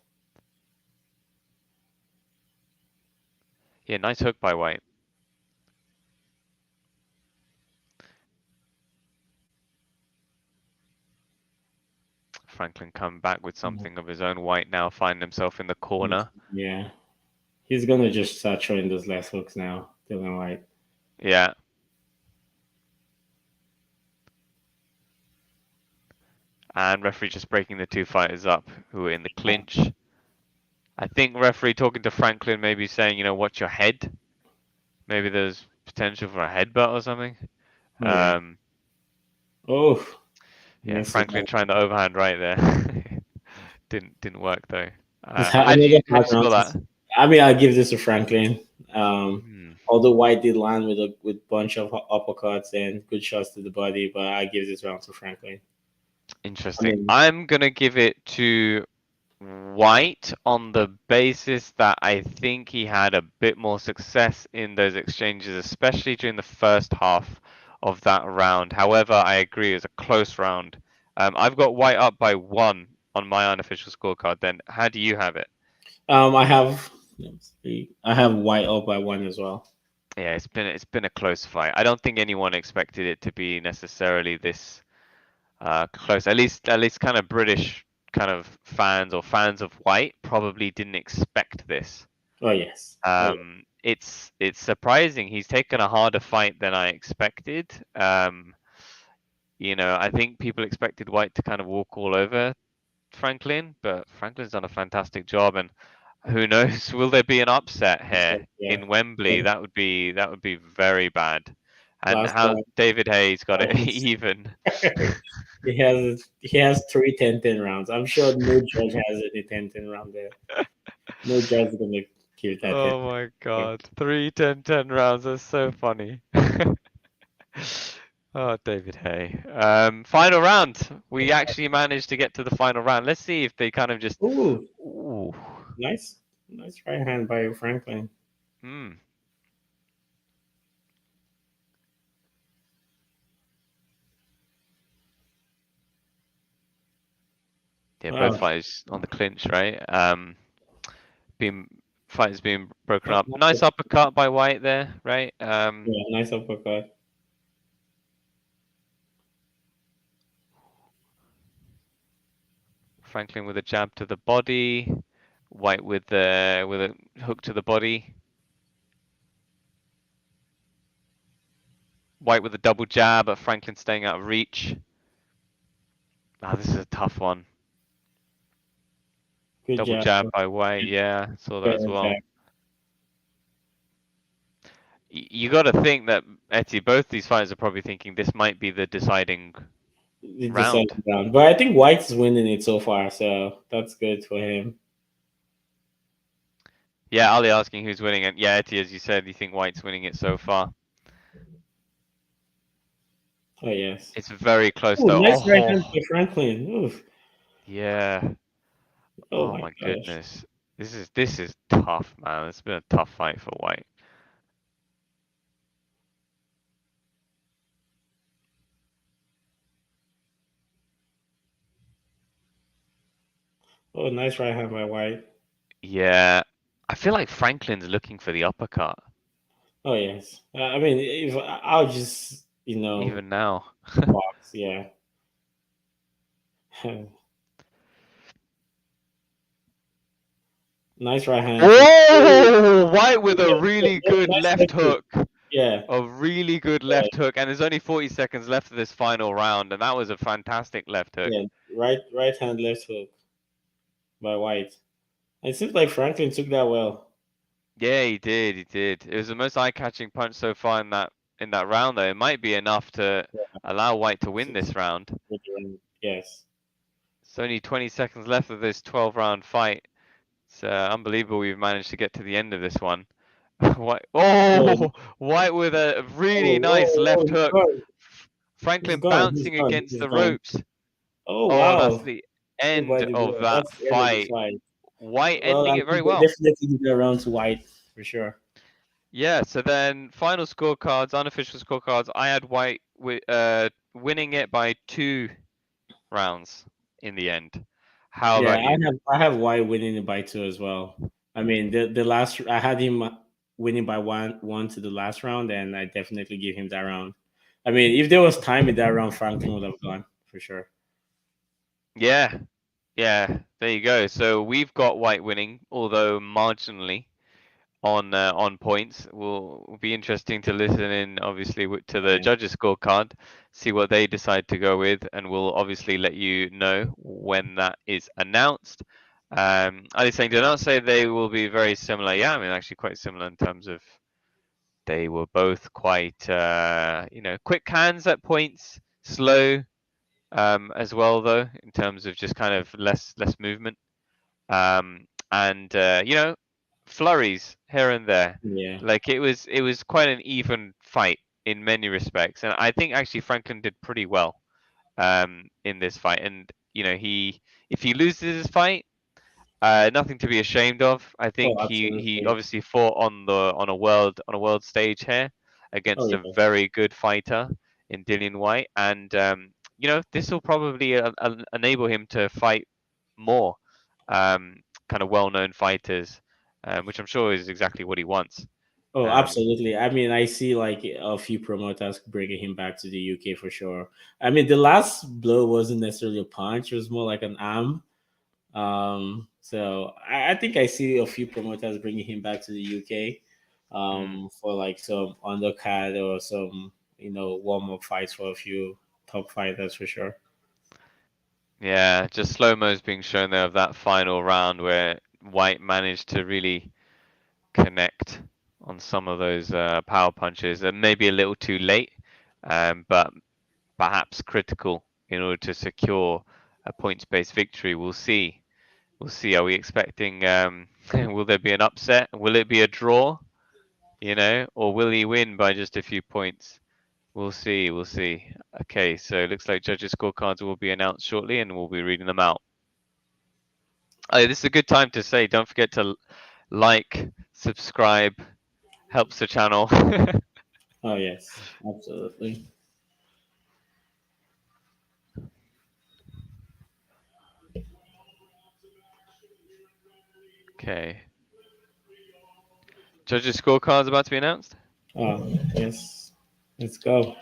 [SPEAKER 1] Yeah, nice hook by Whyte. Franklin come back with something of his own. Whyte now find himself in the corner.
[SPEAKER 2] Yeah. He's gonna just start showing those last hooks now, Dillian Whyte.
[SPEAKER 1] Yeah. And referee just breaking the two fighters up who are in the clinch. I think referee talking to Franklin, maybe saying, watch your head. Maybe there's potential for a headbutt or something.
[SPEAKER 2] Oh yeah.
[SPEAKER 1] Yeah,
[SPEAKER 2] Nice
[SPEAKER 1] Franklin trying the overhand right there. Didn't work though. How do
[SPEAKER 2] another
[SPEAKER 1] you
[SPEAKER 2] hard
[SPEAKER 1] score
[SPEAKER 2] round.
[SPEAKER 1] that?
[SPEAKER 2] I mean, I'll give this to Franklin.
[SPEAKER 1] Hmm,
[SPEAKER 2] Although Whyte did land with bunch of uppercuts and good shots to the body, but I give this round to Franklin. I
[SPEAKER 1] interesting.
[SPEAKER 2] mean,
[SPEAKER 1] I'm gonna give it to Whyte on the basis that I think he had a bit more success in those exchanges, especially during the first half of that round. However, I agree it was a close round. I've got Whyte up by 1 on my unofficial scorecard. Then, how do you have it?
[SPEAKER 2] I have let's see, I have Whyte up by 1 as well.
[SPEAKER 1] Yeah, it's been a close fight. I don't think anyone expected it to be necessarily this close. At least kind of British kind of fans or fans of Whyte probably didn't expect this.
[SPEAKER 2] Oh yes. Oh, yeah.
[SPEAKER 1] It's surprising. He's taken a harder fight than I expected. I think people expected Whyte to kind of walk all over Franklin, but Franklin's done a fantastic job. And who knows, will there be an upset here
[SPEAKER 2] Yeah.
[SPEAKER 1] in Wembley? That would be very bad. And
[SPEAKER 2] Last
[SPEAKER 1] how
[SPEAKER 2] round.
[SPEAKER 1] David Hayes got it
[SPEAKER 2] Yes.
[SPEAKER 1] even.
[SPEAKER 2] he has 3 10-10 rounds. I'm sure no judge has any 10-10 round there. No judge is gonna give that 10.
[SPEAKER 1] Oh my God. 3 10 10 rounds. That's so funny. Oh, David Hay. Final round. We actually managed to get to the final round. Let's see if they kind of just.
[SPEAKER 2] Ooh,
[SPEAKER 1] Ooh.
[SPEAKER 2] nice right hand by Franklin.
[SPEAKER 1] Hmm. Yeah, both
[SPEAKER 2] Wow.
[SPEAKER 1] fighters on the clinch, right? Being fighters being broken
[SPEAKER 2] Oh,
[SPEAKER 1] up. Nice uppercut by Whyte there, right?
[SPEAKER 2] yeah, nice uppercut.
[SPEAKER 1] Franklin with a jab to the body. Whyte with a hook to the body. Whyte with a double jab, but Franklin staying out of reach. Ah, this is a tough one.
[SPEAKER 2] Good
[SPEAKER 1] Double
[SPEAKER 2] job.
[SPEAKER 1] jab by Whyte, yeah, saw that as
[SPEAKER 2] Better
[SPEAKER 1] well.
[SPEAKER 2] jab.
[SPEAKER 1] You got to think that Etty, both these fighters are probably thinking this might be the deciding
[SPEAKER 2] The
[SPEAKER 1] round.
[SPEAKER 2] deciding round. But I think White's winning it so far, so that's good for him.
[SPEAKER 1] Yeah, Ali asking who's winning, and yeah, Etty, as you said, you think Whyte's winning it so far.
[SPEAKER 2] Oh yes.
[SPEAKER 1] It's very close
[SPEAKER 2] Ooh,
[SPEAKER 1] though.
[SPEAKER 2] nice right hand
[SPEAKER 1] Oh,
[SPEAKER 2] by Franklin. Oof.
[SPEAKER 1] yeah.
[SPEAKER 2] Oh
[SPEAKER 1] Oh
[SPEAKER 2] my
[SPEAKER 1] my
[SPEAKER 2] gosh.
[SPEAKER 1] goodness. This is tough, man. It's been a tough fight for Whyte.
[SPEAKER 2] Oh, nice right hand by White.
[SPEAKER 1] Yeah, I feel like Franklin's looking for the uppercut
[SPEAKER 2] Oh yes. I mean, if I'll just
[SPEAKER 1] even now.
[SPEAKER 2] box. Yeah. Nice right hand. Oh,
[SPEAKER 1] Oh, White with a
[SPEAKER 2] yeah, yeah,
[SPEAKER 1] really
[SPEAKER 2] yeah,
[SPEAKER 1] good
[SPEAKER 2] nice
[SPEAKER 1] left
[SPEAKER 2] left hook.
[SPEAKER 1] hook.
[SPEAKER 2] Yeah,
[SPEAKER 1] A really good
[SPEAKER 2] yeah,
[SPEAKER 1] left hook, and there's only 40 seconds left of this final round, and that was a fantastic left hook.
[SPEAKER 2] yeah. Right hand left hook by White. It seems like Franklin took that well.
[SPEAKER 1] Yeah, he did. He did. It was the most eye-catching punch so far in that round, though. It might be enough to
[SPEAKER 2] Yeah,
[SPEAKER 1] allow White to win
[SPEAKER 2] to
[SPEAKER 1] this round.
[SPEAKER 2] with the round. Yes.
[SPEAKER 1] It's only 20 seconds left of this 12-round fight. It's unbelievable we've managed to get to the end of this one. White,
[SPEAKER 2] Oh,
[SPEAKER 1] oh, White with a really nice left
[SPEAKER 2] he's
[SPEAKER 1] hook.
[SPEAKER 2] gone. He's
[SPEAKER 1] Franklin
[SPEAKER 2] gone. He's
[SPEAKER 1] bouncing
[SPEAKER 2] gone.
[SPEAKER 1] against
[SPEAKER 2] He's
[SPEAKER 1] the
[SPEAKER 2] gone.
[SPEAKER 1] ropes.
[SPEAKER 2] Oh
[SPEAKER 1] Oh, that's
[SPEAKER 2] wow.
[SPEAKER 1] the
[SPEAKER 2] Oh
[SPEAKER 1] end
[SPEAKER 2] by the
[SPEAKER 1] of
[SPEAKER 2] God.
[SPEAKER 1] that
[SPEAKER 2] That's the end of the
[SPEAKER 1] fight.
[SPEAKER 2] fight.
[SPEAKER 1] White
[SPEAKER 2] Well,
[SPEAKER 1] ending
[SPEAKER 2] I
[SPEAKER 1] it very
[SPEAKER 2] think they
[SPEAKER 1] well.
[SPEAKER 2] definitely give it around to White for sure.
[SPEAKER 1] Yeah, so then final scorecards, unofficial scorecards. I had White winning it by 2 rounds in the end. How
[SPEAKER 2] Yeah,
[SPEAKER 1] about you?
[SPEAKER 2] I have White winning it by two as well. I mean, the last I had him winning by one to the last round, and I definitely give him that round. I mean, if there was time in that round, Franklin would have gone for sure.
[SPEAKER 1] Yeah, yeah, there you go. So we've got White winning, although marginally on points. Will be interesting to listen in, obviously, to the
[SPEAKER 2] Yeah.
[SPEAKER 1] judges' scorecard, see what they decide to go with, and we'll obviously let you know when that is announced. I was saying, do not say they will be very similar. Yeah, I mean, actually quite similar in terms of they were both quite, quick hands at points, slow as well, though, in terms of just kind of less movement. And flurries here and there.
[SPEAKER 2] Yeah.
[SPEAKER 1] Like it was quite an even fight in many respects, and I think actually Franklin did pretty well in this fight. And he if he loses this fight, nothing to be ashamed of. I
[SPEAKER 2] Oh,
[SPEAKER 1] think he
[SPEAKER 2] absolutely.
[SPEAKER 1] obviously fought on a world stage here
[SPEAKER 2] Oh,
[SPEAKER 1] against a
[SPEAKER 2] yeah.
[SPEAKER 1] very good fighter in Dillian Whyte, and this will probably enable him to fight more kind of well-known fighters, which I'm sure is exactly what he wants.
[SPEAKER 2] Oh,
[SPEAKER 1] Um,
[SPEAKER 2] absolutely. I mean, I see like a few promoters bringing him back to the UK for sure. I mean, the last blow wasn't necessarily a punch; it was more like an arm. So I think I see a few promoters bringing him back to the UK,
[SPEAKER 1] mm,
[SPEAKER 2] for like some undercard or some warm up fights for a few top fighters for sure.
[SPEAKER 1] yeah, just slow mo's being shown there of that final round where White managed to really connect on some of those power punches, and maybe a little too late, but perhaps critical in order to secure a points-based victory. We'll see. We'll see. Are we expecting? Will there be an upset? Will it be a draw? Or will he win by just a few points? We'll see. We'll see. Okay, so it looks like judges' scorecards will be announced shortly, and we'll be reading them out. Oh, this is a good time to say, don't forget to like, subscribe, helps the channel.
[SPEAKER 2] Oh yes, absolutely.
[SPEAKER 1] Okay. Judges' scorecards about to be announced.
[SPEAKER 2] Oh yes, let's go.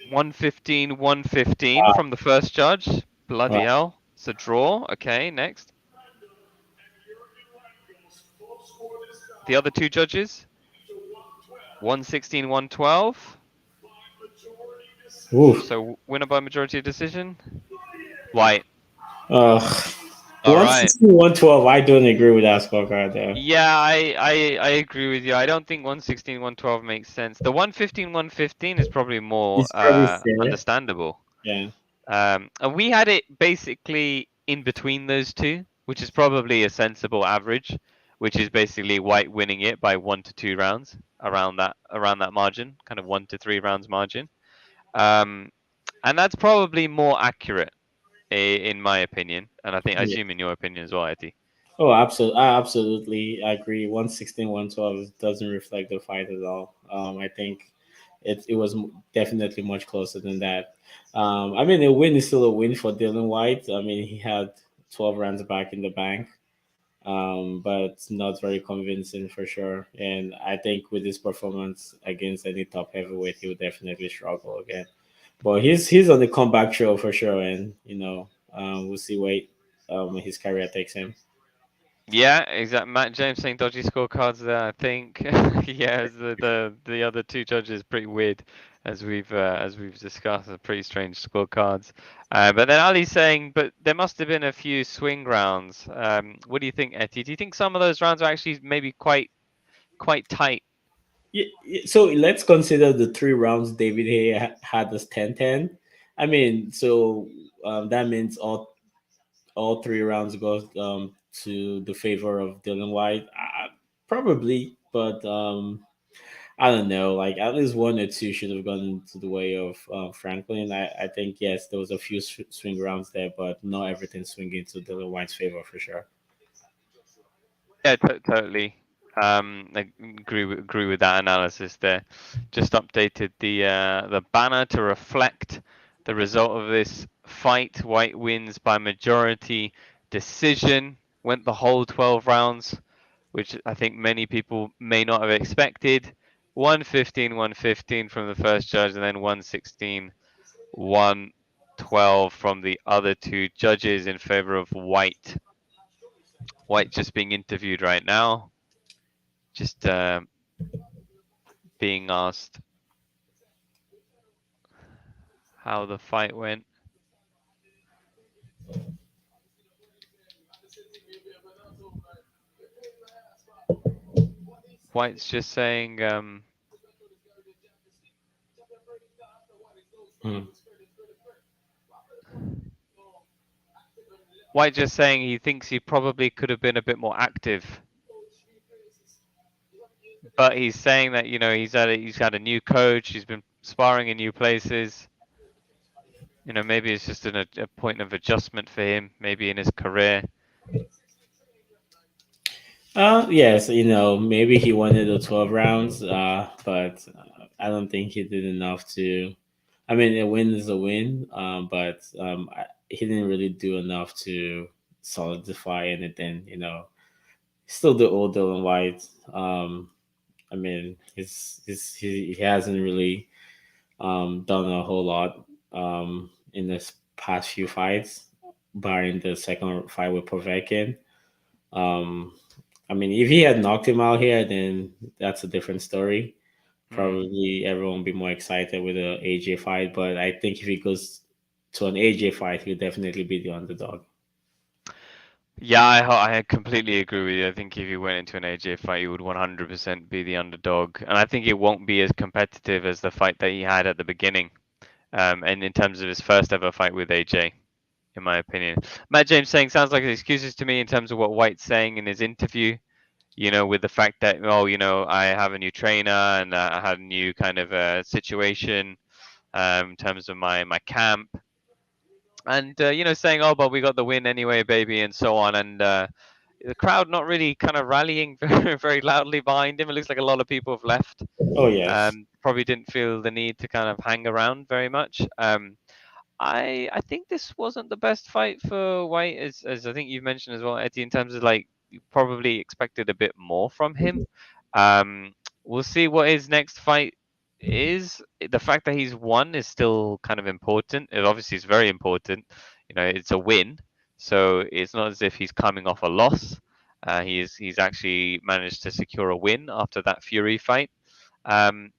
[SPEAKER 1] 115, 115
[SPEAKER 2] Wow.
[SPEAKER 1] from the first judge.
[SPEAKER 2] Wow.
[SPEAKER 1] Bloody hell. It's a draw. Okay, next. The other two judges. 116, 112.
[SPEAKER 2] Ooh.
[SPEAKER 1] So winner by majority decision. White.
[SPEAKER 2] Uh,
[SPEAKER 1] All right.
[SPEAKER 2] 116, 112. I don't agree with that scorecard there.
[SPEAKER 1] Yeah, I agree with you. I don't think 116, 112 makes sense. The 115, 115 is probably more
[SPEAKER 2] It's probably fair.
[SPEAKER 1] understandable.
[SPEAKER 2] Yeah.
[SPEAKER 1] And we had it basically in between those two, which is probably a sensible average, which is basically White winning it by 1 to 2 rounds around that margin, kind of 1 to 3 rounds margin. Um, and that's probably more accurate in my opinion, and I
[SPEAKER 2] Yeah.
[SPEAKER 1] assume in your opinion as well, Eddie.
[SPEAKER 2] Oh, absolutely. I absolutely agree. 116, 112 doesn't reflect the fight at all. I think it was definitely much closer than that. I mean, a win is still a win for Dylan White. I mean, he had 12 rounds back in the bank, but not very convincing for sure. And I think with his performance against any top heavyweight, he would definitely struggle again. But he's on the comeback show for sure, and We'll see where his career takes him.
[SPEAKER 1] Yeah, exactly. Matt James saying dodgy scorecards there. I think, yeah, the other two judges pretty weird, as we've discussed, are pretty strange scorecards. But then Ali's saying, but there must have been a few swing rounds. What do you think, Etty? Do you think some of those rounds are actually maybe quite tight?
[SPEAKER 2] So let's consider the 3 rounds David Hay had as 10-10. I mean, so that means all 3 rounds goes to the favor of Dylan White. Probably, but I don't know. Like at least one or two should have gone to the way of Franklin. I think yes, there was a few swing rounds there, but not everything swinging to Dylan White's favor for sure.
[SPEAKER 1] Yeah, totally. I agree with that analysis there. Just updated the banner to reflect the result of this fight. White wins by majority decision. Went the whole 12 rounds, which I think many people may not have expected. 115, 115 from the first judge, and then 116, 112 from the other two judges in favor of White. White just being interviewed right now. Just being asked how the fight went. White's just saying,
[SPEAKER 2] Hmm.
[SPEAKER 1] White just saying he thinks he probably could have been a bit more active, but he's saying that he's had a new coach, he's been sparring in new places. Maybe it's just a point of adjustment for him, maybe in his career.
[SPEAKER 2] Yes, maybe he wanted the 12 rounds, but I don't think he did enough to. I mean, a win is a win, but he didn't really do enough to solidify anything. Still the old Dylan White. I mean, he hasn't really done a whole lot in this past few fights, barring the second fight with Povetkin. Um, I mean, if he had knocked him out here, then that's a different story.
[SPEAKER 1] Mm.
[SPEAKER 2] Probably everyone would be more excited with a AJ fight, but I think if he goes to an AJ fight, he'll definitely be the underdog.
[SPEAKER 1] Yeah, I completely agree with you. I think if he went into an AJ fight, he would 100% be the underdog, and I think it won't be as competitive as the fight that he had at the beginning. And in terms of his first ever fight with AJ, in my opinion. Matt James saying sounds like excuses to me in terms of what White's saying in his interview. With the fact that I have a new trainer and I had a new kind of situation in terms of my camp, and saying, oh, but we got the win anyway, baby, and so on, and the crowd not really kind of rallying very, very loudly behind him. It looks like a lot of people have left.
[SPEAKER 2] Oh yes.
[SPEAKER 1] Probably didn't feel the need to kind of hang around very much. I think this wasn't the best fight for White, as I think you've mentioned as well, Eddie, in terms of like you probably expected a bit more from him. Um, we'll see what his next fight is. The fact that he's won is still kind of important. It obviously is very important. It's a win, so it's not as if he's coming off a loss. He's actually managed to secure a win after that Fury fight. Um,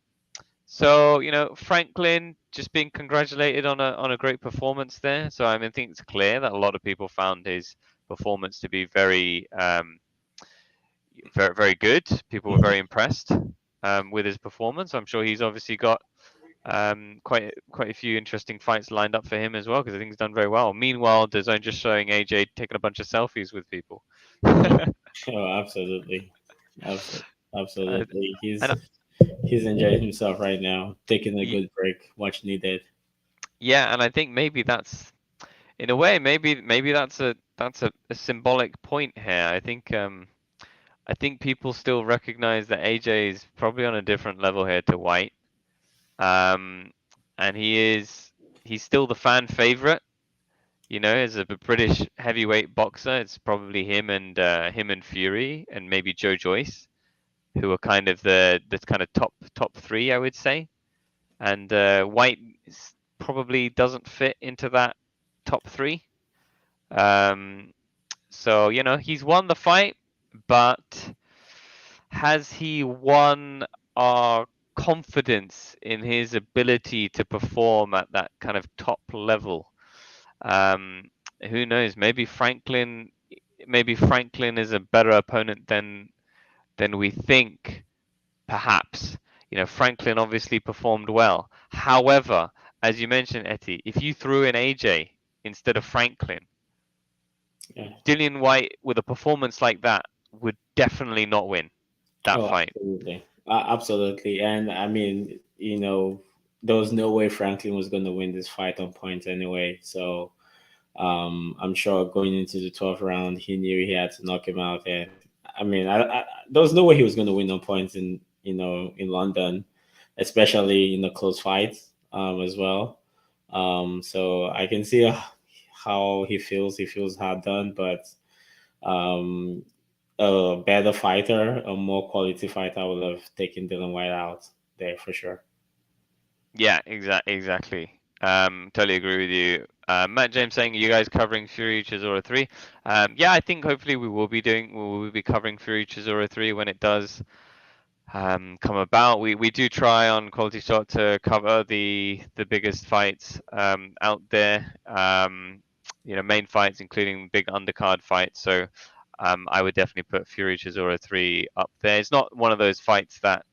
[SPEAKER 1] so Franklin just being congratulated on a great performance there. So I think it's clear that a lot of people found his performance to be very, very good. People were very impressed with his performance. I'm sure he's obviously got quite a few interesting fights lined up for him as well because I think he's done very well. Meanwhile, DAZN just showing AJ taking a bunch of selfies with people.
[SPEAKER 2] Oh, absolutely.
[SPEAKER 1] Uh,
[SPEAKER 2] Absolutely. He's
[SPEAKER 1] and
[SPEAKER 2] he's enjoying himself right now, taking a
[SPEAKER 1] y-
[SPEAKER 2] good break, much needed.
[SPEAKER 1] yeah, and I think maybe that's in a way maybe that's a symbolic point here. I think people still recognize that AJ is probably on a different level here to White. Um, and he's still the fan favorite. As a British heavyweight boxer, it's probably him and Fury and maybe Joe Joyce, who are kind of the kind of top three, I would say. And White probably doesn't fit into that top three. So he's won the fight, but has he won our confidence in his ability to perform at that kind of top level? Um, who knows? Maybe Franklin is a better opponent than we think. Perhaps. Franklin obviously performed well. However, as you mentioned, Etty, if you threw in AJ instead of Franklin,
[SPEAKER 2] Yeah.
[SPEAKER 1] Dillian Whyte with a performance like that would definitely not win that
[SPEAKER 2] Oh,
[SPEAKER 1] fight.
[SPEAKER 2] absolutely. Absolutely. And I mean, there was no way Franklin was going to win this fight on points anyway. So I'm sure going into the 12th round, he knew he had to knock him out. And I mean, there was no way he was going to win on points in London, especially in a close fight as well. So I can see how he feels. He feels hard done, but um, a better fighter, a more quality fighter, I would have taken Dylan White out there for sure.
[SPEAKER 1] Yeah, exactly. Totally agree with you. Matt James saying you guys covering Fury Chisora 3. Yeah, I think hopefully we will be covering Fury Chisora 3 when it does come about. We do try on QualityShot to cover the biggest fights out there. Main fights, including big undercard fights. So I would definitely put Fury Chisora 3 up there. It's not one of those fights that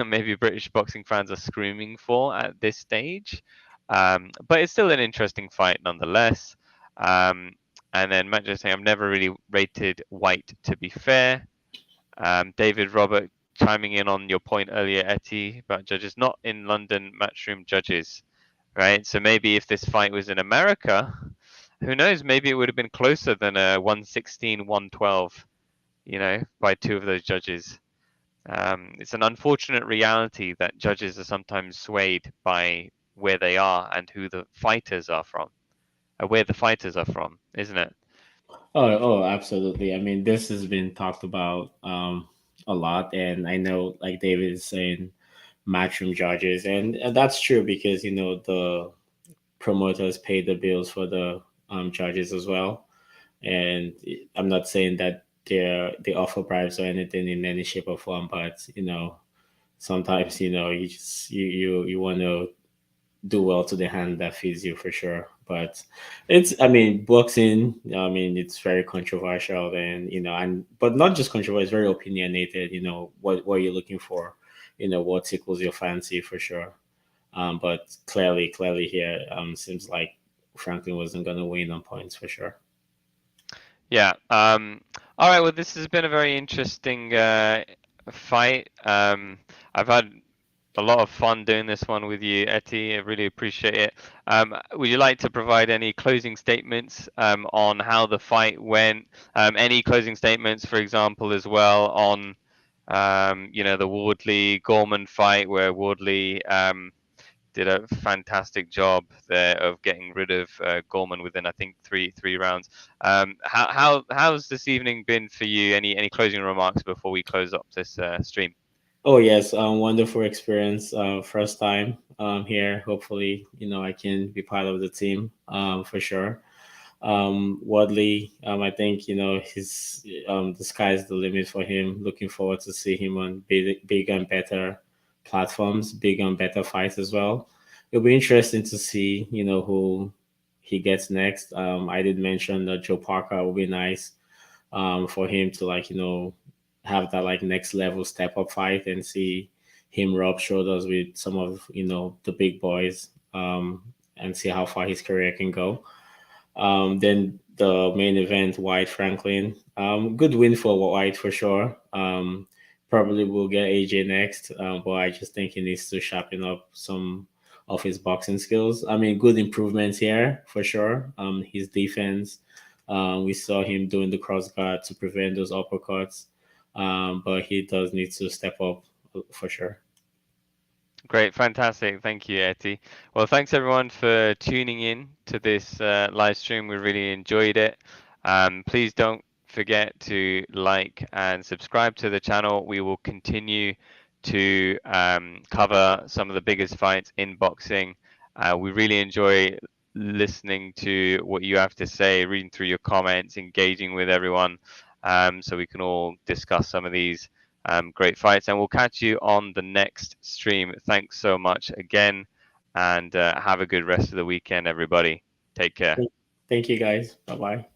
[SPEAKER 1] maybe British boxing fans are screaming for at this stage, but it's still an interesting fight nonetheless. Um, and then Matt just saying, I've never really rated Whyte, to be fair. David Robert chiming in on your point earlier, Etty, about judges not in London Matchroom judges, right? So maybe if this fight was in America, who knows? Maybe it would have been closer than a 116, 112, by two of those judges. It's an unfortunate reality that judges are sometimes swayed by where they are and who the fighters are from, where the fighters are from, isn't it?
[SPEAKER 2] Oh, absolutely. I mean, this has been talked about a lot, and I know, like David is saying, matchroom judges, and that's true because the promoters pay the bills for the judges as well. And I'm not saying that they offer bribes or anything in any shape or form, but sometimes you want to do well to the hand that feeds you for sure. But I mean, boxing, I mean, it's very controversial and, and, but not just controversial, it's very opinionated, what you're looking for, what tickles your fancy for sure. But clearly here, seems like Franklin wasn't going to win on points for sure.
[SPEAKER 1] Yeah. All right. Well, this has been a very interesting fight. I've had a lot of fun doing this one with you, Etty. I really appreciate it. Would you like to provide any closing statements on how the fight went? Any closing statements, for example, as well on the Wardley Gorman fight, where Wardley did a fantastic job there of getting rid of Gorman within, I think, three rounds. How's this evening been for you? Any closing remarks before we close up this stream?
[SPEAKER 2] Oh yes, wonderful experience. First time here. Hopefully, I can be part of the team for sure. Wadley, I think his the sky's the limit for him. Looking forward to see him on big and better platforms, big and better fights as well. It'll be interesting to see who he gets next. I did mention that Joe Parker will be nice for him to have that like next level step up fight and see him rub shoulders with some of the big boys and see how far his career can go. Then the main event, White Franklin. Good win for White for sure. Probably will get AJ next, but I just think he needs to sharpen up some of his boxing skills. I mean, good improvements here for sure. His defense, we saw him doing the cross guard to prevent those uppercuts, but he does need to step up for sure.
[SPEAKER 1] Great, fantastic. Thank you, Etty. Well, thanks everyone for tuning in to this live stream. We really enjoyed it. Please don't forget to like and subscribe to the channel. We will continue to cover some of the biggest fights in boxing. We really enjoy listening to what you have to say, reading through your comments, engaging with everyone, so we can all discuss some of these great fights. And we'll catch you on the next stream. Thanks so much again, and have a good rest of the weekend, everybody. Take care.
[SPEAKER 2] Thank you, guys. Bye bye.